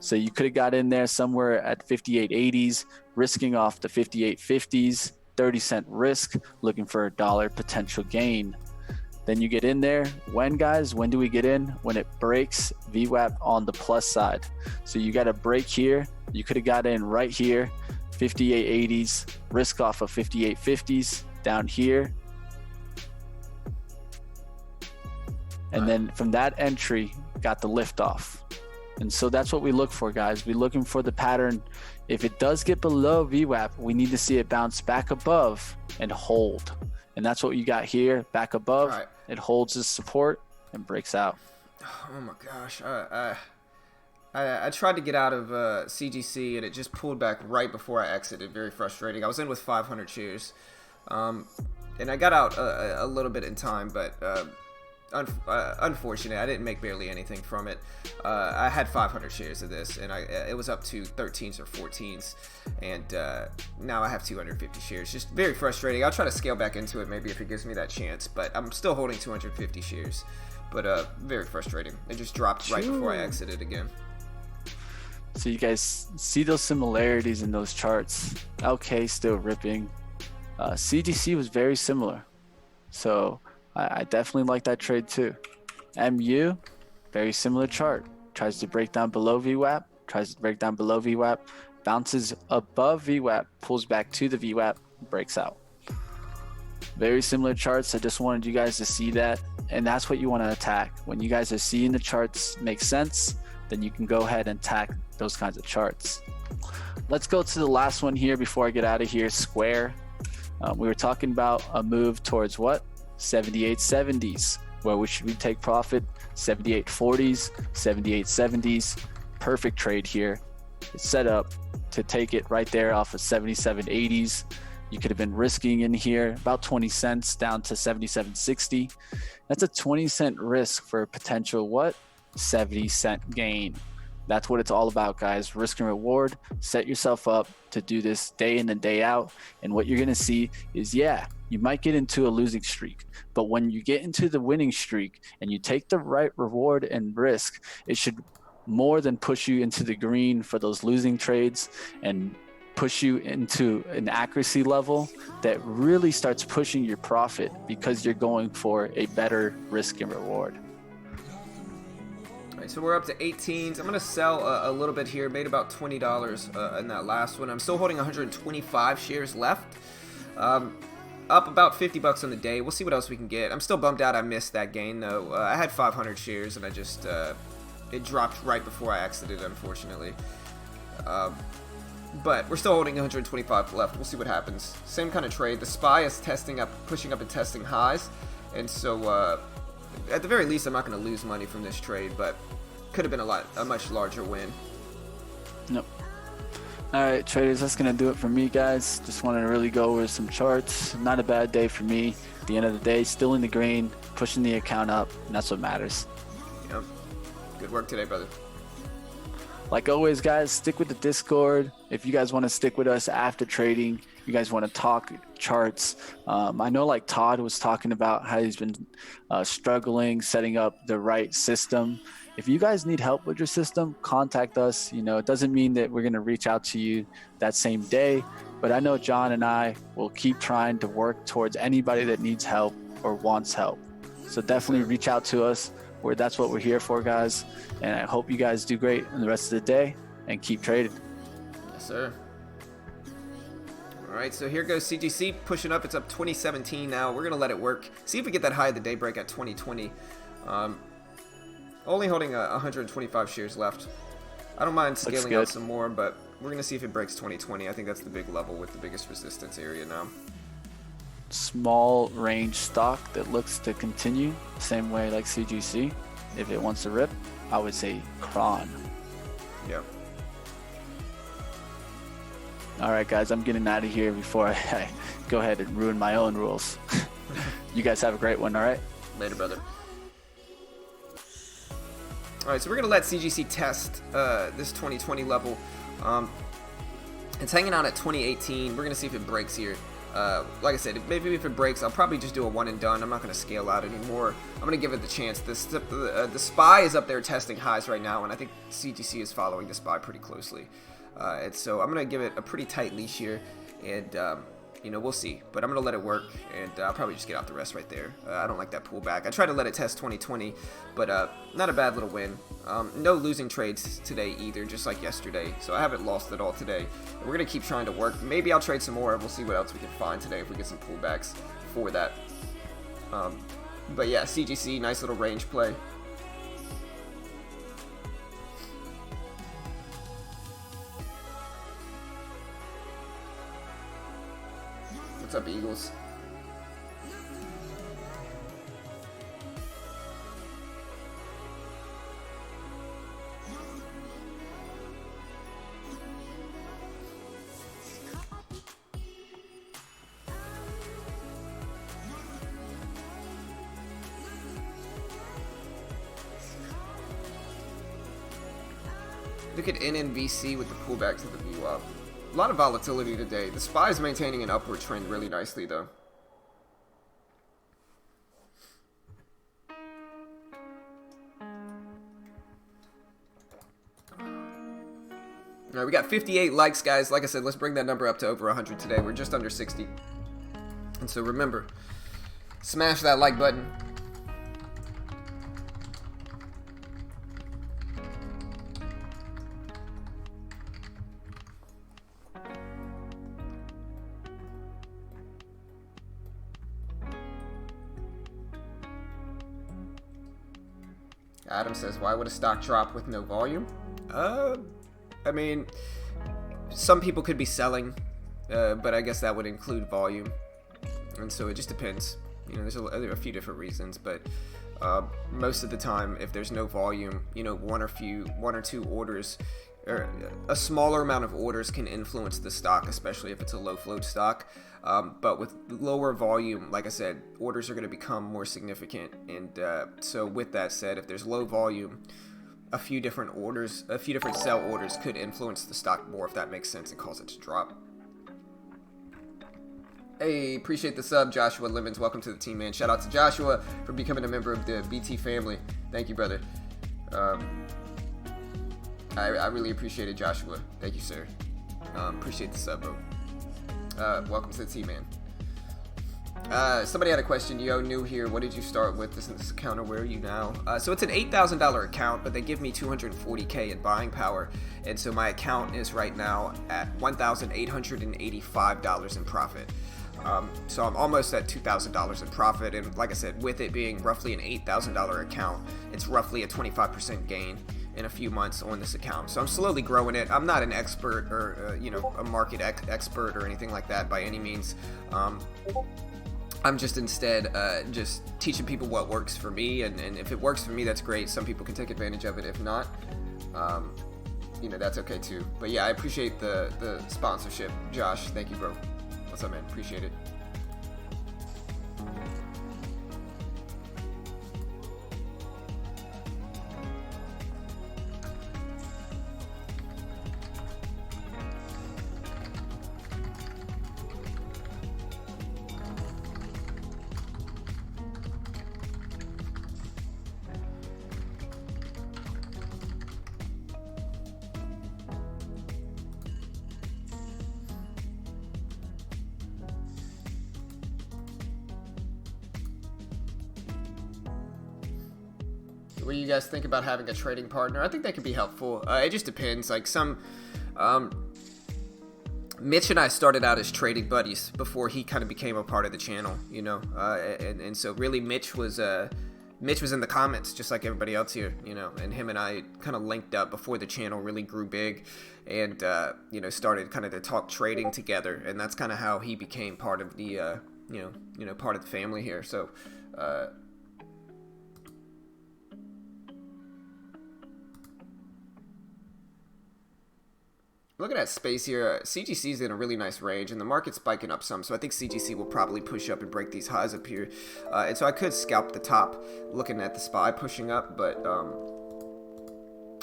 So you could have got in there somewhere at 58.80s, risking off the 58.50s, 30-cent risk, looking for a dollar potential gain. Then you get in there. When, guys? When do we get in? When it breaks VWAP on the plus side. So you got a break here. You could have got in right here, 58.80s, risk off of 58.50s down here. And then from that entry, got the lift off. And so that's what we look for, guys. We're looking for the pattern. If it does get below VWAP, we need to see it bounce back above and hold. And that's what you got here, back above. Right. It holds as support and breaks out. Oh my gosh. I tried to get out of CGC and it just pulled back right before I exited. Very frustrating. I was in with 500 shares. And I got out a little bit in time, but unfortunate. I didn't make barely anything from it. I had 500 shares of this, and it was up to 13s or 14s, and now I have 250 shares. Just very frustrating. I'll try to scale back into it maybe if it gives me that chance, but I'm still holding 250 shares. But very frustrating. It just dropped right before I exited again. So you guys see those similarities in those charts. LK still ripping. CGC was very similar. So I definitely like that trade too. MU, very similar chart. Tries to break down below VWAP, bounces above VWAP, pulls back to the VWAP, breaks out. Very similar charts. I just wanted you guys to see that. And that's what you want to attack. When you guys are seeing the charts make sense, then you can go ahead and attack those kinds of charts. Let's go to the last one here before I get out of here, Square. We were talking about a move towards what? 78.70s. Where should we take profit? 78.40s, 78.70s. Perfect trade here. It's set up to take it right there off of 77.80s. You could have been risking in here about 20 cents down to 77.60. That's a 20-cent risk for a potential what? 70-cent gain. That's what it's all about, guys. Risk and reward. Set yourself up to do this day in and day out. And what you're going to see is, yeah, you might get into a losing streak. But when you get into the winning streak and you take the right reward and risk, it should more than push you into the green for those losing trades and push you into an accuracy level that really starts pushing your profit because you're going for a better risk and reward. So we're up to 18s. I'm going to sell a little bit here. Made about $20 in that last one. I'm still holding 125 shares left. Up about $50 on the day. We'll see what else we can get. I'm still bummed out I missed that gain, though. I had 500 shares, and I just... it dropped right before I exited, unfortunately. But we're still holding 125 left. We'll see what happens. Same kind of trade. The SPY is pushing up and testing highs. And so... at the very least, I'm not going to lose money from this trade, but could have been a much larger win. Nope. All right, traders, that's going to do it for me, guys. Just wanted to really go over some charts. Not a bad day for me. At the end of the day, still in the green, pushing the account up, and that's what matters. Yep. Good work today, brother. Like always, guys, stick with the Discord. If you guys want to stick with us after trading, you guys want to talk charts. I know like Todd was talking about how he's been struggling setting up the right system. If you guys need help with your system, contact us. You know, it doesn't mean that we're going to reach out to you that same day, but I know John and I will keep trying to work towards anybody that needs help or wants help. So definitely reach out to us. That's what we're here for, guys. And I hope you guys do great in the rest of the day and keep trading. Yes, sir. All right, so here goes CGC pushing up. It's up 2017 now. We're going to let it work. See if we get that high of the day break at 2020. Only holding 125 shares left. I don't mind scaling out some more, but we're going to see if it breaks 2020. I think that's the big level with the biggest resistance area now. Small range stock that looks to continue same way like CGC. If it wants to rip, I would say Kron. Yep. All right, guys, I'm getting out of here before I go ahead and ruin my own rules. You guys have a great one, all right? Later, brother. All right, so we're going to let CGC test this 2020 level. It's hanging out at 2018. We're going to see if it breaks here. Like I said, maybe if it breaks, I'll probably just do a one and done. I'm not going to scale out anymore. I'm going to give it the chance. The SPY is up there testing highs right now, and I think CGC is following the SPY pretty closely. And so I'm going to give it a pretty tight leash here, and you know, we'll see. But I'm going to let it work, and I'll probably just get out the rest right there. I don't like that pullback. I tried to let it test 2020, but not a bad little win. No losing trades today either, just like yesterday. So I haven't lost at all today. And we're going to keep trying to work. Maybe I'll trade some more. We'll see what else we can find today if we get some pullbacks for that. But yeah, CGC, nice little range play. What's up, Eagles? Look at NNVC with the pullback to the VWAP. A lot of volatility today. The SPY is maintaining an upward trend really nicely, though. All right, we got 58 likes, guys. Like I said, let's bring that number up to over 100 today. We're just under 60. And so remember, smash that like button. Adam says, why would a stock drop with no volume? I mean, some people could be selling, but I guess that would include volume. And so it just depends. You know, there are a few different reasons, but most of the time, if there's no volume, you know, one or two orders, or a smaller amount of orders can influence the stock, especially if it's a low float stock. But with lower volume, like I said, orders are going to become more significant. And so with that said, if there's low volume, a few different sell orders could influence the stock more, if that makes sense, and cause it to drop. Hey, appreciate the sub, Joshua Lemons. Welcome to the team, man. Shout out to Joshua for becoming a member of the BT family. Thank you, brother. I really appreciate it, Joshua. Thank you, sir. Appreciate the sub, bro. Welcome to the team, man. Somebody had a question. Yo, new here. What did you start with this account, or where are you now? So it's an $8,000 account, but they give me $240K in buying power, and so my account is right now at $1,885 in profit. So I'm almost at $2,000 in profit, and like I said, with it being roughly an $8,000 account, it's roughly a 25% gain in a few months on this account. So I'm slowly growing it. I'm not an expert or you know, a market expert or anything like that by any means. I'm just instead just teaching people what works for me, and if it works for me, that's great. Some people can take advantage of it. If not, you know, that's okay too. But yeah, I appreciate the sponsorship, Josh. Thank you, bro. What's up, man? Appreciate it. What do you guys think about having a trading partner? I think that could be helpful. It just depends. Like Mitch and I started out as trading buddies before he kind of became a part of the channel, you know. And so really Mitch was in the comments just like everybody else here, you know. And him and I kind of linked up before the channel really grew big, and you know, started kind of to talk trading together. And that's kind of how he became part of the you know, part of the family here. So. Looking at space here, CGC is in a really nice range, and the market's spiking up some, so I think CGC will probably push up and break these highs up here. And so I could scalp the top, looking at the SPY pushing up, but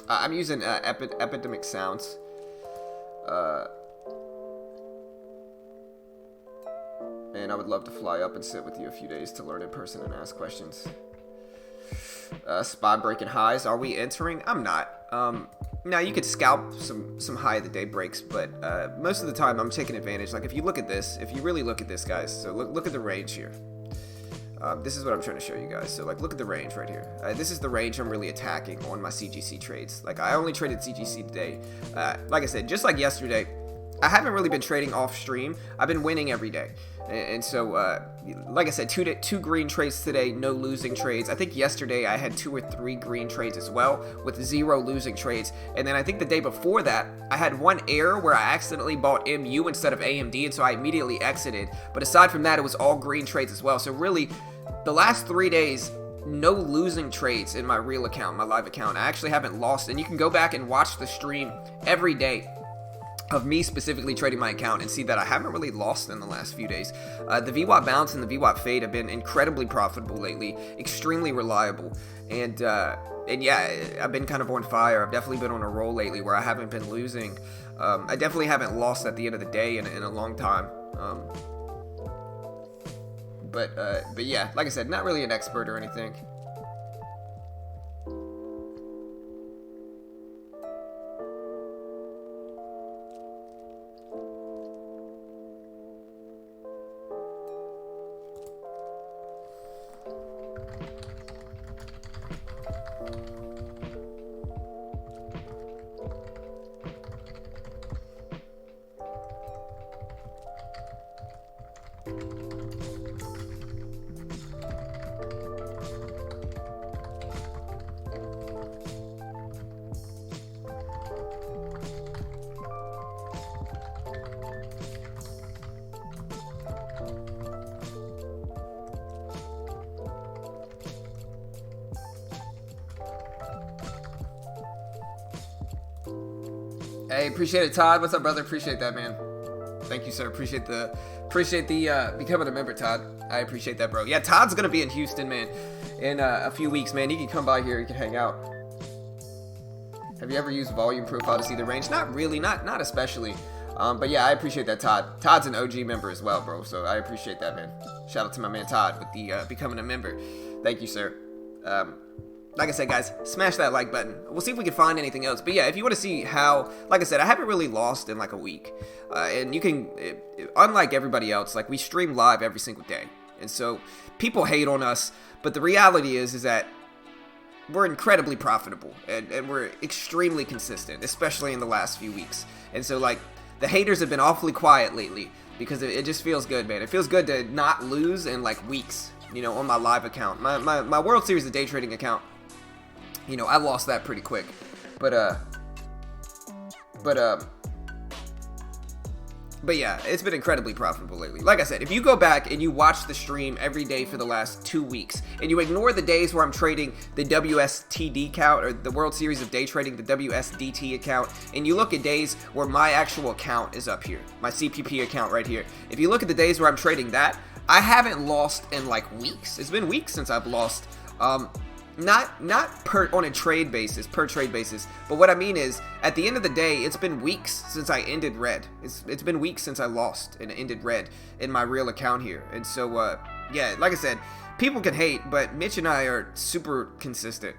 I'm using Epidemic Sounds. and I would love to fly up and sit with you a few days to learn in person and ask questions. Spot breaking highs. Are we entering? I'm not. Now you could scalp some high of the day breaks, but most of the time I'm taking advantage. Like if you look at this, if you really look at this, guys, so look at the range here. This is what I'm trying to show you guys. So like look at the range right here. This is the range I'm really attacking on my CGC trades. Like I only traded CGC today. Like I said, just like yesterday, I haven't really been trading off stream. I've been winning every day. And so, like I said, two green trades today, no losing trades. I think yesterday I had 2 or 3 green trades as well, with 0 losing trades. And then I think the day before that, I had 1 error where I accidentally bought MU instead of AMD, and so I immediately exited. But aside from that, it was all green trades as well. So really, the last 3 days, no losing trades in my real account, my live account. I actually haven't lost, and you can go back and watch the stream every day of me specifically trading my account and see that I haven't really lost in the last few days. The VWAP bounce and the VWAP fade have been incredibly profitable lately, extremely reliable, and yeah, I've been kind of on fire. I've definitely been on a roll lately where I haven't been losing. I definitely haven't lost at the end of the day in a long time. But yeah, like I said, not really an expert or anything. Hey, appreciate it, Todd. What's up, brother? Appreciate that, man. Thank you, sir. Appreciate the becoming a member, Todd. I appreciate that, bro. Yeah, Todd's gonna be in Houston, man, in a few weeks, man. He can come by here. He can hang out. Have you ever used volume profile to see the range? Not really, not especially. But yeah, I appreciate that, Todd. Todd's an OG member as well, bro. So I appreciate that, man. Shout out to my man Todd with the becoming a member. Thank you, sir. Like I said, guys, smash that like button. We'll see if we can find anything else. But yeah, if you want to see how, like I said, I haven't really lost in like a week. And you can, unlike everybody else, like we stream live every single day. And so people hate on us. But the reality is that we're incredibly profitable. And we're extremely consistent, especially in the last few weeks. And so like the haters have been awfully quiet lately because it just feels good, man. It feels good to not lose in like weeks, you know, on my live account. My World Series of Day Trading account, you know, I lost that pretty quick, but yeah, it's been incredibly profitable lately. Like I said, if you go back and you watch the stream every day for the last 2 weeks, and you ignore the days where I'm trading the WSTD account or the World Series of Day Trading, the WSDT account, and you look at days where my actual account is up here, my CPP account right here. If you look at the days where I'm trading that, I haven't lost in like weeks. It's been weeks since I've lost. Not per trade basis, but what I mean is, at the end of the day, it's been weeks since I ended red. It's been weeks since I lost and ended red in my real account here. And so, yeah, like I said, people can hate, but Mitch and I are super consistent.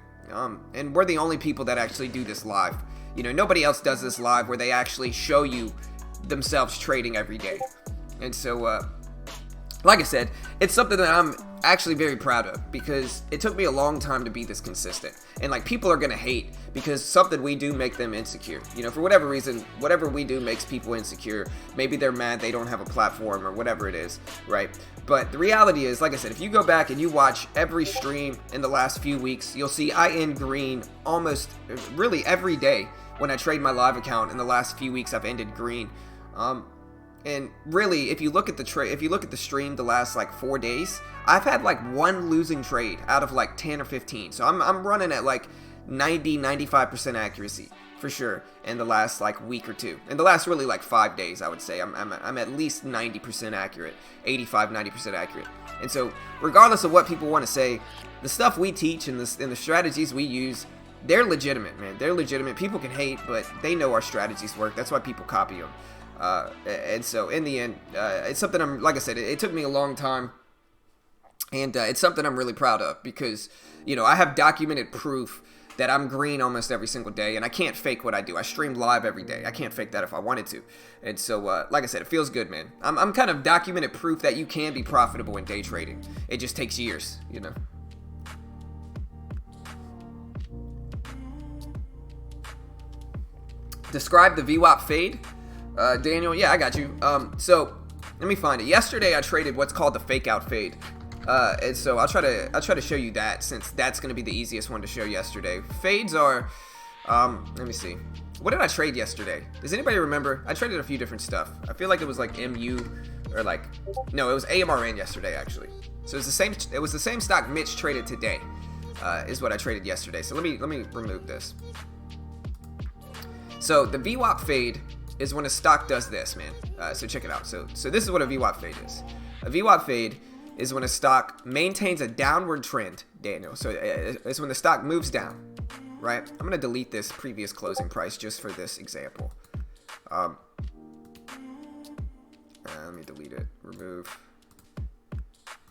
And we're the only people that actually do this live. You know, nobody else does this live where they actually show you themselves trading every day. And so, like I said, it's something that I'm actually very proud of because it took me a long time to be this consistent. And like people are gonna hate because something we do make them insecure. You know, for whatever reason, whatever we do makes people insecure. Maybe they're mad they don't have a platform or whatever it is, right? But the reality is, like I said, if you go back and you watch every stream in the last few weeks, you'll see I end green almost really every day. When I trade my live account in the last few weeks, I've ended green. And really, if you look at the stream the last like 4 days, I've had like 1 losing trade out of like 10 or 15. So I'm running at like 95% accuracy for sure in the last like week or two. In the last really like 5 days, I would say I'm at least 90% accurate, 90% accurate. And so regardless of what people want to say, the stuff we teach and the strategies we use, they're legitimate, man. They're legitimate. People can hate, but they know our strategies work. That's why people copy them. And so in the end, it's something like I said, it took me a long time. And it's something I'm really proud of because, I have documented proof that I'm green almost every single day, and I can't fake what I do. I stream live every day. I can't fake that if I wanted to. And so, like I said, it feels good, man. I'm kind of documented proof that you can be profitable in day trading. It just takes years, Describe the VWAP fade. Daniel, yeah, I got you. So let me find it. Yesterday I traded what's called the fake out fade. And so I'll try to show you that, since that's going to be the easiest one to show yesterday. Fades are, let me see. What did I trade yesterday? Does anybody remember? I traded a few different stuff. I feel like it was like MU or no, it was AMRN yesterday actually. So it was the same stock Mitch traded today, is what I traded yesterday. So let me remove this. So the VWAP fade is when a stock does this, man. So check it out. So this is what a VWAP fade is. A VWAP fade is when a stock maintains a downward trend, Daniel. So it's when the stock moves down, right? I'm going to delete this previous closing price just for this example. Let me delete it. Remove.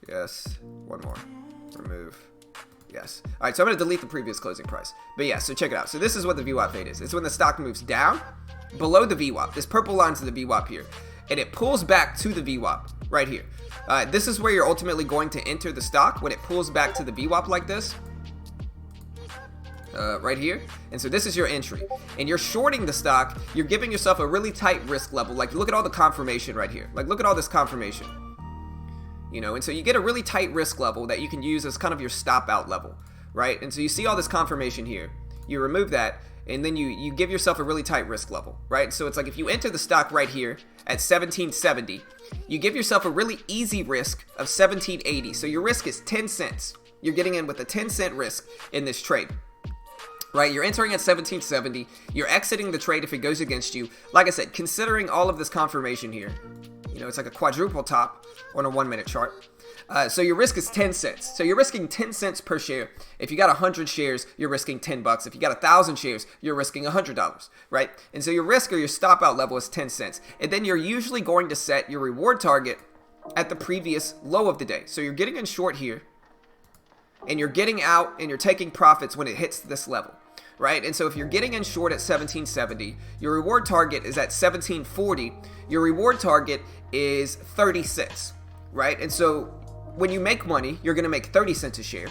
Yes. One more. Remove. Yes. All right, so I'm going to delete the previous closing price. But yeah, so check it out. So this is what the VWAP fade is. It's when the stock moves down below the VWAP. This purple line's the VWAP here. And it pulls back to the VWAP right here. This is where you're ultimately going to enter the stock when it pulls back to the VWAP like this. Right here. And so this is your entry. And you're shorting the stock. You're giving yourself a really tight risk level. Like, look at all the confirmation right here. Like, look at all this confirmation. And so you get a really tight risk level that you can use as kind of your stop out level, right? And so you see all this confirmation here. You remove that, and then you give yourself a really tight risk level, right? So it's like if you enter the stock right here at 1770, you give yourself a really easy risk of 1780. So your risk is 10 cents. You're getting in with a 10-cent risk in this trade, right? You're entering at 1770. You're exiting the trade if it goes against you. Like I said, considering all of this confirmation here, it's like a quadruple top on a 1-minute chart. So your risk is 10 cents. So you're risking 10 cents per share. If you got 100 shares, you're risking $10. If you got 1,000 shares, you're risking $100, right? And so your risk or your stop out level is 10 cents. And then you're usually going to set your reward target at the previous low of the day. So you're getting in short here, and you're getting out and you're taking profits when it hits this level, right? And so if you're getting in short at 1770, your reward target is at 1740. Your reward target is 30 cents, right? And so when you make money, you're going to make 30 cents a share.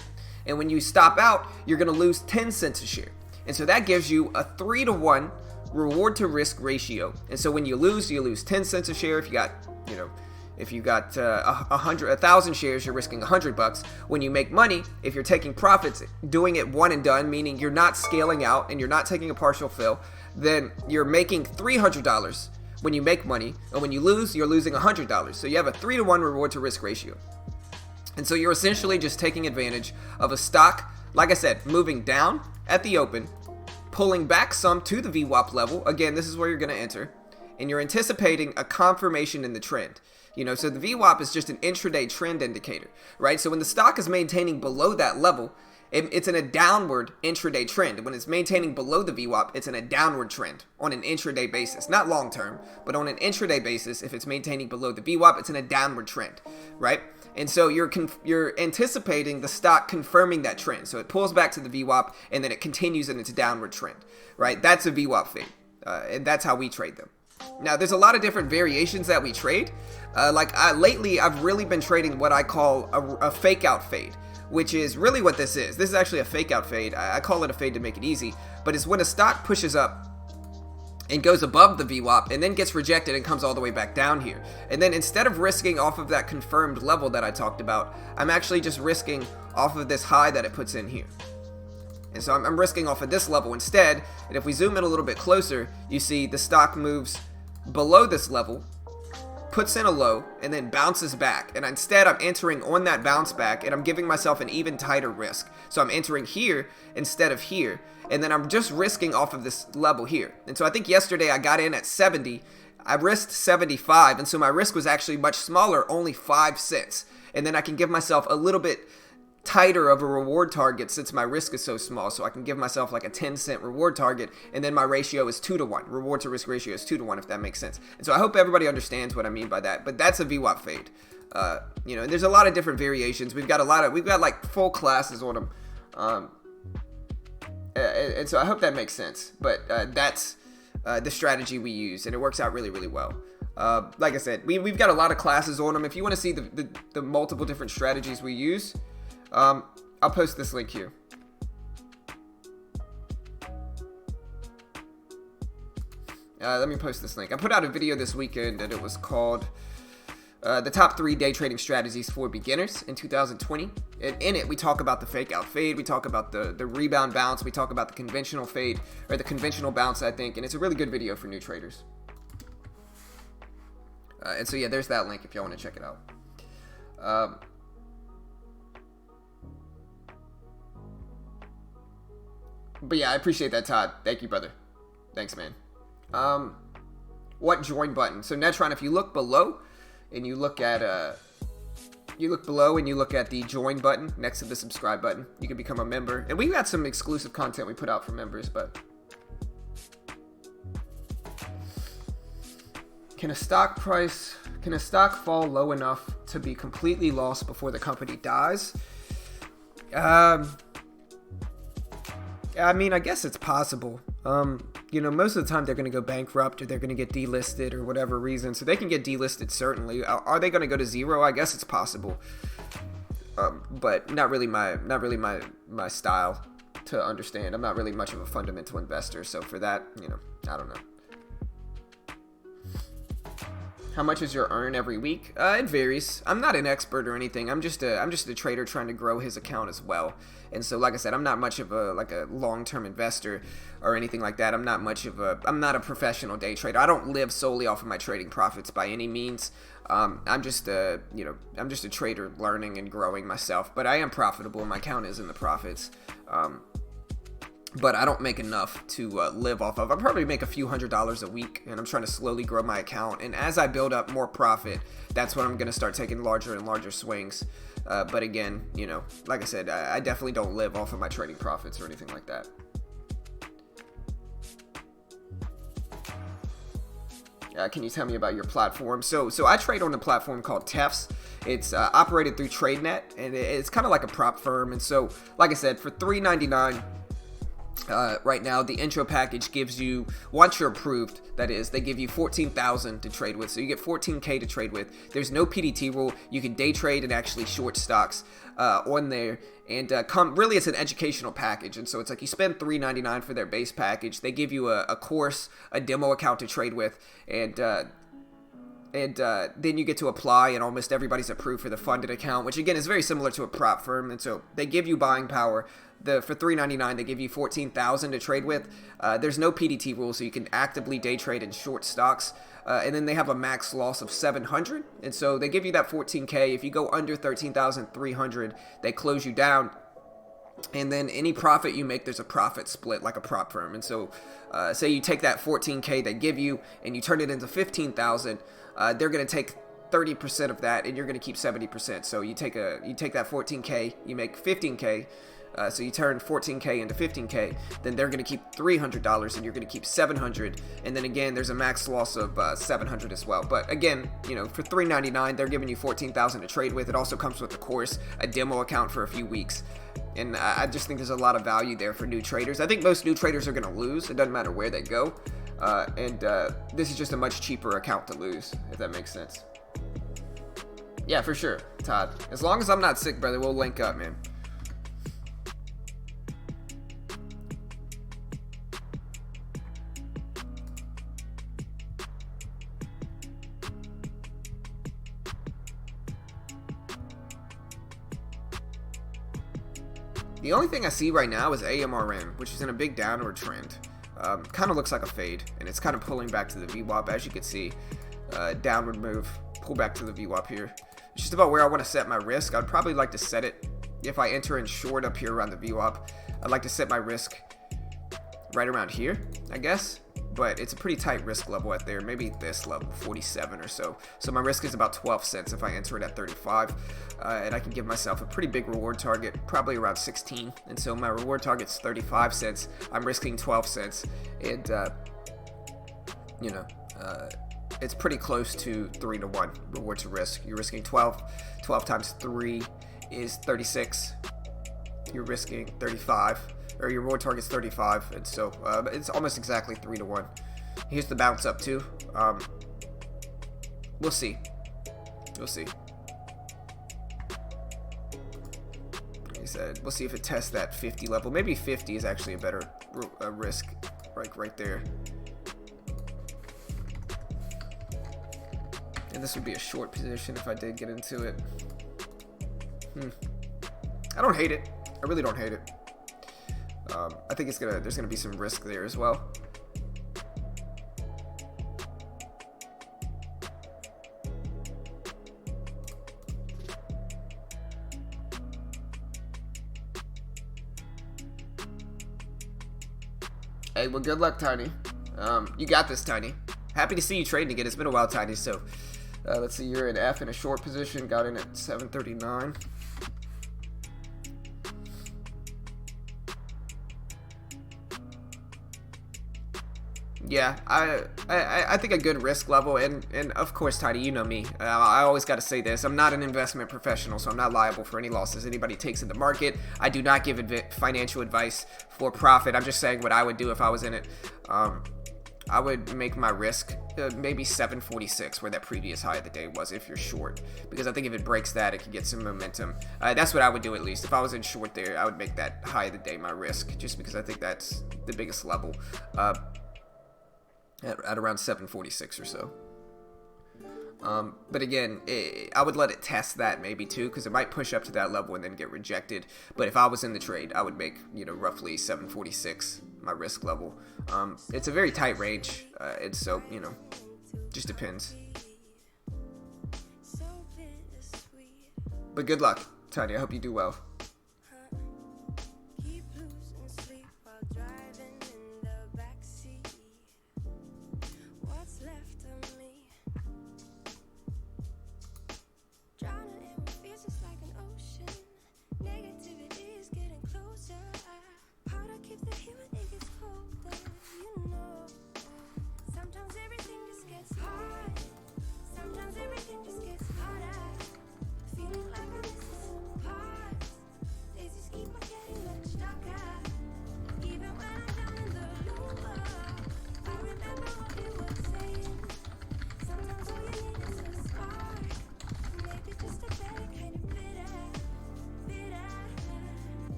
And when you stop out, you're going to lose 10 cents a share. And so that gives you a 3-to-1 reward to risk ratio. And so when you lose 10 cents a share. If you got, if you got 1,000 shares, you're risking $100. When you make money, if you're taking profits, doing it one and done, meaning you're not scaling out and you're not taking a partial fill, then you're making $300 when you make money. And when you lose, you're losing $100. So you have a 3-to-1 reward to risk ratio. And so you're essentially just taking advantage of a stock, like I said, moving down at the open, pulling back some to the VWAP level. Again, this is where you're going to enter. And you're anticipating a confirmation in the trend. So the VWAP is just an intraday trend indicator, right? So when the stock is maintaining below that level, it's in a downward intraday trend. When it's maintaining below the VWAP, it's in a downward trend on an intraday basis. Not long term, but on an intraday basis, if it's maintaining below the VWAP, it's in a downward trend, right? And so you're anticipating the stock confirming that trend. So it pulls back to the VWAP, and then it continues in its downward trend, right? That's a VWAP fade, and that's how we trade them. Now, there's a lot of different variations that we trade. Lately, I've really been trading what I call a fake out fade, which is really what this is. This is actually a fake out fade. I call it a fade to make it easy, but it's when a stock pushes up and goes above the VWAP and then gets rejected and comes all the way back down here. And then instead of risking off of that confirmed level that I talked about, I'm actually just risking off of this high that it puts in here. And so I'm risking off of this level instead. And if we zoom in a little bit closer, you see the stock moves below this level, puts in a low, and then bounces back. And instead, I'm entering on that bounce back, and I'm giving myself an even tighter risk. So I'm entering here instead of here, and then I'm just risking off of this level here. And so I think yesterday I got in at 70. I risked 75, and so my risk was actually much smaller, only 5 cents. And then I can give myself a little bit tighter of a reward target since my risk is so small. So I can give myself like a 10-cent reward target, and then my ratio is 2-to-1. Reward to risk ratio is 2-to-1, if that makes sense. And so I hope everybody understands what I mean by that. But that's a VWAP fade. You know, and there's a lot of different variations. We've got like full classes on them. And so I hope that makes sense. But that's the strategy we use, and it works out really, really well. Like I said, we've got a lot of classes on them. If you want to see the multiple different strategies we use, I'll post this link here. Let me post this link. I put out a video this weekend, and it was called the top 3 day trading strategies for beginners in 2020. And in it, we talk about the fake out fade. We talk about the rebound bounce. We talk about the conventional fade, or the conventional bounce, I think. And it's a really good video for new traders. And so, yeah, there's that link if y'all want to check it out. But yeah, I appreciate that, Todd. Thank you, brother. Thanks, man. What join button? So Netron, if you look below and you look at the join button next to the subscribe button, you can become a member. And we've got some exclusive content we put out for members, but can a stock fall low enough to be completely lost before the company dies? I mean, I guess it's possible. You know, most of the time they're going to go bankrupt, or they're going to get delisted, or whatever reason. So they can get delisted, certainly. Are they going to go to zero? I guess it's possible. But not really my style to understand. I'm not really much of a fundamental investor. So for that, you know, I don't know. How much is your earn every week? It varies. I'm not an expert or anything. I'm just a trader trying to grow his account as well. And so, like I said, I'm not much of a long-term investor or anything like that. I'm not a professional day trader. I don't live solely off of my trading profits by any means. I'm just a trader learning and growing myself. But I am profitable. My account is in the profits. But I don't make enough to live off of. I probably make a few $100s a week, and I'm trying to slowly grow my account. And as I build up more profit, that's when I'm going to start taking larger and larger swings. But again, you know, like I said, I definitely don't live off of my trading profits or anything like that. Can you tell me about your platform? So I trade on a platform called Etf. It's operated through TradeNet, and it's kind of like a prop firm. And so, like I said, for $3.99. Right now, the intro package gives you, once you're approved, that is, they give you 14,000 to trade with. So you get 14K to trade with. There's no PDT rule. You can day trade and actually short stocks on there. And really, it's an educational package. And so it's like you spend $3.99 for their base package. They give you a course, a demo account to trade with, and then you get to apply, and almost everybody's approved for the funded account, which again is very similar to a prop firm. And so they give you buying power. For $3.99, they give you 14,000 to trade with. There's no PDT rule, so you can actively day trade and short stocks. And then they have a max loss of 700, and so they give you that 14K. If you go under 13,300, they close you down. And then any profit you make, there's a profit split like a prop firm. And so, say you take that 14K they give you and you turn it into 15,000, they're going to take 30% of that, and you're going to keep 70%. So you take that 14K, you make 15K. So you turn 14K into 15K, then they're going to keep $300, and you're going to keep $700. And then again, there's a max loss of $700 as well. But again, you know, for $3.99, they're giving you 14,000 to trade with. It also comes with, of course, a demo account for a few weeks. And I just think there's a lot of value there for new traders. I think most new traders are going to lose. It doesn't matter where they go. And this is just a much cheaper account to lose, if that makes sense. Yeah, for sure, Todd. As long as I'm not sick, brother, we'll link up, man. The only thing I see right now is AMRN, which is in a big downward trend. Kind of looks like a fade, and it's kind of pulling back to the VWAP, as you can see. Downward move, pull back to the VWAP here. It's just about where I want to set my risk. I'd probably like to set it, if I enter in short up here around the VWAP, I'd like to set my risk right around here, I guess. but it's a pretty tight risk level at there, maybe this level, 47 or so. So my risk is about 12 cents if I enter it at 35, and I can give myself a pretty big reward target, probably around 16. And so my reward target's 35 cents. I'm risking 12 cents, and it's pretty close to 3 to 1 reward to risk. You're risking 12. 12 times 3 is 36. You're risking 35. Or your reward target's 35, and so it's almost exactly 3 to 1. Here's the bounce up too. We'll see. We'll see. Like I said, we'll see if it tests that 50 level. Maybe 50 is actually a better risk, like right there. And this would be a short position if I did get into it. I don't hate it. I really don't hate it. I think there's gonna be some risk there as well. Hey, well, good luck, Tiny. You got this, Tiny. Happy to see you trading again. It's been a while, Tiny. So, let's see. You're in F in a short position. Got in at 739. Yeah, I think a good risk level, and of course, Tidy, you know me. I always got to say this. I'm not an investment professional, so I'm not liable for any losses anybody takes in the market. I do not give financial advice for profit. I'm just saying what I would do if I was in it. I would make my risk maybe 746, where that previous high of the day was, if you're short. Because I think if it breaks that, it could get some momentum. That's what I would do at least. If I was in short there, I would make that high of the day my risk, just because I think that's the biggest level. At around 746 or so. But again, I would let it test that maybe too, because it might push up to that level and then get rejected. But if I was in the trade, I would make, roughly 746 my risk level. It's a very tight range, and so, just depends. But good luck, Tanya. I hope you do well.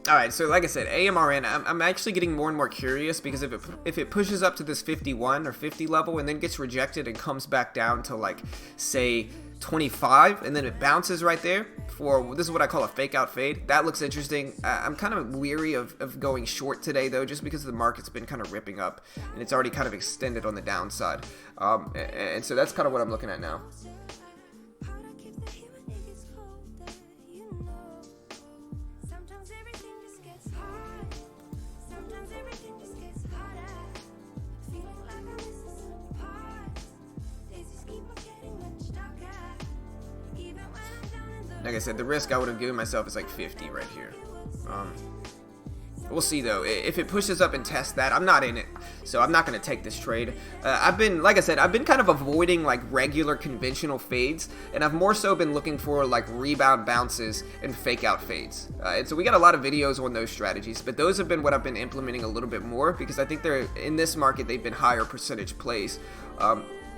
Alright, so like I said, AMRN, I'm actually getting more and more curious, because if it pushes up to this 51 or 50 level and then gets rejected and comes back down to, like, say 25, and then it bounces right there for, this is what I call a fake out fade, that looks interesting. I'm kind of weary of going short today though, just because the market's been kind of ripping up and it's already kind of extended on the downside, and so that's kind of what I'm looking at now. Like I said, the risk I would have given myself is like 50 right here. We'll see though. If it pushes up and tests that, I'm not in it, so I'm not going to take this trade. Like I said, I've been kind of avoiding like regular conventional fades, and I've more so been looking for like rebound bounces and fake out fades. And so we got a lot of videos on those strategies, but those have been what I've been implementing a little bit more, because I think they're in this market, they've been higher percentage plays.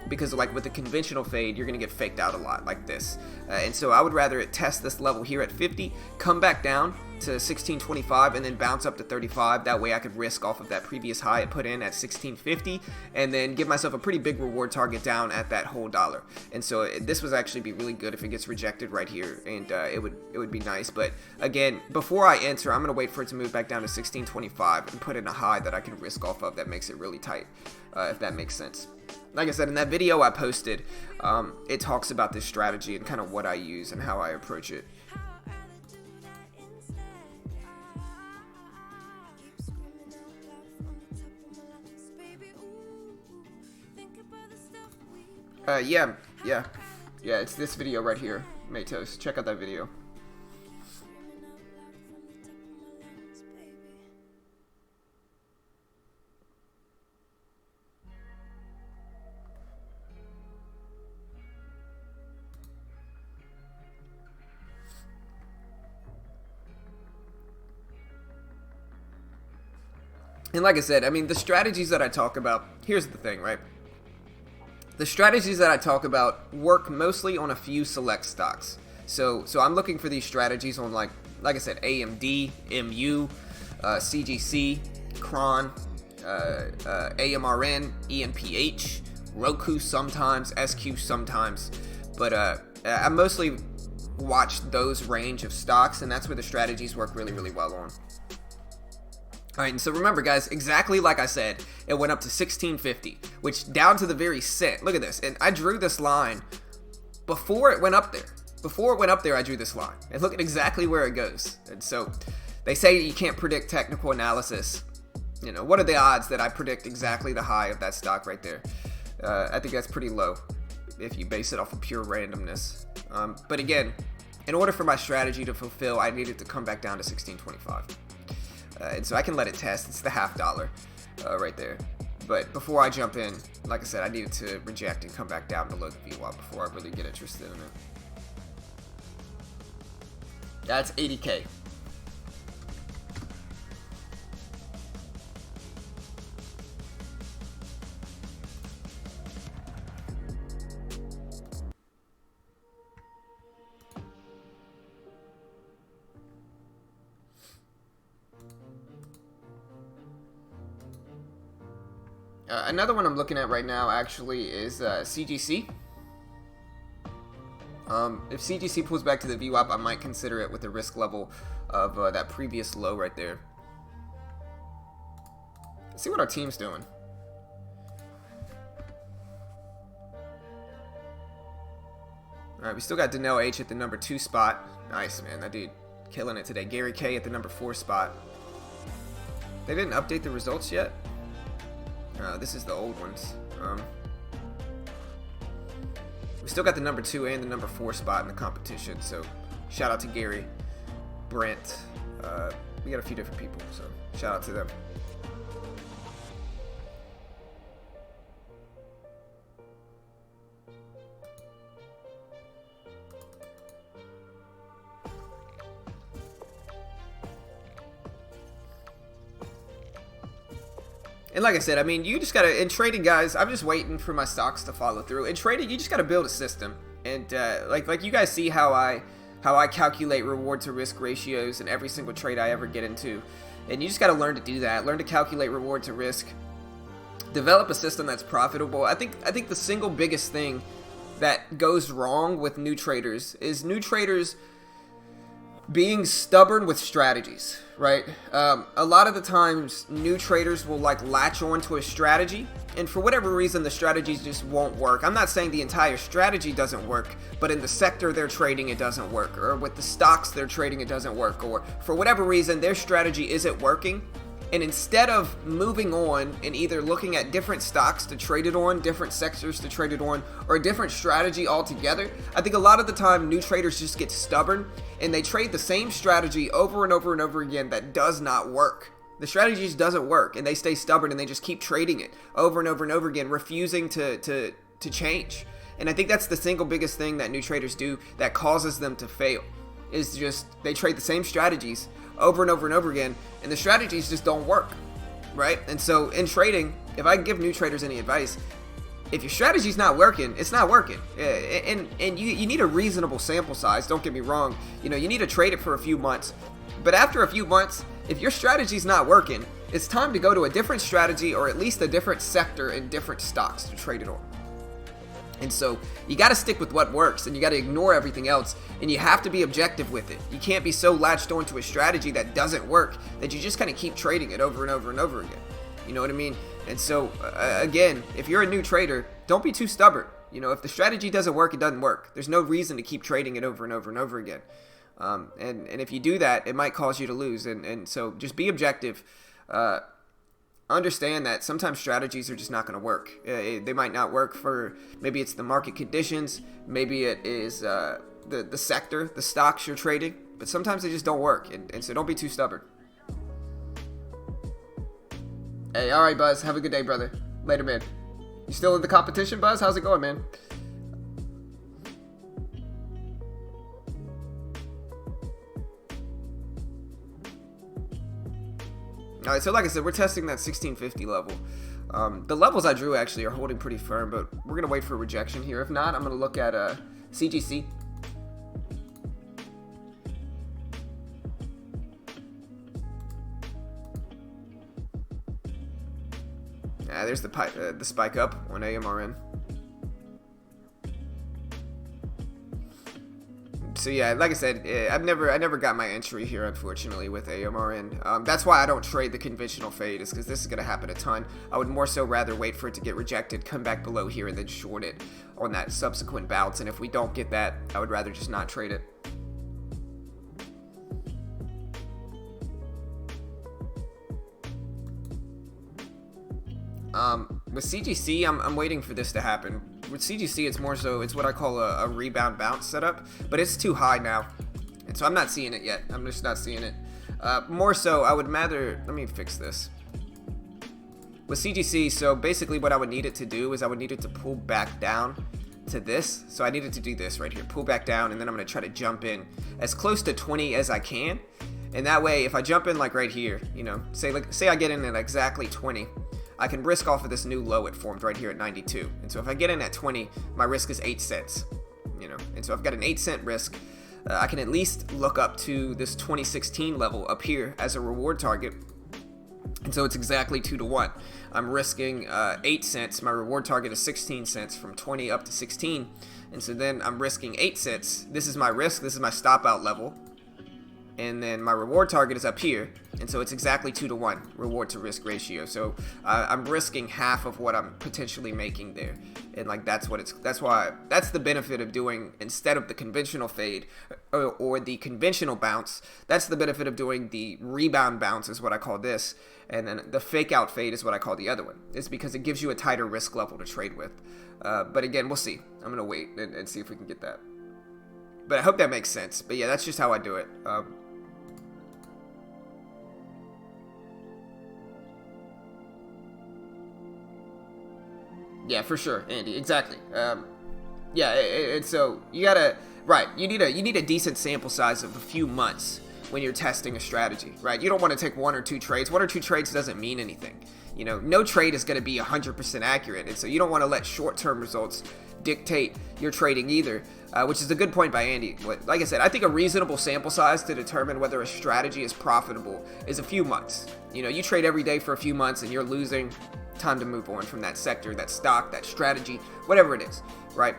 Because like with the conventional fade, you're going to get faked out a lot like this. And so I would rather it test this level here at 50, come back down to 1625, and then bounce up to 35. That way I could risk off of that previous high I put in at 1650, and then give myself a pretty big reward target down at that whole dollar. And so this would actually be really good if it gets rejected right here, and it would be nice. But again, before I enter, I'm going to wait for it to move back down to 1625 and put in a high that I can risk off of that makes it really tight, if that makes sense. Like I said, in that video I posted, it talks about this strategy and kind of what I use and how I approach it. Yeah. It's this video right here, Matos. Check out that video. And like I said, I mean, the strategies that I talk about, here's the thing, right? The strategies that I talk about work mostly on a few select stocks. So I'm looking for these strategies on, like I said, AMD, MU, CGC, Cron, AMRN, ENPH, Roku sometimes, SQ sometimes. But I mostly watch those range of stocks, and that's where the strategies work really, really well on. Alright, and so remember guys, exactly like I said, it went up to 1650, which down to the very cent. Look at this, and I drew this line before it went up there. Before it went up there, I drew this line. And look at exactly where it goes. And so, they say you can't predict technical analysis. You know, what are the odds that I predict exactly the high of that stock right there? I think that's pretty low if you base it off of pure randomness. But again, in order for my strategy to fulfill, I needed to come back down to 1625. And so I can let it test. It's the $0.50 right there. But before I jump in, like I said, I needed to reject and come back down below the VWAP before I really get interested in it. That's 80K. Another one I'm looking at right now actually is CGC. If CGC pulls back to the VWAP, I might consider it with the risk level of that previous low right there. Let's see what our team's doing. Alright, we still got Danelle H at the number 2 spot. Nice, man. That dude killing it today. Gary K at the number 4 spot. They didn't update the results yet. This is the old ones. We still got the number 2 and the number 4 spot in the competition, so shout out to Gary, Brent. We got a few different people, so shout out to them. And like I said, I mean, you just gotta, in trading, guys, I'm just waiting for my stocks to follow through. In trading, you just gotta build a system. And like you guys see how I calculate reward to risk ratios in every single trade I ever get into. And you just gotta learn to do that. Learn to calculate reward to risk. Develop a system that's profitable. I think the single biggest thing that goes wrong with new traders is new traders being stubborn with strategies, right? A lot of the times, new traders will latch on to a strategy, and for whatever reason, the strategies just won't work. I'm not saying the entire strategy doesn't work, but in the sector they're trading, it doesn't work, or with the stocks they're trading, it doesn't work, or for whatever reason, their strategy isn't working. And instead of moving on and either looking at different stocks to trade it on, different sectors to trade it on, or a different strategy altogether, I think a lot of the time new traders just get stubborn and they trade the same strategy over and over and over again that does not work. The strategy just doesn't work, and they stay stubborn and they just keep trading it over and over and over again, refusing to change. And I think that's the single biggest thing that new traders do that causes them to fail, is just they trade the same strategies over and over and over again, and the strategies just don't work, right? And so in trading, if I give new traders any advice, if your strategy's not working, it's not working. And you need a reasonable sample size, don't get me wrong. You know, you need to trade it for a few months. But after a few months, if your strategy's not working, it's time to go to a different strategy, or at least a different sector and different stocks to trade it on. And so you got to stick with what works, and you got to ignore everything else, and you have to be objective with it. You can't be so latched onto a strategy that doesn't work that you just kind of keep trading it over and over and over again. You know what I mean? And so again, if you're a new trader, don't be too stubborn. You know, if the strategy doesn't work, it doesn't work. There's no reason to keep trading it over and over and over again. And if you do that, it might cause you to lose. And so just be objective. understand that sometimes strategies are just not going to work. They might not work for, maybe it's the market conditions, maybe it is the sector, the stocks you're trading, but sometimes they just don't work, and so don't be too stubborn. Hey, all right, Buzz, have a good day, brother. Later, man. You still in the competition, Buzz? How's it going, man? Alright, so like I said, we're testing that 1650 level. The levels I drew actually are holding pretty firm, but we're going to wait for rejection here. If not, I'm going to look at CGC. There's the spike up on AMRN. So yeah, like I said, I never got my entry here, unfortunately, with AMRN. That's why I don't trade the conventional fade, is because this is going to happen a ton. I would more so rather wait for it to get rejected, come back below here, and then short it on that subsequent bounce. And if we don't get that, I would rather just not trade it. With CGC, I'm waiting for this to happen. With CGC, it's more so, it's what I call a rebound bounce setup, but it's too high now, and so I'm not seeing it yet. I'm just not seeing it. More so, I would rather, let me fix this. With CGC, so basically what I would need it to do is I would need it to pull back down to this. So I needed to do this right here, pull back down, and then I'm going to try to jump in as close to 20 as I can. And that way, if I jump in like right here, you know, say I get in at exactly 20, I can risk off of this new low it formed right here at 92. And so if I get in at 20, my risk is 8 cents, you know. And so I've got an 8-cent risk. I can at least look up to this 2016 level up here as a reward target. And so it's exactly 2 to 1. I'm risking 8 cents. My reward target is 16 cents from 20 up to 16. And so then I'm risking 8 cents. This is my risk. This is my stop out level. And then my reward target is up here, and so it's exactly 2 to 1 reward to risk ratio. So I'm risking half of what I'm potentially making there, and like that's the benefit of doing, instead of the conventional fade or the conventional bounce, that's the benefit of doing the rebound bounce, is what I call this, and then the fake out fade is what I call the other one. It's because it gives you a tighter risk level to trade with. But again, we'll see. I'm gonna wait and see if we can get that. But I hope that makes sense. But yeah, that's just how I do it. Yeah, for sure, Andy. Exactly. Yeah, and so you gotta, right? You need a decent sample size of a few months when you're testing a strategy, right? You don't want to take 1 or 2 trades. 1 or 2 trades doesn't mean anything. You know, no trade is going to be 100% accurate, and so you don't want to let short-term results dictate your trading either. Which is a good point by Andy. Like I said, I think a reasonable sample size to determine whether a strategy is profitable is a few months. You know, you trade every day for a few months and you're losing. Time to move on from that sector, that stock, that strategy, whatever it is, right?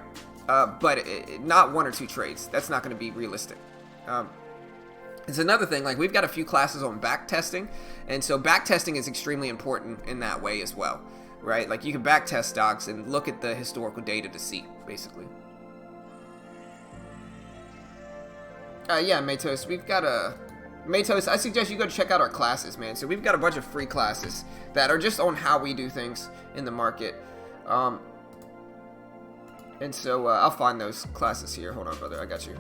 But not 1 or 2 trades. That's not going to be realistic. It's another thing, like we've got a few classes on back testing, and so back testing is extremely important in that way as well, right? Like you can back test stocks and look at the historical data to see, basically. Yeah, Matos, we've got a... Matos, I suggest you go check out our classes, man. So we've got a bunch of free classes that are just on how we do things in the market. And so I'll find those classes here. Hold on, brother. I got you.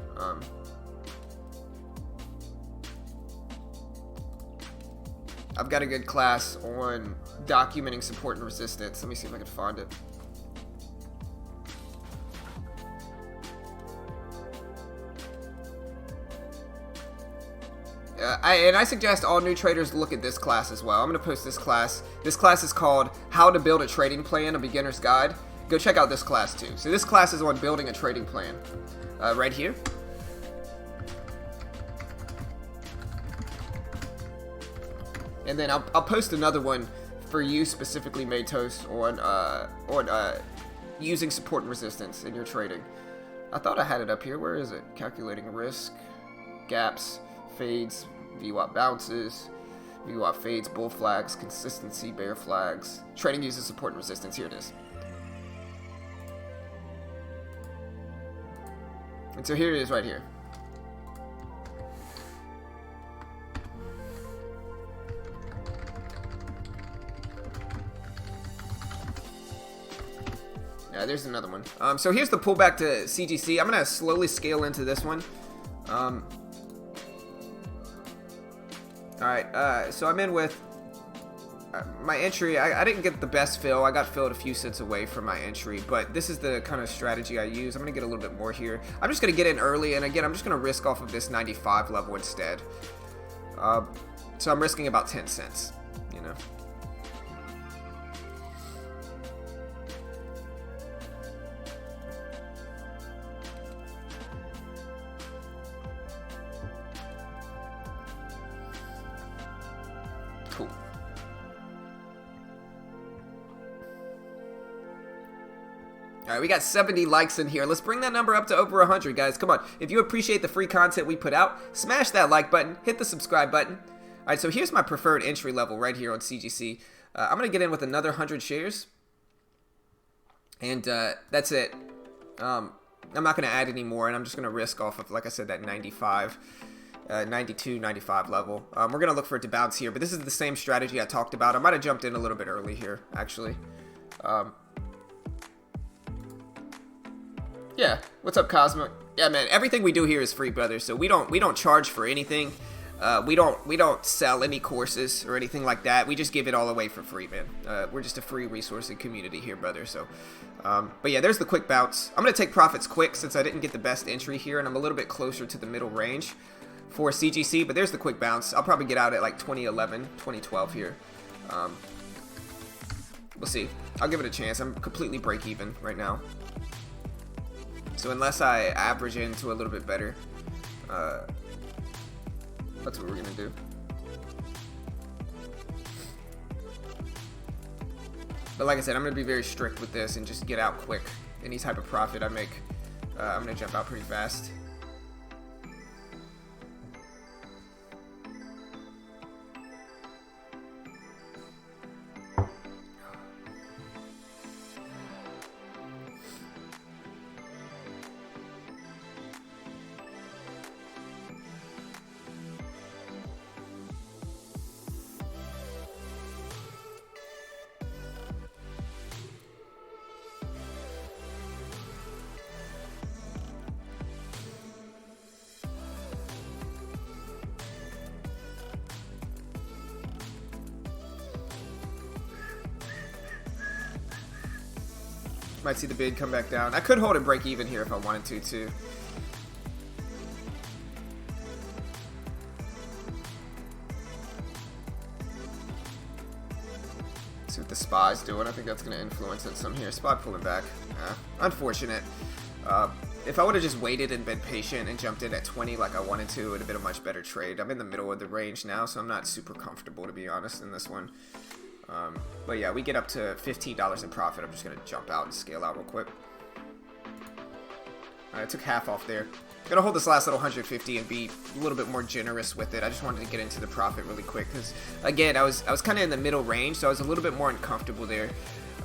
I've got a good class on documenting support and resistance. Let me see if I can find it. I suggest all new traders look at this class as well. I'm going to post this class. This class is called How to Build a Trading Plan, a Beginner's Guide. Go check out this class too. So this class is on building a trading plan. Right here. And then I'll post another one for you specifically, Matos, on using support and resistance in your trading. I thought I had it up here. Where is it? Calculating risk, gaps, fades, VWAP bounces, VWAP fades, bull flags, consistency, bear flags. Trading uses support and resistance. Here it is. And so here it is right here. there's another one. So here's the pullback to CGC. I'm gonna slowly scale into this one. All right, so I'm in with my entry. I didn't get the best fill. I got filled a few cents away from my entry, but this is the kind of strategy I use. I'm gonna get a little bit more here. I'm just gonna get in early, and again, I'm just gonna risk off of this 95 level instead. So I'm risking about 10 cents, you know. Cool. All right, we got 70 likes in here. Let's bring that number up to over 100, guys. Come on. If you appreciate the free content we put out, smash that like button, hit the subscribe button. All right, so here's my preferred entry level right here on CGC. I'm going to get in with another 100 shares. And that's it. I'm not going to add any more, and I'm just going to risk off of, like I said, that 95, 92, 95 level. We're going to look for it to bounce here, but this is the same strategy I talked about. I might have jumped in a little bit early here, actually. Yeah, what's up, Cosmo? Yeah, man, everything we do here is free, brother. So we don't charge for anything. We don't sell any courses or anything like that. We just give it all away for free, man. We're just a free resource and community here, brother. So, but yeah, there's the quick bounce. I'm gonna take profits quick since I didn't get the best entry here, and I'm a little bit closer to the middle range for CGC. But there's the quick bounce. I'll probably get out at like 2011, 2012 here. We'll see. I'll give it a chance. I'm completely break even right now. So unless I average into a little bit better, that's what we're gonna do. But like I said, I'm gonna be very strict with this and just get out quick. Any type of profit I make, I'm gonna jump out pretty fast. Might see the bid come back down. I could hold it break even here if I wanted to, too. See what the SPY's doing. I think that's going to influence it some here. SPY pulling back. Unfortunate. If I would have just waited and been patient and jumped in at 20 like I wanted to, it would have been a much better trade. I'm in the middle of the range now, so I'm not super comfortable, to be honest, in this one. But yeah, we get up to $15 in profit. I'm just going to jump out and scale out real quick. Alright, I took half off there. Gonna hold this last little 150 and be a little bit more generous with it. I just wanted to get into the profit really quick because, again, I was kind of in the middle range, so I was a little bit more uncomfortable there.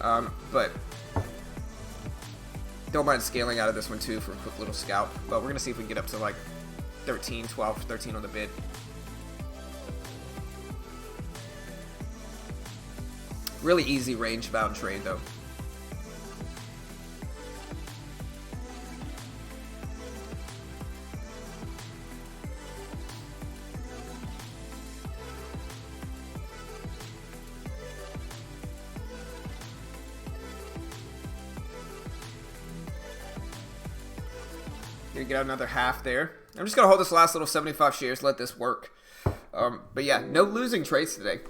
But don't mind scaling out of this one too for a quick little scalp. But we're gonna see if we can get up to like 13, 12, 13 on the bid. Really easy range bound trade though. Gonna get out another half there. I'm just gonna hold this last little 75 shares, let this work. But yeah, no losing trades today.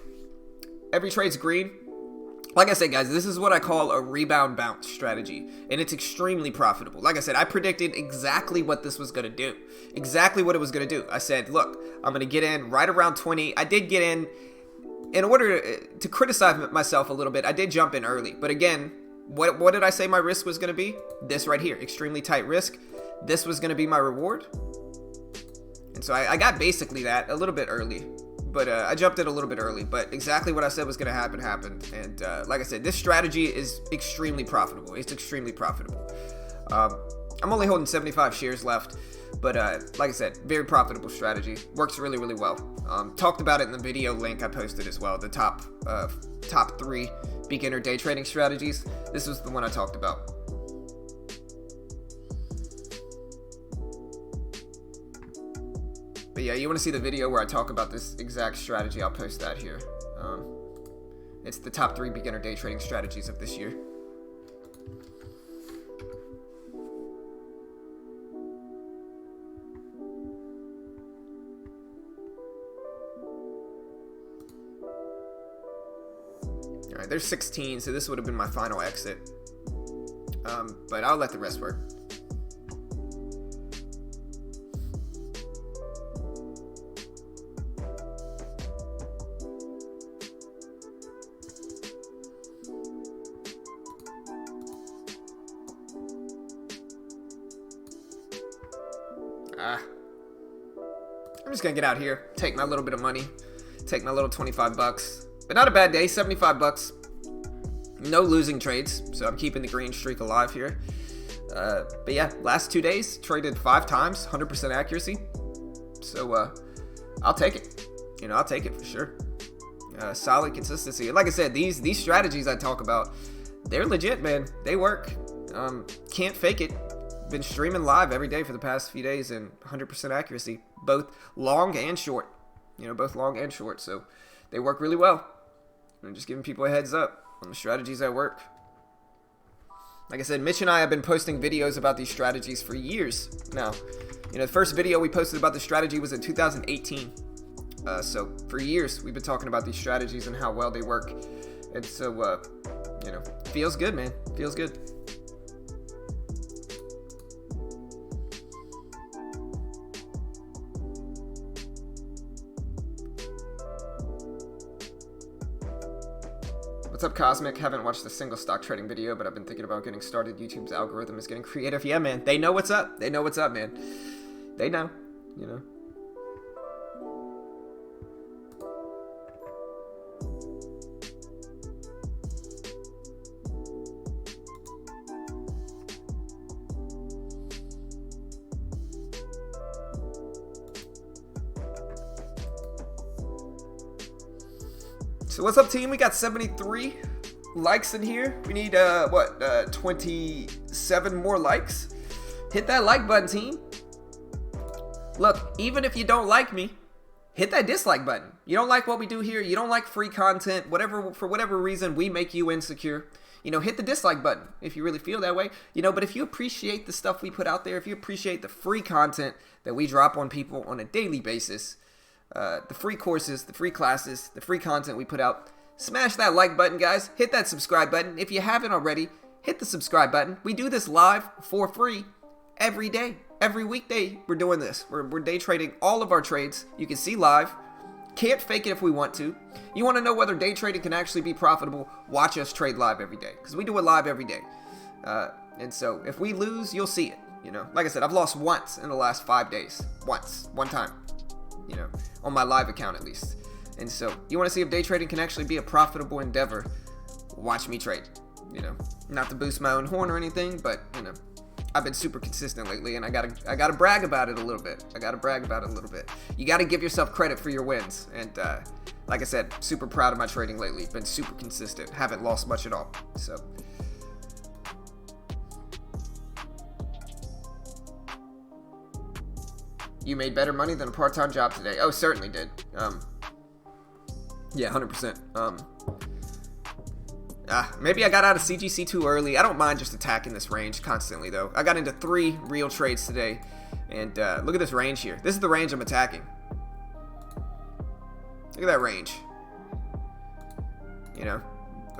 Every trade's green. Like I said, guys, this is what I call a rebound bounce strategy, and it's extremely profitable. Like I said, I predicted exactly what this was going to do, exactly what it was going to do. I said, look, I'm going to get in right around 20. I did get in order to criticize myself a little bit, I did jump in early. But again, what did I say my risk was going to be? This right here, extremely tight risk. This was going to be my reward. And so I got basically that a little bit early. But I jumped in a little bit early, but exactly what I said was going to happen happened. And like I said, this strategy is extremely profitable. It's extremely profitable. I'm only holding 75 shares left, but like I said, very profitable strategy. Works really, really well. Talked about it in the video link I posted as well. The top 3 beginner day trading strategies. This was the one I talked about. But yeah, you want to see the video where I talk about this exact strategy, I'll post that here. It's the top 3 beginner day trading strategies of this year. Alright, there's 16, so this would have been my final exit. But I'll let the rest work. I'm just gonna get out here, take my little bit of money, take my little 25 bucks. But not a bad day, 75 bucks. No losing trades, so I'm keeping the green streak alive here. But yeah, last 2 days, traded 5 times, 100% accuracy. So I'll take it. You know, I'll take it for sure. Solid consistency. And like I said, these strategies I talk about, they're legit, man. They work. Can't fake it. Been streaming live every day for the past few days and 100% accuracy, both long and short. You know, both long and short. So they work really well. I'm just giving people a heads up on the strategies that work. Like I said, Mitch and I have been posting videos about these strategies for years now. You know, the first video we posted about the strategy was in 2018. So for years, we've been talking about these strategies and how well they work. And so, you know, feels good, man. Feels good. What's up, Cosmic? Haven't watched a single stock trading video, but I've been thinking about getting started. YouTube's algorithm is getting creative. Yeah, man. They know what's up. They know what's up, man. They know, you know. So what's up, team? We got 73 likes in here. We need 27 more likes. Hit that like button, team. Look, even if you don't like me, hit that dislike button. You don't like what we do here, you don't like free content, whatever, for whatever reason we make you insecure, you know, hit the dislike button if you really feel that way. You know, but if you appreciate the stuff we put out there, if you appreciate the free content that we drop on people on a daily basis, the free courses, the free classes, the free content we put out, smash that like button, guys. Hit that subscribe button. If you haven't already, hit the subscribe button. We do this live for free every day. Every weekday we're doing this. We're day trading all of our trades. You can see live. Can't fake it if we want to. You want to know whether day trading can actually be profitable? Watch us trade live every day, because we do it live every day. And so if we lose, you'll see it. You know, like I said, I've lost once in the last 5 days. One time. You know, on my live account at least. And so you want to see if day trading can actually be a profitable endeavor, watch me trade. You know, not to boost my own horn or anything, but you know, I've been super consistent lately, and I gotta brag about it a little bit. You gotta give yourself credit for your wins. And like I said, super proud of my trading lately. Been super consistent, haven't lost much at all. So you made better money than a part-time job today. Oh, certainly did. Yeah, 100%. Maybe I got out of CGC too early. I don't mind just attacking this range constantly, though. I got into 3 real trades today. And look at this range here. This is the range I'm attacking. Look at that range. You know,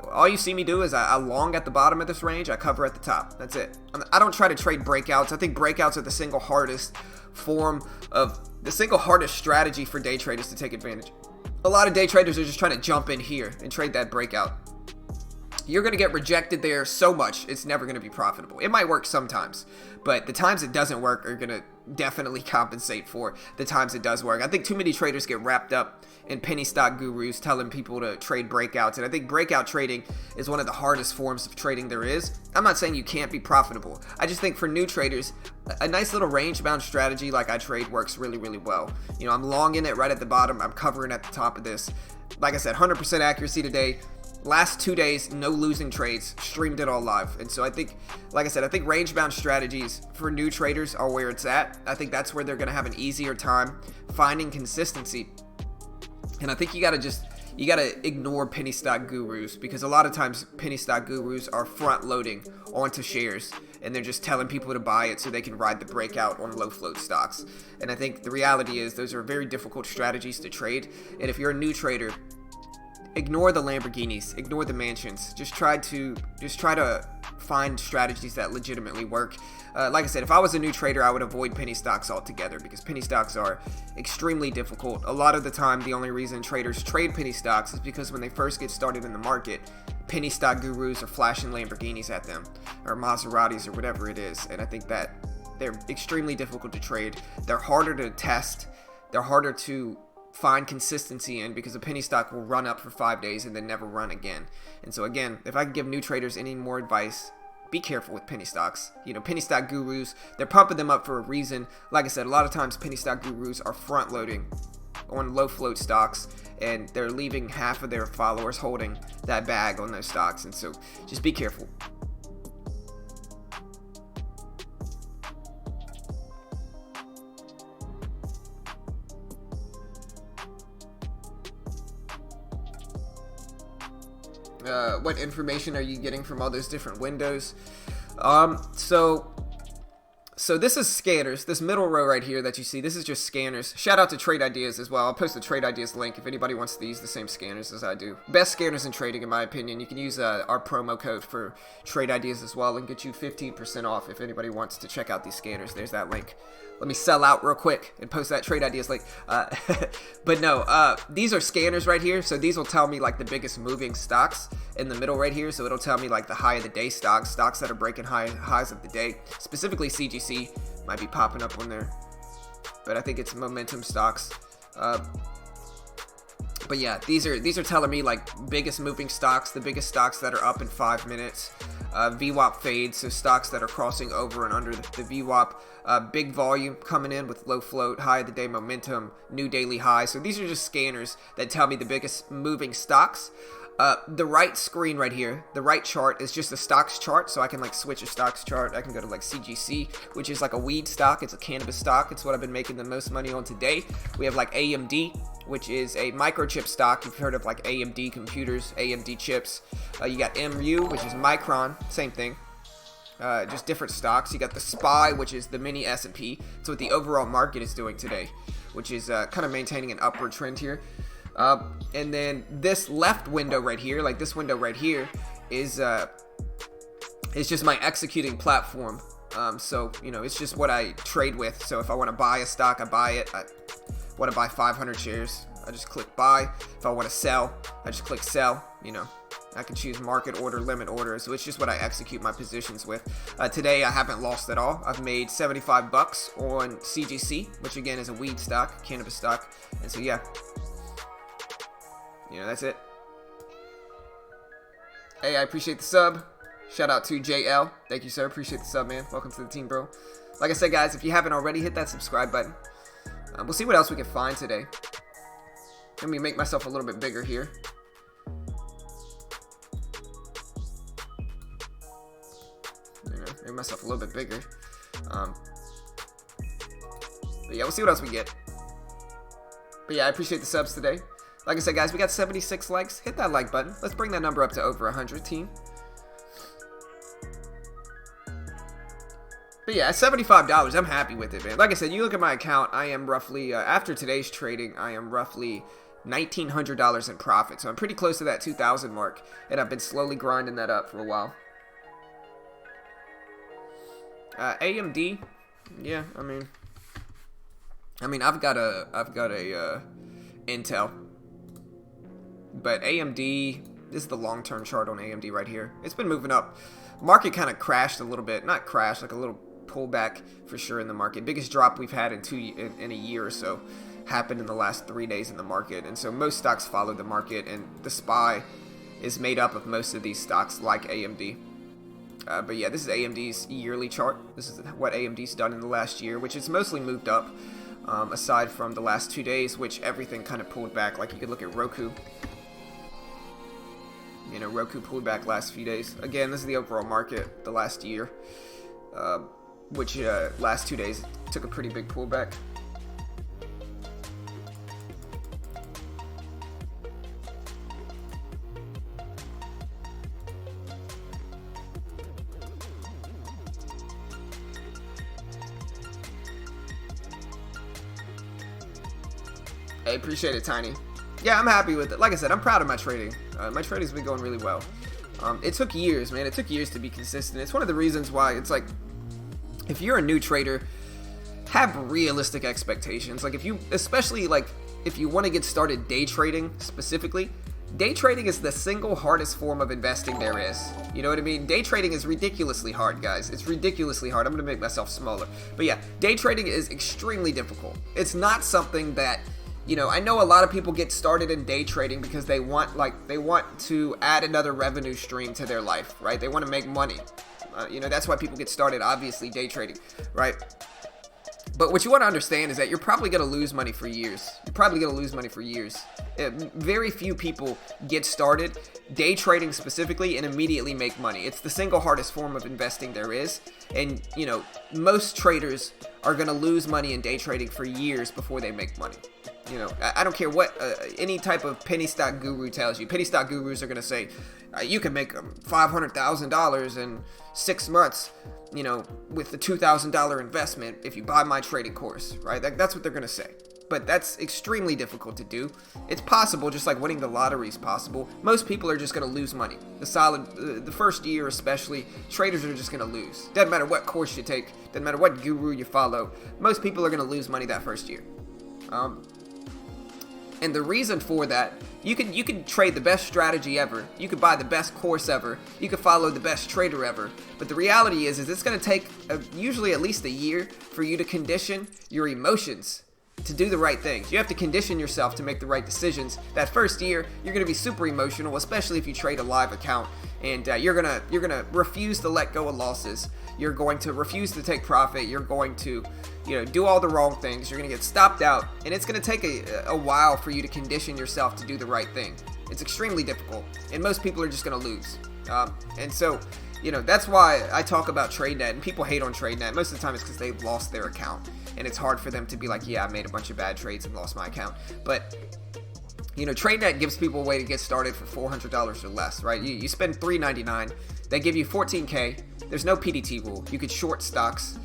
all you see me do is I long at the bottom of this range. I cover at the top. That's it. I don't try to trade breakouts. I think breakouts are the single hardest strategy for day traders to take advantage. A lot of day traders are just trying to jump in here and trade that breakout. You're going to get rejected there so much, it's never going to be profitable. It might work sometimes, but the times it doesn't work are going to definitely compensate for the times it does work. I think too many traders get wrapped up in penny stock gurus telling people to trade breakouts, and I think breakout trading is one of the hardest forms of trading there is. I'm not saying you can't be profitable. I just think for new traders, a nice little range-bound strategy like I trade works really, really well. You know, I'm long in it right at the bottom. I'm covering at the top of this. Like I said, 100% accuracy today. Last 2 days, no losing trades, streamed it all live. And so I think, like I said, I think range-bound strategies for new traders are where it's at. I think that's where they're going to have an easier time finding consistency. And I think you got to ignore penny stock gurus, because a lot of times penny stock gurus are front loading onto shares and they're just telling people to buy it so they can ride the breakout on low float stocks. And I think the reality is those are very difficult strategies to trade. And if you're a new trader, ignore the Lamborghinis, ignore the mansions. Just try to find strategies that legitimately work. Like I said, if I was a new trader, I would avoid penny stocks altogether, because penny stocks are extremely difficult. A lot of the time, the only reason traders trade penny stocks is because when they first get started in the market, penny stock gurus are flashing Lamborghinis at them, or Maseratis, or whatever it is. And I think that they're extremely difficult to trade. They're harder to test. They're harder to find consistency in, because a penny stock will run up for 5 days and then never run again. And so again, if I could give new traders any more advice, be careful with penny stocks. You know, penny stock gurus, they're pumping them up for a reason. Like I said, a lot of times penny stock gurus are front loading on low float stocks, and they're leaving half of their followers holding that bag on those stocks. And so just be careful. What information are you getting from all those different windows? So this is scanners. This middle row right here that you see, this is just scanners. Shout out to Trade Ideas as well. I'll post the Trade Ideas link if anybody wants to use the same scanners as I do. Best scanners in trading, in my opinion. You can use our promo code for Trade Ideas as well and get you 15% off if anybody wants to check out these scanners. There's that link. Let me sell out real quick and post that Trade Ideas link. But no, these are scanners right here. So these will tell me like the biggest moving stocks in the middle right here. So it'll tell me like the high of the day stocks that are breaking highs of the day. Specifically CGC might be popping up on there, but I think it's momentum stocks. But yeah, these are telling me like biggest moving stocks, the biggest stocks that are up in 5 minutes. VWAP fades, so stocks that are crossing over and under the VWAP. Big volume coming in with low float, high of the day momentum, new daily high. So these are just scanners that tell me the biggest moving stocks. The right screen right here, the right chart is just a stocks chart, so I can like switch a stocks chart. I can go to like CGC, which is like a weed stock. It's a cannabis stock. It's what I've been making the most money on today. We have like AMD, which is a microchip stock. You've heard of like AMD computers, AMD chips. You got MU, which is Micron, same thing. Just different stocks. You got the SPY, which is the mini S&P. It's what the overall market is doing today, which is kind of maintaining an upward trend here. And then this left window right here, like this window right here, is just my executing platform. So, you know, it's just what I trade with. So if I want to buy a stock, I buy it. I want to buy 500 shares, I just click buy. If I want to sell, I just click sell. You know, I can choose market order, limit order. So it's just what I execute my positions with. Today, I haven't lost at all. I've made 75 bucks on CGC, which again is a weed stock, cannabis stock. And so, yeah. You know, that's it. Hey, I appreciate the sub. Shout out to JL. Thank you, sir. Appreciate the sub, man. Welcome to the team, bro. Like I said, guys, if you haven't already, hit that subscribe button. We'll see what else we can find today. Let me make myself a little bit bigger here. You know, make myself a little bit bigger. But yeah, we'll see what else we get. But yeah, I appreciate the subs today. Like I said, guys, we got 76 likes. Hit that like button. Let's bring that number up to over 100, team. But yeah, at $75, I'm happy with it, man. Like I said, you look at my account, I am roughly, after today's trading, I am roughly $1,900 in profit. So I'm pretty close to that 2,000 mark, and I've been slowly grinding that up for a while. AMD, yeah, I mean, I've got a Intel. But AMD, this is the long-term chart on AMD right here. It's been moving up. Market kind of crashed a little bit. Not crashed, like a little pullback for sure in the market. Biggest drop we've had in a year or so happened in the last 3 days in the market. And so most stocks follow the market, and the SPY is made up of most of these stocks like AMD. But yeah, this is AMD's yearly chart. This is what AMD's done in the last year, which is mostly moved up. Aside from the last 2 days, which everything kind of pulled back. Like you could look at Roku. You know, Roku pulled back last few days. Again, this is the overall market the last year, which last 2 days took a pretty big pullback. Hey, appreciate it, Tiny. Yeah, I'm happy with it. Like I said, I'm proud of my trading. My trading's been going really well. It took years, man. It took years to be consistent. It's one of the reasons why it's like, if you're a new trader, have realistic expectations. Like, especially if you want to get started day trading specifically, day trading is the single hardest form of investing there is. You know what I mean? Day trading is ridiculously hard, guys. It's ridiculously hard. I'm going to make myself smaller. But yeah, day trading is extremely difficult. It's not something that, you know, I know a lot of people get started in day trading because they want to add another revenue stream to their life, right? They want to make money. You know, that's why people get started, obviously, day trading, right? But what you want to understand is that you're probably going to lose money for years. You're probably going to lose money for years. Very few people get started day trading specifically and immediately make money. It's the single hardest form of investing there is. And, you know, most traders are going to lose money in day trading for years before they make money. You know, I don't care what any type of penny stock guru tells you. Penny stock gurus are going to say, you can make $500,000 in 6 months, you know, with the $2,000 investment if you buy my trading course, right? That's what they're going to say. But that's extremely difficult to do. It's possible, just like winning the lottery is possible. Most people are just going to lose money. The first year especially, traders are just going to lose. Doesn't matter what course you take, doesn't matter what guru you follow. Most people are going to lose money that first year. And the reason for that, you can trade the best strategy ever. You could buy the best course ever. You could follow the best trader ever. But the reality is it's going to take usually at least a year for you to condition your emotions to do the right things. You have to condition yourself to make the right decisions. That first year, you're going to be super emotional, especially if you trade a live account, and you're gonna refuse to let go of losses. You're going to refuse to take profit. You're going to, you know, do all the wrong things. You're going to get stopped out, and it's going to take a while for you to condition yourself to do the right thing. It's extremely difficult, and most people are just going to lose. And so, you know, that's why I talk about TradeNet, and people hate on TradeNet. Most of the time it's because they've lost their account, and it's hard for them to be like, yeah, I made a bunch of bad trades and lost my account. But, you know, TradeNet gives people a way to get started for $400 or less, right? You spend $3.99, they give you $14K. There's no PDT rule. You could short stocks.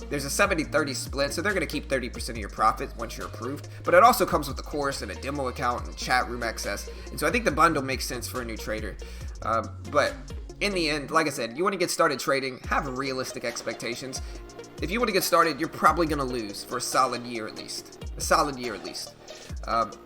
There's a 70-30 split, so they're going to keep 30% of your profit once you're approved. But it also comes with a course and a demo account and chat room access. And so I think the bundle makes sense for a new trader. But in the end, like I said, you want to get started trading, have realistic expectations. If you want to get started, you're probably going to lose for a solid year at least.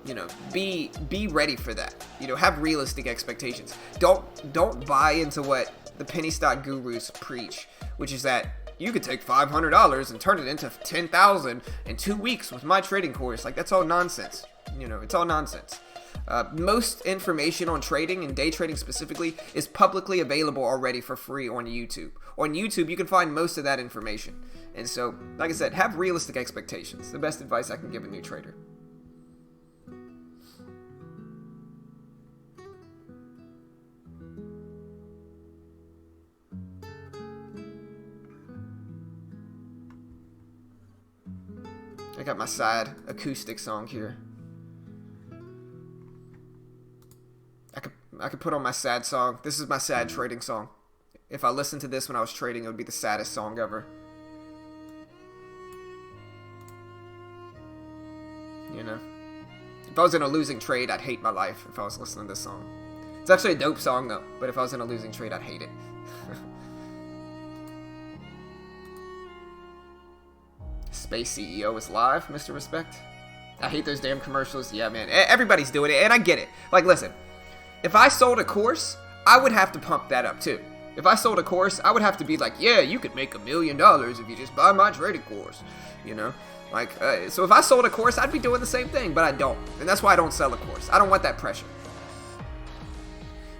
You know, be ready for that. You know, have realistic expectations. Don't buy into what the penny stock gurus preach, which is that you could take $500 and turn it into $10,000 in 2 weeks with my trading course. Like, that's all nonsense. You know, it's all nonsense. Most information on trading and day trading specifically is publicly available already for free on YouTube. On YouTube, you can find most of that information. And so, like I said, have realistic expectations. The best advice I can give a new trader. I got my sad acoustic song here. I could put on my sad song. This is my sad trading song. If I listened to this when I was trading, it would be the saddest song ever. You know? If I was in a losing trade, I'd hate my life if I was listening to this song. It's actually a dope song though, but if I was in a losing trade, I'd hate it. Space CEO is live, Mr. Respect. I hate those damn commercials. Yeah, man. Everybody's doing it, and I get it. Like, listen. If I sold a course, I would have to pump that up, too. If I sold a course, I would have to be like, yeah, you could make $1 million if you just buy my trading course. You know? Like, so if I sold a course, I'd be doing the same thing, but I don't. And that's why I don't sell a course. I don't want that pressure.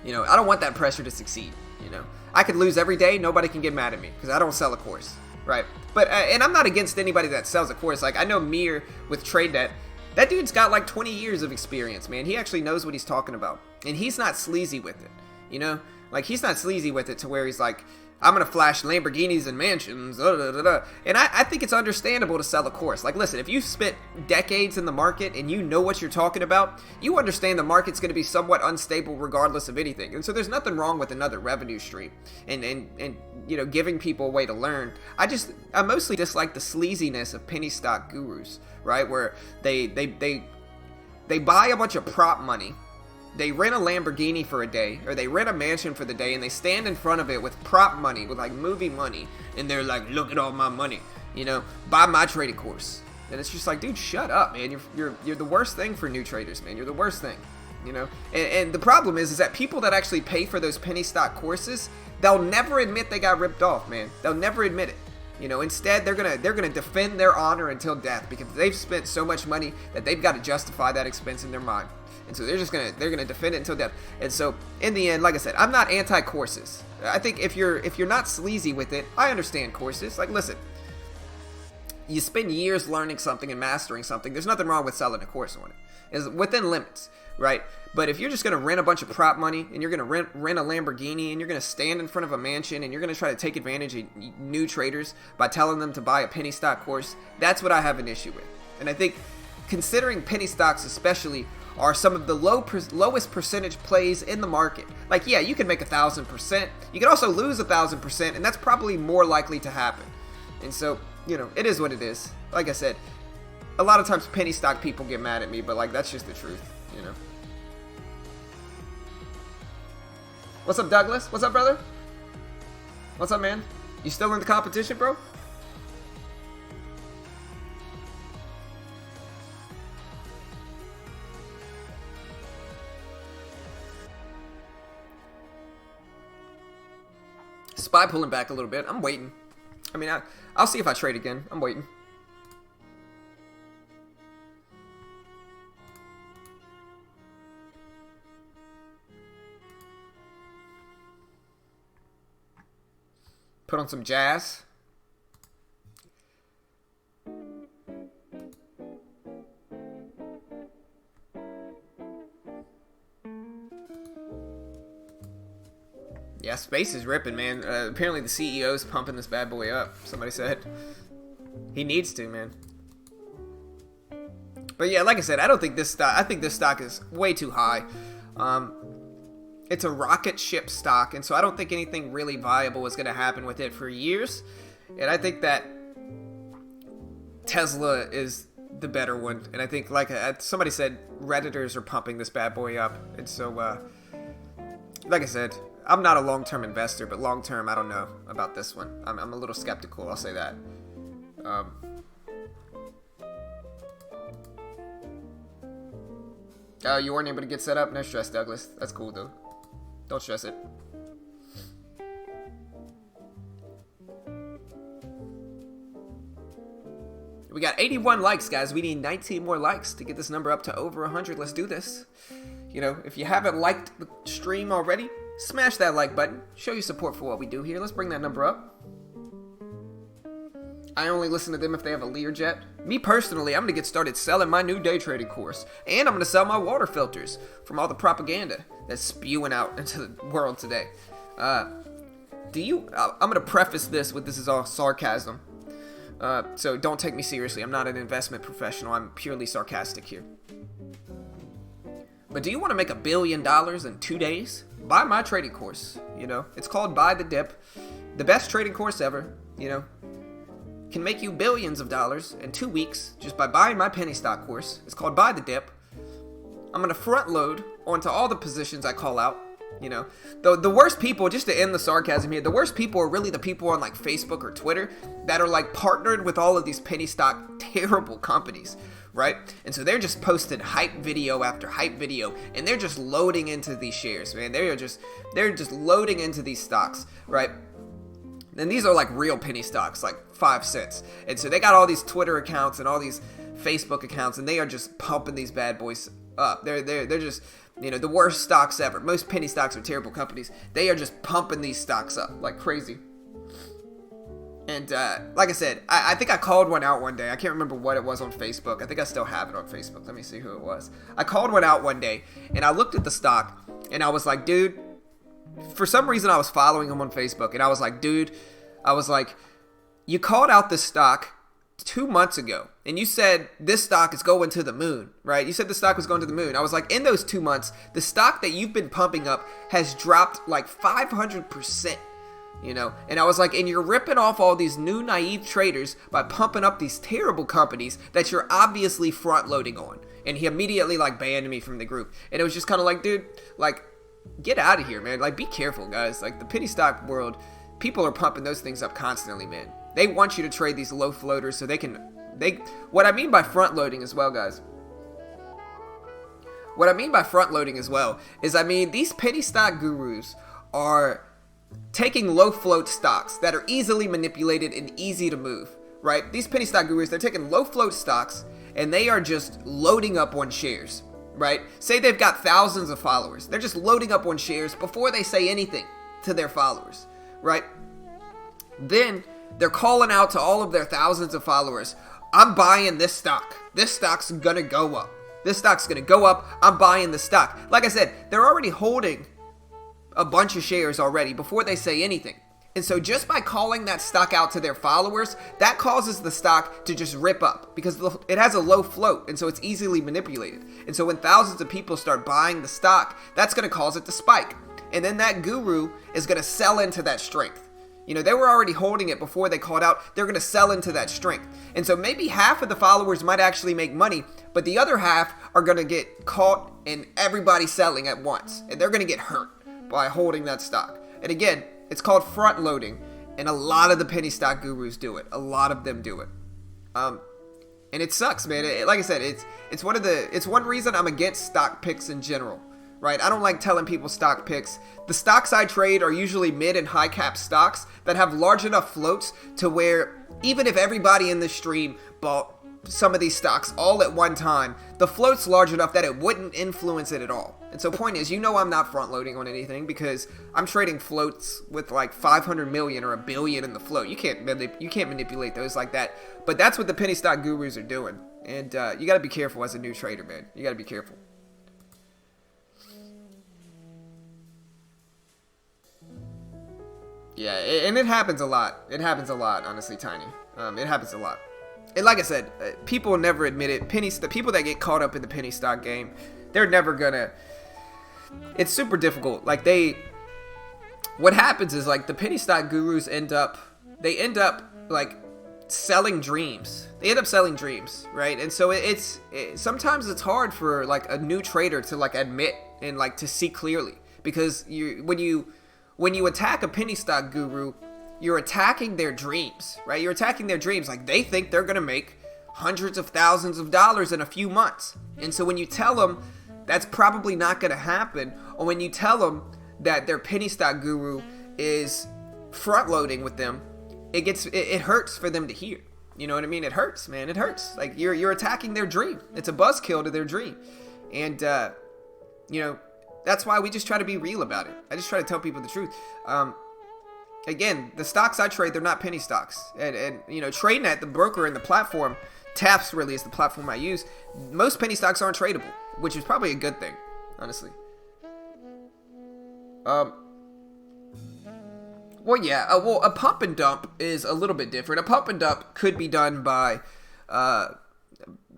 You know, I don't want that pressure to succeed, you know? I could lose every day, nobody can get mad at me, because I don't sell a course. Right, but and I'm not against anybody that sells a course. Like, I know Mir with TradeNet, that dude's got like 20 years of experience, man. He actually knows what he's talking about. And he's not sleazy with it, you know? Like, he's not sleazy with it to where he's like, I'm going to flash Lamborghinis and mansions, And I think it's understandable to sell a course. Like, listen, if you've spent decades in the market and you know what you're talking about, you understand the market's going to be somewhat unstable regardless of anything. And so there's nothing wrong with another revenue stream and you know, giving people a way to learn. I mostly dislike the sleaziness of penny stock gurus, right? Where they buy a bunch of prop money. They rent a Lamborghini for a day, or they rent a mansion for the day, and they stand in front of it with prop money, with like movie money, and they're like, look at all my money, you know, buy my trading course. And it's just like, dude, shut up, man. You're the worst thing for new traders, man. You're the worst thing, you know. And the problem is that people that actually pay for those penny stock courses, they'll never admit they got ripped off, man. They'll never admit it. You know, instead they're gonna defend their honor until death, because they've spent so much money that they've got to justify that expense in their mind. And so they're gonna defend it until death. And so in the end, like I said, I'm not anti-courses. I think if you're not sleazy with it, I understand courses. Like, listen, you spend years learning something and mastering something. There's nothing wrong with selling a course on it. It's within limits, right? But if you're just gonna rent a bunch of prop money and you're gonna rent a Lamborghini and you're gonna stand in front of a mansion and you're gonna try to take advantage of new traders by telling them to buy a penny stock course, that's what I have an issue with. And I think, considering penny stocks especially are some of the lowest percentage plays in the market. Like, yeah, you can make 1,000%. You can also lose 1,000%, and that's probably more likely to happen. And so, you know, it is what it is. Like I said, a lot of times penny stock people get mad at me, but like, that's just the truth, you know. What's up, Douglas? What's up, brother? What's up, man? You still in the competition, bro? SPY pulling back a little bit. I'm waiting. I mean, I'll see if I trade again. I'm waiting. Put on some jazz. Yeah, space is ripping, man. Apparently the CEO's pumping this bad boy up. Somebody said he needs to, man. But yeah, like I said, I think this stock is way too high. It's a rocket ship stock, and so I don't think anything really viable is going to happen with it for years. And I think that Tesla is the better one. And I think, like somebody said, Redditors are pumping this bad boy up. And so, like I said, I'm not a long-term investor, but long-term, I don't know about this one. I'm a little skeptical, I'll say that. Oh, you weren't able to get set up? No stress, Douglas. That's cool, though. Don't stress it. We got 81 likes, guys. We need 19 more likes to get this number up to over 100. Let's do this. You know, if you haven't liked the stream already, smash that like button. Show your support for what we do here. Let's bring that number up. I only listen to them if they have a Learjet. Me personally, I'm going to get started selling my new day trading course. And I'm going to sell my water filters from all the propaganda that's spewing out into the world today. I'm going to preface this with, this is all sarcasm. So don't take me seriously. I'm not an investment professional. I'm purely sarcastic here. But do you want to make $1 billion in 2 days? Buy my trading course. You know, it's called Buy the Dip. The best trading course ever, you know. Can make you billions of dollars in 2 weeks just by buying my penny stock course. It's called Buy the Dip. I'm going to front load onto all the positions I call out. You know, the worst people, just to end the sarcasm here, the worst people are really the people on like Facebook or Twitter that are like partnered with all of these penny stock terrible companies, right? And so they're just posting hype video after hype video, and they're just loading into these shares, man. They're just loading into these stocks, right? And these are like real penny stocks, like 5 cents. And so they got all these Twitter accounts and all these Facebook accounts, and they are just pumping these bad boys up. They're just, you know, the worst stocks ever. Most penny stocks are terrible companies. They are just pumping these stocks up like crazy. And like I said, I think I called one out one day. I can't remember what it was on Facebook. I think I still have it on Facebook. Let me see who it was. I called one out one day, and I looked at the stock, and I was like, dude, for some reason I was following him on Facebook, and I was like, dude, you called out this stock 2 months ago, and you said this stock is going to the moon, right? You said the stock was going to the moon. I was like, in those 2 months, the stock that you've been pumping up has dropped like 500%. You know, and I was like, and you're ripping off all these new naive traders by pumping up these terrible companies that you're obviously front loading on. And he immediately like banned me from the group. And it was just kind of like, dude, like, get out of here, man. Like, be careful, guys. Like, the penny stock world, people are pumping those things up constantly, man. They want you to trade these low floaters so what I mean by front loading as well, guys. What I mean by front loading as well is, I mean, these penny stock gurus are taking low float stocks that are easily manipulated and easy to move, right? These penny stock gurus, they're taking low float stocks and they are just loading up on shares, right? Say they've got thousands of followers. They're just loading up on shares before they say anything to their followers, right? Then they're calling out to all of their thousands of followers, I'm buying this stock. This stock's gonna go up. This stock's gonna go up. I'm buying the stock. Like I said, they're already holding a bunch of shares already before they say anything. And so just by calling that stock out to their followers, that causes the stock to just rip up because it has a low float, and so it's easily manipulated. And so when thousands of people start buying the stock, that's going to cause it to spike. And then that guru is going to sell into that strength. You know, they were already holding it before they called out. They're going to sell into that strength. And so maybe half of the followers might actually make money, but the other half are going to get caught in everybody selling at once. And they're going to get hurt by holding that stock. And again, it's called front loading, and a lot of the penny stock gurus do it. A lot of them do it. And it sucks, man. Like I said, it's one reason I'm against stock picks in general, right? I don't like telling people stock picks. The stocks I trade are usually mid and high cap stocks that have large enough floats to where even if everybody in the stream bought some of these stocks all at one time, the float's large enough that it wouldn't influence it at all. And so point is, I'm not front loading on anything because I'm trading floats with like 500 million or a billion in the float. You can't manipulate those like that. But that's what the penny stock gurus are doing. And you got to be careful as a new trader, man. You got to be careful. Yeah, and it happens a lot. It happens a lot, honestly, Tiny. It happens a lot. And like I said, people never admit it. The people that get caught up in the penny stock game, they're never gonna. It's super difficult. Like what happens is like the penny stock gurus end up like selling dreams. They end up selling dreams, right? And so sometimes it's hard for like a new trader to like admit and like to see clearly, because when you attack a penny stock guru, you're attacking their dreams, right? You're attacking their dreams. Like, they think they're going to make hundreds of thousands of dollars in a few months. And so when you tell them that's probably not going to happen, or when you tell them that their penny stock guru is front loading with them, it hurts for them to hear. You know what I mean? It hurts, man. It hurts. Like, you're attacking their dream. It's a buzzkill to their dream. And, that's why we just try to be real about it. I just try to tell people the truth. Again, the stocks I trade, they're not penny stocks. And trading at the broker and the platform, TAPS really is the platform I use. Most penny stocks aren't tradable, which is probably a good thing, honestly. Well, a pump and dump is a little bit different. A pump and dump could be done by,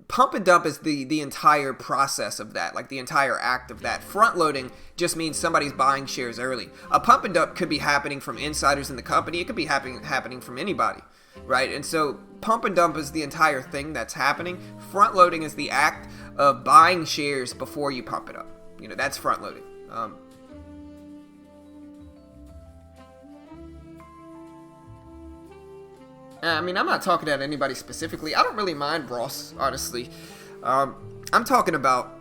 pump and dump is the entire process of that, like the entire act of that. Front loading just means somebody's buying shares early. A pump and dump could be happening from insiders in the company. It could be happening from anybody, right? And so pump and dump is the entire thing that's happening. Front loading is the act of buying shares before you pump it up. That's front loading. I'm not talking at anybody specifically. I don't really mind Ross, honestly. I'm talking about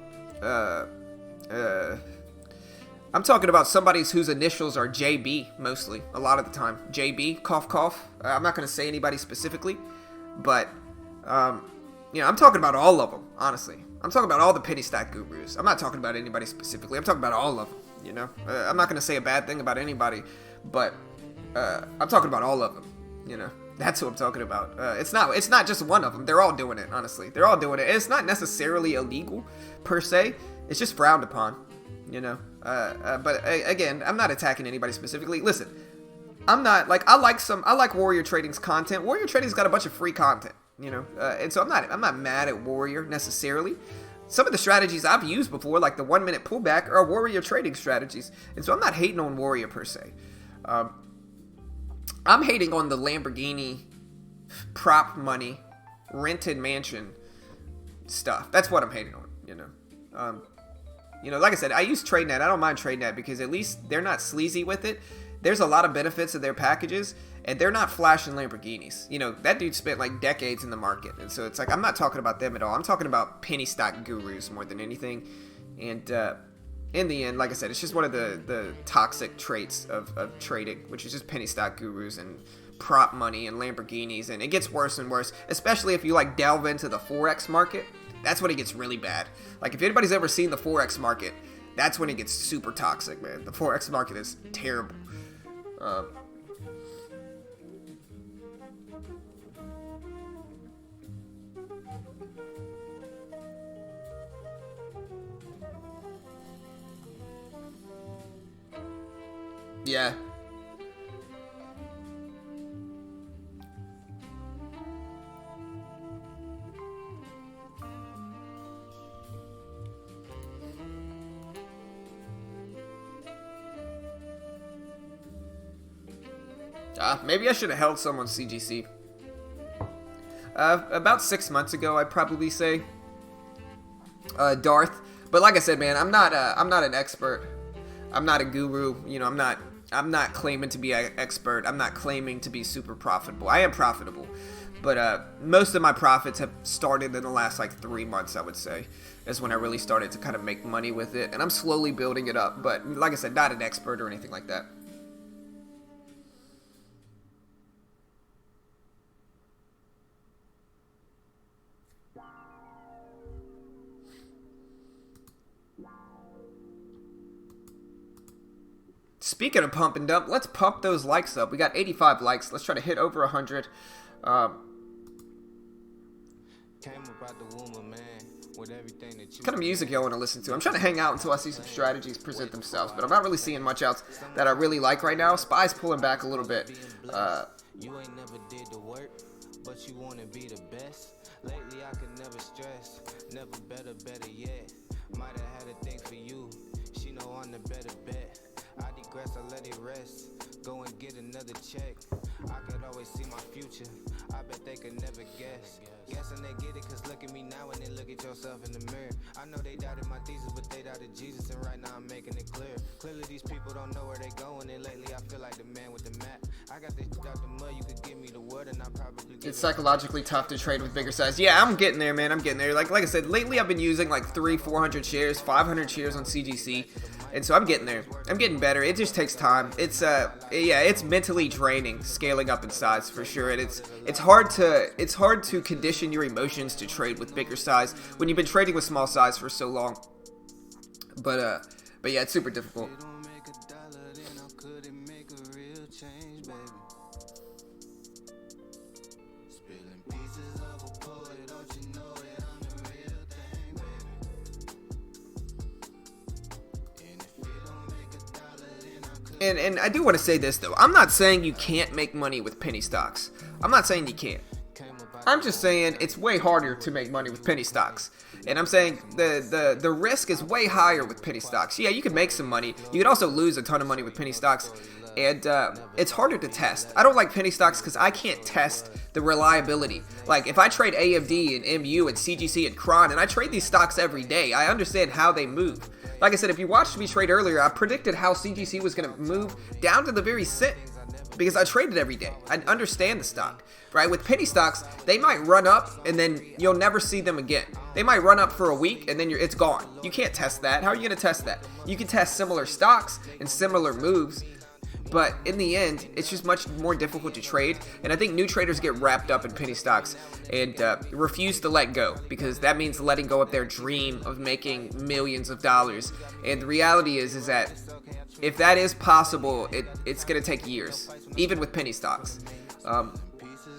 somebody whose initials are JB mostly, a lot of the time. JB, cough, cough. I'm not going to say anybody specifically, but I'm talking about all of them, honestly. I'm talking about all the penny stock gurus. I'm not talking about anybody specifically. I'm talking about all of them. I'm not going to say a bad thing about anybody, but I'm talking about all of them. That's what I'm talking about. It's not just one of them. They're all doing it, honestly. They're all doing it. It's not necessarily illegal, per se. It's just frowned upon, you know. But again, I'm not attacking anybody specifically. Listen, I'm not, like, I like Warrior Trading's content. Warrior Trading's got a bunch of free content, you know. And so I'm not mad at Warrior, necessarily. Some of the strategies I've used before, like the 1 minute pullback, are Warrior Trading strategies. And so I'm not hating on Warrior, per se. I'm hating on the Lamborghini prop money rented mansion stuff. That's what I'm hating on, you know. Like I said, I use TradeNet. I don't mind TradeNet because at least they're not sleazy with it. There's a lot of benefits of their packages, and they're not flashing Lamborghinis. You know, that dude spent like decades in the market, and so it's like I'm not talking about them at all. I'm talking about penny stock gurus more than anything. And in the end, like I said, it's just one of the toxic traits of trading, which is just penny stock gurus and prop money and Lamborghinis, and it gets worse and worse, especially if you like delve into the Forex market. That's when it gets really bad. Like, if anybody's ever seen the Forex market, that's when it gets super toxic, man. The Forex market is terrible. Yeah. Maybe I should have held some on CGC. About 6 months ago, I'd probably say Darth. But like I said, man, I'm not an expert. I'm not a guru. You know, I'm not claiming to be an expert. I'm not claiming to be super profitable. I am profitable, but most of my profits have started in the last like 3 months. I would say is when I really started to kind of make money with it, and I'm slowly building it up. But like I said, not an expert or anything like that. Speaking of pump and dump, let's pump those likes up. We got 85 likes. Let's try to hit over 100. What kind of music y'all want to listen to? I'm trying to hang out until I see some strategies present themselves, but I'm not really seeing much else that I really like right now. Spy's pulling back a little bit. You ain't never did the work, but you want to be the best. Lately I could never stress, never better yet. Might have had a thing for you, she know I'm the better bet. I digress, I let it rest. Go and get another check. I could always see my future. I bet they could never guess. Guessing they get it, cause look at me now and then look at yourself in the mirror. I know they doubted my thesis, but they doubted Jesus, and right now I'm making it clear. Clearly these people don't know where they going, and lately I feel like the man with the map. I got this out the mud, you could give me the word, and I probably it's psychologically tough to trade with bigger size. Yeah, I'm getting there, man. I'm getting there. Like I said, lately I've been using like 400 shares, 500 shares on CGC. And so I'm getting there. I'm getting better. It just takes time. It's it's mentally draining scaling up in size for sure. And it's hard to condition your emotions to trade with bigger size when you've been trading with small size for so long. But yeah, it's super difficult. And I do want to say this, though. I'm not saying you can't make money with penny stocks. I'm not saying you can't. I'm just saying it's way harder to make money with penny stocks. And I'm saying the risk is way higher with penny stocks. Yeah, you can make some money. You could also lose a ton of money with penny stocks. And it's harder to test. I don't like penny stocks because I can't test the reliability. Like, if I trade AMD and MU and CGC and Cron, and I trade these stocks every day, I understand how they move. Like I said, if you watched me trade earlier, I predicted how CGC was going to move down to the very cent because I traded every day. I understand the stock, right? With penny stocks, they might run up and then you'll never see them again. They might run up for a week and then it's gone. You can't test that. How are you going to test that? You can test similar stocks and similar moves, but in the end, it's just much more difficult to trade. And I think new traders get wrapped up in penny stocks and refuse to let go because that means letting go of their dream of making millions of dollars. And the reality is that if that is possible, it's going to take years, even with penny stocks.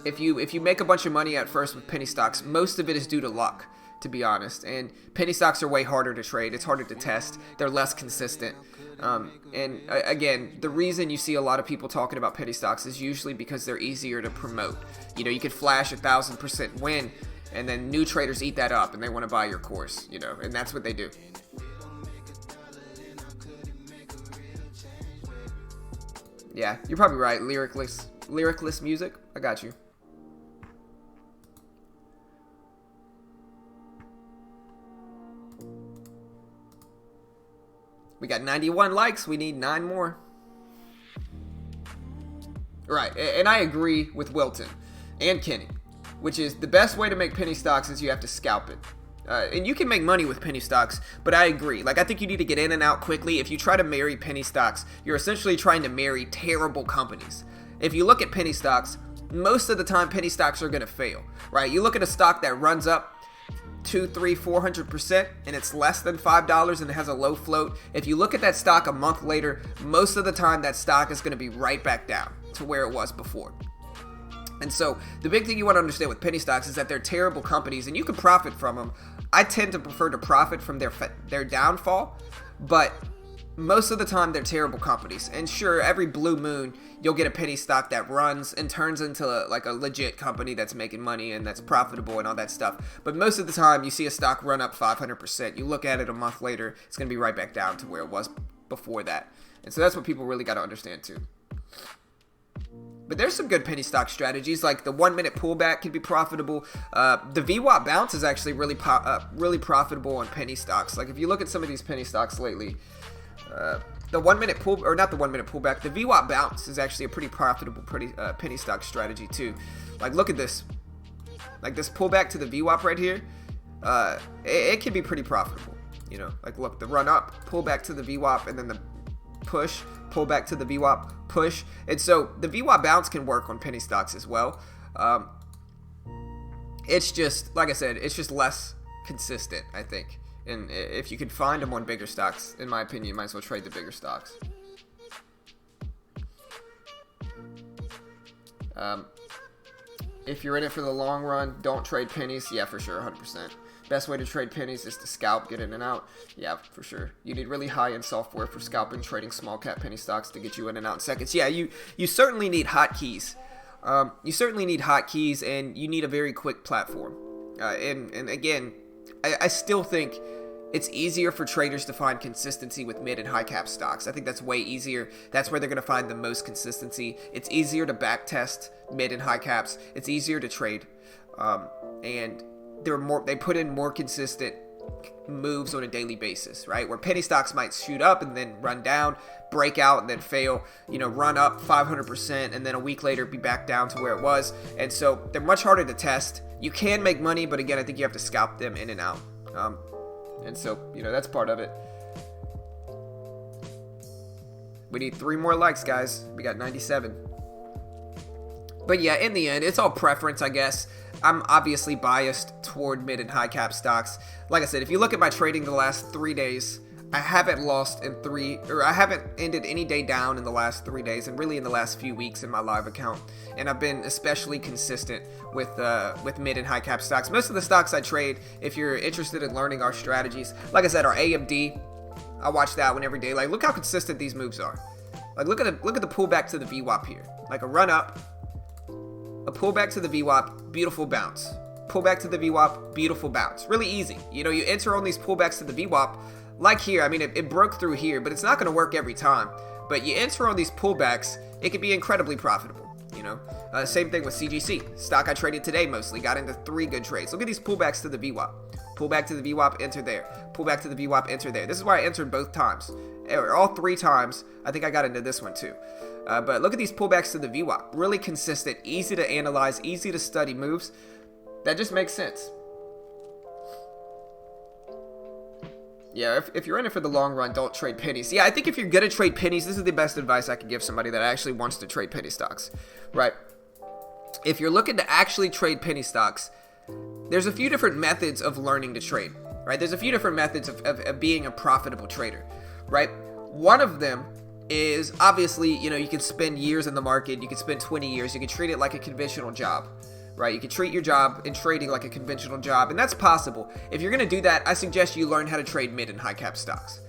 if you make a bunch of money at first with penny stocks, most of it is due to luck, to be honest. And penny stocks are way harder to trade. It's harder to test. They're less consistent. Again, the reason you see a lot of people talking about penny stocks is usually because they're easier to promote. You know, you could flash 1,000% win, and then new traders eat that up and they want to buy your course, you know, and that's what they do. Yeah, you're probably right. Lyricless music. I got you. We got 91 likes. We need 9 more. Right, and I agree with Wilton and Kenny, which is the best way to make penny stocks is you have to scalp it. And you can make money with penny stocks, but I agree. Like, I think you need to get in and out quickly. If you try to marry penny stocks, you're essentially trying to marry terrible companies. If you look at penny stocks, most of the time penny stocks are going to fail, right? You look at a stock that runs up 200, 300, 400% and it's less than $5 and it has a low float. If you look at that stock a month later, most of the time that stock is going to be right back down to where it was before. And so the big thing you want to understand with penny stocks is that they're terrible companies and you can profit from them. I tend to prefer to profit from their downfall, but most of the time they're terrible companies. And sure, every blue moon you'll get a penny stock that runs and turns into like a legit company that's making money and that's profitable and all that stuff. But most of the time you see a stock run up 500%. You look at it a month later, it's going to be right back down to where it was before that. And so that's what people really got to understand too. But there's some good penny stock strategies, like the 1 minute pullback can be profitable. The VWAP bounce is actually really profitable on penny stocks. Like if you look at some of these penny stocks lately, the 1 minute not the 1 minute pullback, the VWAP bounce is actually a pretty profitable penny stock strategy too. Like look at this, like this pullback to the VWAP right here. It can be pretty profitable. You know, like look, the run up, pullback to the VWAP, and then the push, pull back to the VWAP, push. And so the VWAP bounce can work on penny stocks as well. It's just, like I said, it's just less consistent, I think. And if you can find them on bigger stocks, in my opinion, you might as well trade the bigger stocks. If you're in it for the long run, don't trade pennies. Yeah, for sure, 100%. Best way to trade pennies is to scalp, get in and out. Yeah, for sure. You need really high-end software for scalping, trading small cap penny stocks to get you in and out in seconds. Yeah, you certainly need hotkeys. You certainly need hotkeys, and you need a very quick platform. And again, I still think it's easier for traders to find consistency with mid and high cap stocks. I think that's way easier. That's where they're going to find the most consistency. It's easier to back test mid and high caps. It's easier to trade. And they put in more consistent moves on a daily basis, right? Where penny stocks might shoot up and then run down, break out and then fail, you know, run up 500% and then a week later be back down to where it was. And so they're much harder to test. You can make money, but again, I think you have to scalp them in and out. And so, you know, that's part of it. We need 3 more likes, guys. We got 97. But yeah, in the end, it's all preference, I guess. I'm obviously biased toward mid and high cap stocks. Like I said, if you look at my trading the last 3 days, I haven't lost I haven't ended any day down in the last 3 days, and really in the last few weeks in my live account. And I've been especially consistent with mid and high cap stocks. Most of the stocks I trade, if you're interested in learning our strategies, like I said, our AMD, I watch that one every day. Like, look how consistent these moves are. Like, look at the pullback to the VWAP here. Like a run up, a pullback to the VWAP, beautiful bounce. Pullback to the VWAP, beautiful bounce. Really easy. You know, you enter on these pullbacks to the VWAP, like here. I mean, it broke through here, but it's not going to work every time. But you enter on these pullbacks, it can be incredibly profitable. You know, same thing with CGC. Stock I traded today mostly. Got into 3 good trades. Look at these pullbacks to the VWAP. Pullback to the VWAP, enter there. Pullback to the VWAP, enter there. This is why I entered both times. All 3 times. I think I got into this one too. But look at these pullbacks to the VWAP. Really consistent, easy to analyze, easy to study moves. That just makes sense. Yeah, if you're in it for the long run, don't trade pennies. Yeah, I think if you're going to trade pennies, this is the best advice I can give somebody that actually wants to trade penny stocks, right? If you're looking to actually trade penny stocks, there's a few different methods of learning to trade, right? There's a few different methods of being a profitable trader, right? One of them is obviously, you know, you can spend years in the market, you can spend 20 years, you can treat it like a conventional job, right? You can treat your job in trading like a conventional job, and that's possible. If you're going to do that, I suggest you learn how to trade mid and high cap stocks,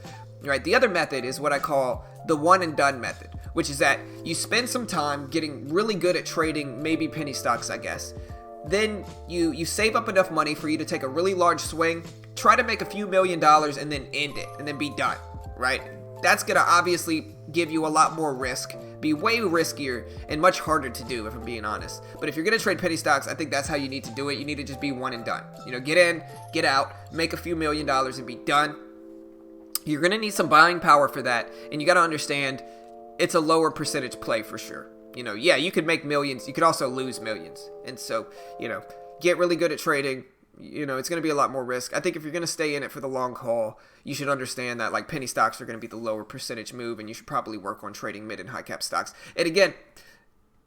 right? The other method is what I call the one and done method, which is that you spend some time getting really good at trading maybe penny stocks, I guess. Then you save up enough money for you to take a really large swing, try to make a few $1 million, and then end it, and then be done, right? That's going to obviously give you a lot more risk, be way riskier, and much harder to do, if I'm being honest. But if you're going to trade penny stocks, I think that's how you need to do it. You need to just be one and done. You know, get in, get out, make a few $1 million, and be done. You're going to need some buying power for that, and you got to understand it's a lower percentage play for sure. You know, yeah, you could make millions. You could also lose millions. And so, you know, get really good at trading. You know, it's going to be a lot more risk. I think if you're going to stay in it for the long haul, you should understand that, like, penny stocks are going to be the lower percentage move, and you should probably work on trading mid and high cap stocks. And again,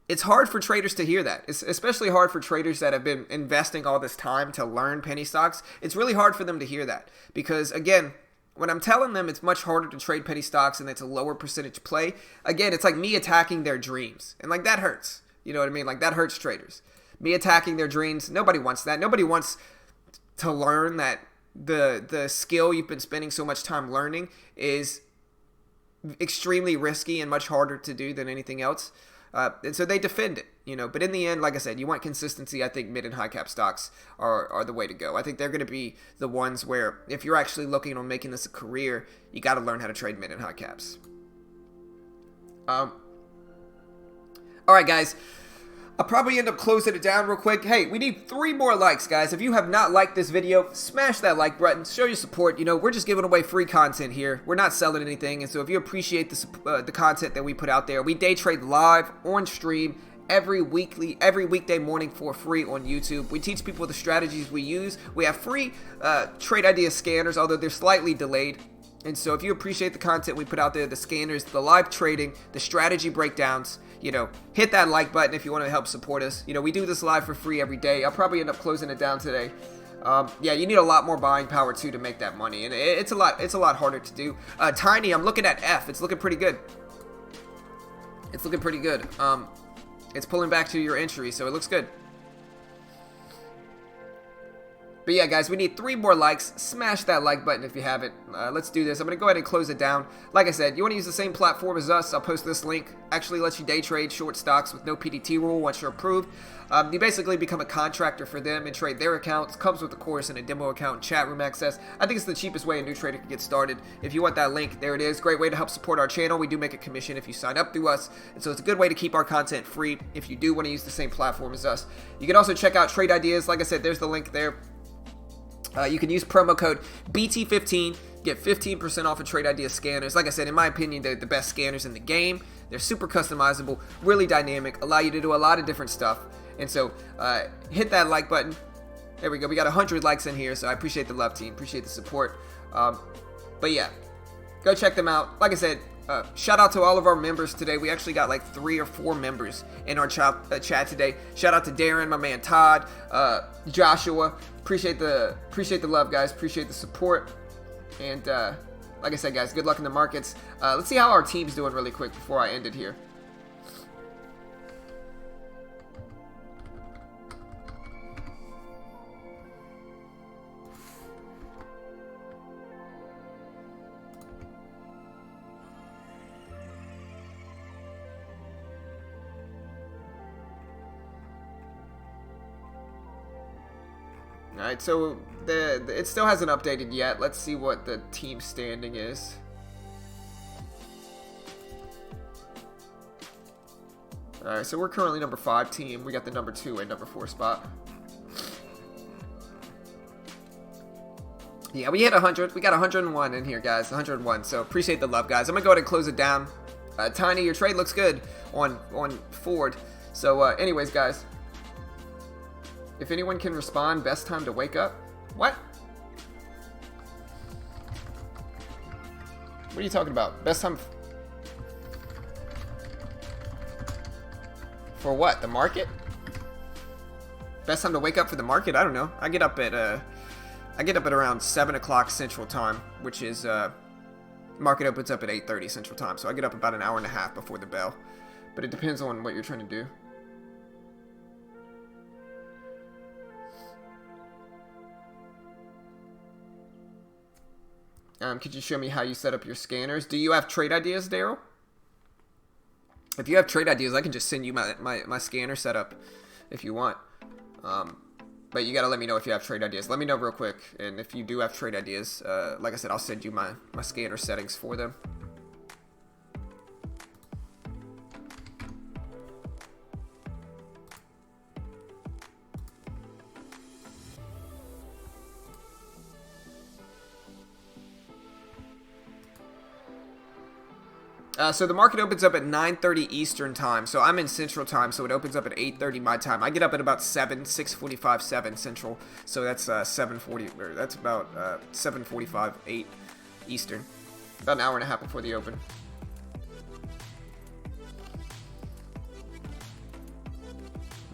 it's hard for traders to hear that. It's especially hard for traders that have been investing all this time to learn penny stocks. It's really hard for them to hear that because, again, when I'm telling them it's much harder to trade penny stocks and it's a lower percentage play, again, it's like me attacking their dreams. And, like, that hurts. You know what I mean? Like, that hurts traders. Me attacking their dreams, nobody wants that. Nobody wants to learn that the skill you've been spending so much time learning is extremely risky and much harder to do than anything else. And so they defend it, you know. But in the end, like I said, you want consistency. I think mid and high cap stocks are the way to go. I think they're going to be the ones where if you're actually looking on making this a career, you got to learn how to trade mid and high caps. All right, guys. I'll probably end up closing it down real quick. Hey, we need 3 more likes, guys. If you have not liked this video, smash that like button. Show your support. You know, we're just giving away free content here. We're not selling anything. And so if you appreciate the content that we put out there, we day trade live on stream every weekday morning for free on YouTube. We teach people the strategies we use. We have free trade idea scanners, although they're slightly delayed. And so if you appreciate the content we put out there, the scanners, the live trading, the strategy breakdowns, you know, hit that like button if you want to help support us. You know, we do this live for free every day. I'll probably end up closing it down today. Yeah, you need a lot more buying power too to make that money, and it's a lot harder to do. Tiny, I'm looking at F. It's looking pretty good. It's looking pretty good. It's pulling back to your entry, so it looks good. But yeah, guys, we need 3 more likes. Smash that like button if you haven't. Let's do this. I'm going to go ahead and close it down. Like I said, you want to use the same platform as us. I'll post this link. Actually lets you day trade short stocks with no PDT rule once you're approved. You basically become a contractor for them and trade their accounts. Comes with a course and a demo account and chat room access. I think it's the cheapest way a new trader can get started. If you want that link, there it is. Great way to help support our channel. We do make a commission if you sign up through us. And so it's a good way to keep our content free if you do want to use the same platform as us. You can also check out Trade Ideas. Like I said, there's the link there. You can use promo code BT15, get 15% off of Trade Idea scanners. Like I said, in my opinion, they're the best scanners in the game. They're super customizable, really dynamic, allow you to do a lot of different stuff. And so hit that like button. There we go. We got 100 likes in here, so I appreciate the love, team. Appreciate the support. But yeah, go check them out. Like I said, shout out to all of our members today. We actually got like 3 or 4 members in our chat today. Shout out to Darren, my man Todd, Joshua. Appreciate the love, guys. Appreciate the support. And like I said, guys, good luck in the markets. Let's see how our team's doing really quick before I end it here. Alright, so it still hasn't updated yet. Let's see what the team standing is. Alright, so we're currently number 5 team. We got the number 2 and number 4 spot. Yeah, we hit 100. We got 101 in here, guys. 101. So appreciate the love, guys. I'm going to go ahead and close it down. Tiny, your trade looks good on Ford. So anyways, guys. If anyone can respond, best time to wake up? What? What are you talking about? Best time for what? The market? Best time to wake up for the market? I don't know. I get up at around 7 o'clock Central Time, which is Market opens up at 8:30 Central Time, so I get up about an hour and a half before the bell. But it depends on what you're trying to do. Could you show me how you set up your scanners? Do you have trade ideas, Daryl? If you have trade ideas, I can just send you my scanner setup if you want. But you gotta let me know if you have trade ideas. Let me know real quick. And if you do have trade ideas, like I said, I'll send you my scanner settings for them. So the market opens up at 9:30 Eastern time. So I'm in Central time, so it opens up at 8:30 my time. I get up at about 6:45, 7 Central. So that's 7:40, or that's about 7:45, 8 Eastern. About an hour and a half before the open.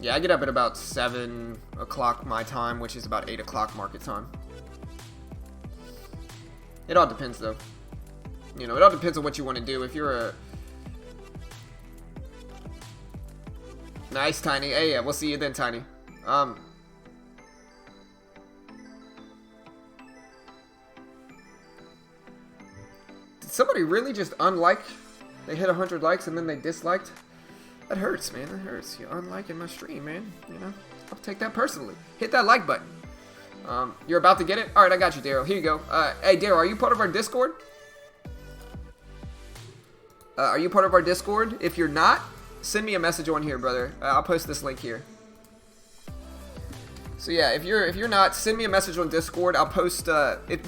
Yeah, I get up at about 7 o'clock my time, which is about 8 o'clock market time. It all depends, though. You know, it all depends on what you want to do. If you're a... Nice, Tiny. Hey, yeah, we'll see you then, Tiny. Did somebody really just unlike? They hit 100 likes and then they disliked? That hurts, man. That hurts. You're unliking my stream, man. You know, I'll take that personally. Hit that like button. You're about to get it? Alright, I got you, Daryl. Here you go. Hey, Daryl, are you part of our Discord? Are you part of our Discord? If you're not, send me a message on here, brother. I'll post this link here. So yeah, if you're not, send me a message on Discord. I'll post.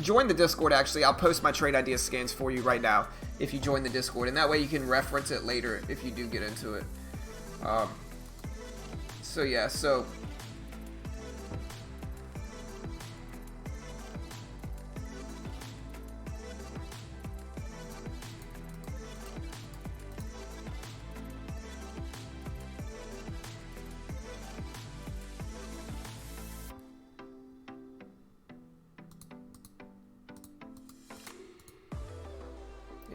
Join the Discord. Actually, I'll post my trade idea scans for you right now. If you join the Discord, and that way you can reference it later if you do get into it. So yeah, so.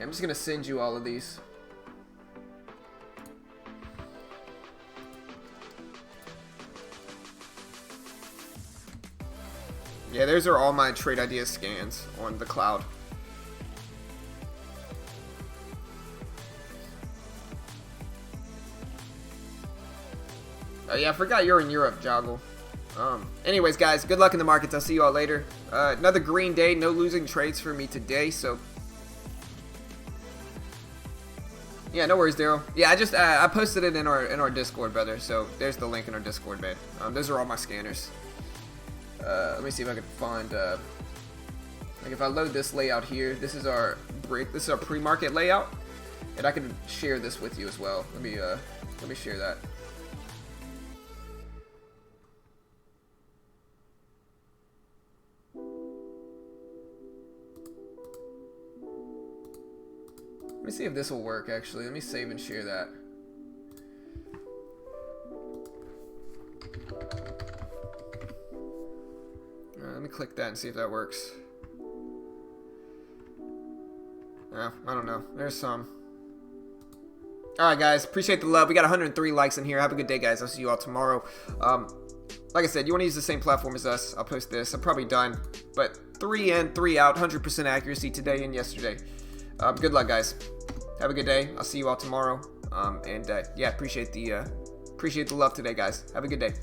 I'm just gonna send you all of these. Yeah, those are all my trade idea scans on the cloud. Oh yeah, I forgot you're in Europe, Joggle. Anyways, guys, good luck in the markets. I'll see you all later. Another green day, no losing trades for me today, so... Yeah, no worries, Daryl. Yeah, I posted it in our Discord, brother. So there's the link in our Discord, man. Those are all my scanners. Let me see if I can find. Like if I load this layout here, this is our pre-market layout, and I can share this with you as well. Let me share that. Let me see if this will work, actually. Let me save and share that. Let me click that and see if that works. I don't know. There's some. Alright, guys. Appreciate the love. We got 103 likes in here. Have a good day, guys. I'll see you all tomorrow. Like I said, you want to use the same platform as us. I'll post this. I'm probably done. But 3 in, 3 out. 100% accuracy today and yesterday. Good luck, guys. Have a good day. I'll see you all tomorrow. Yeah, appreciate the love today, guys. Have a good day.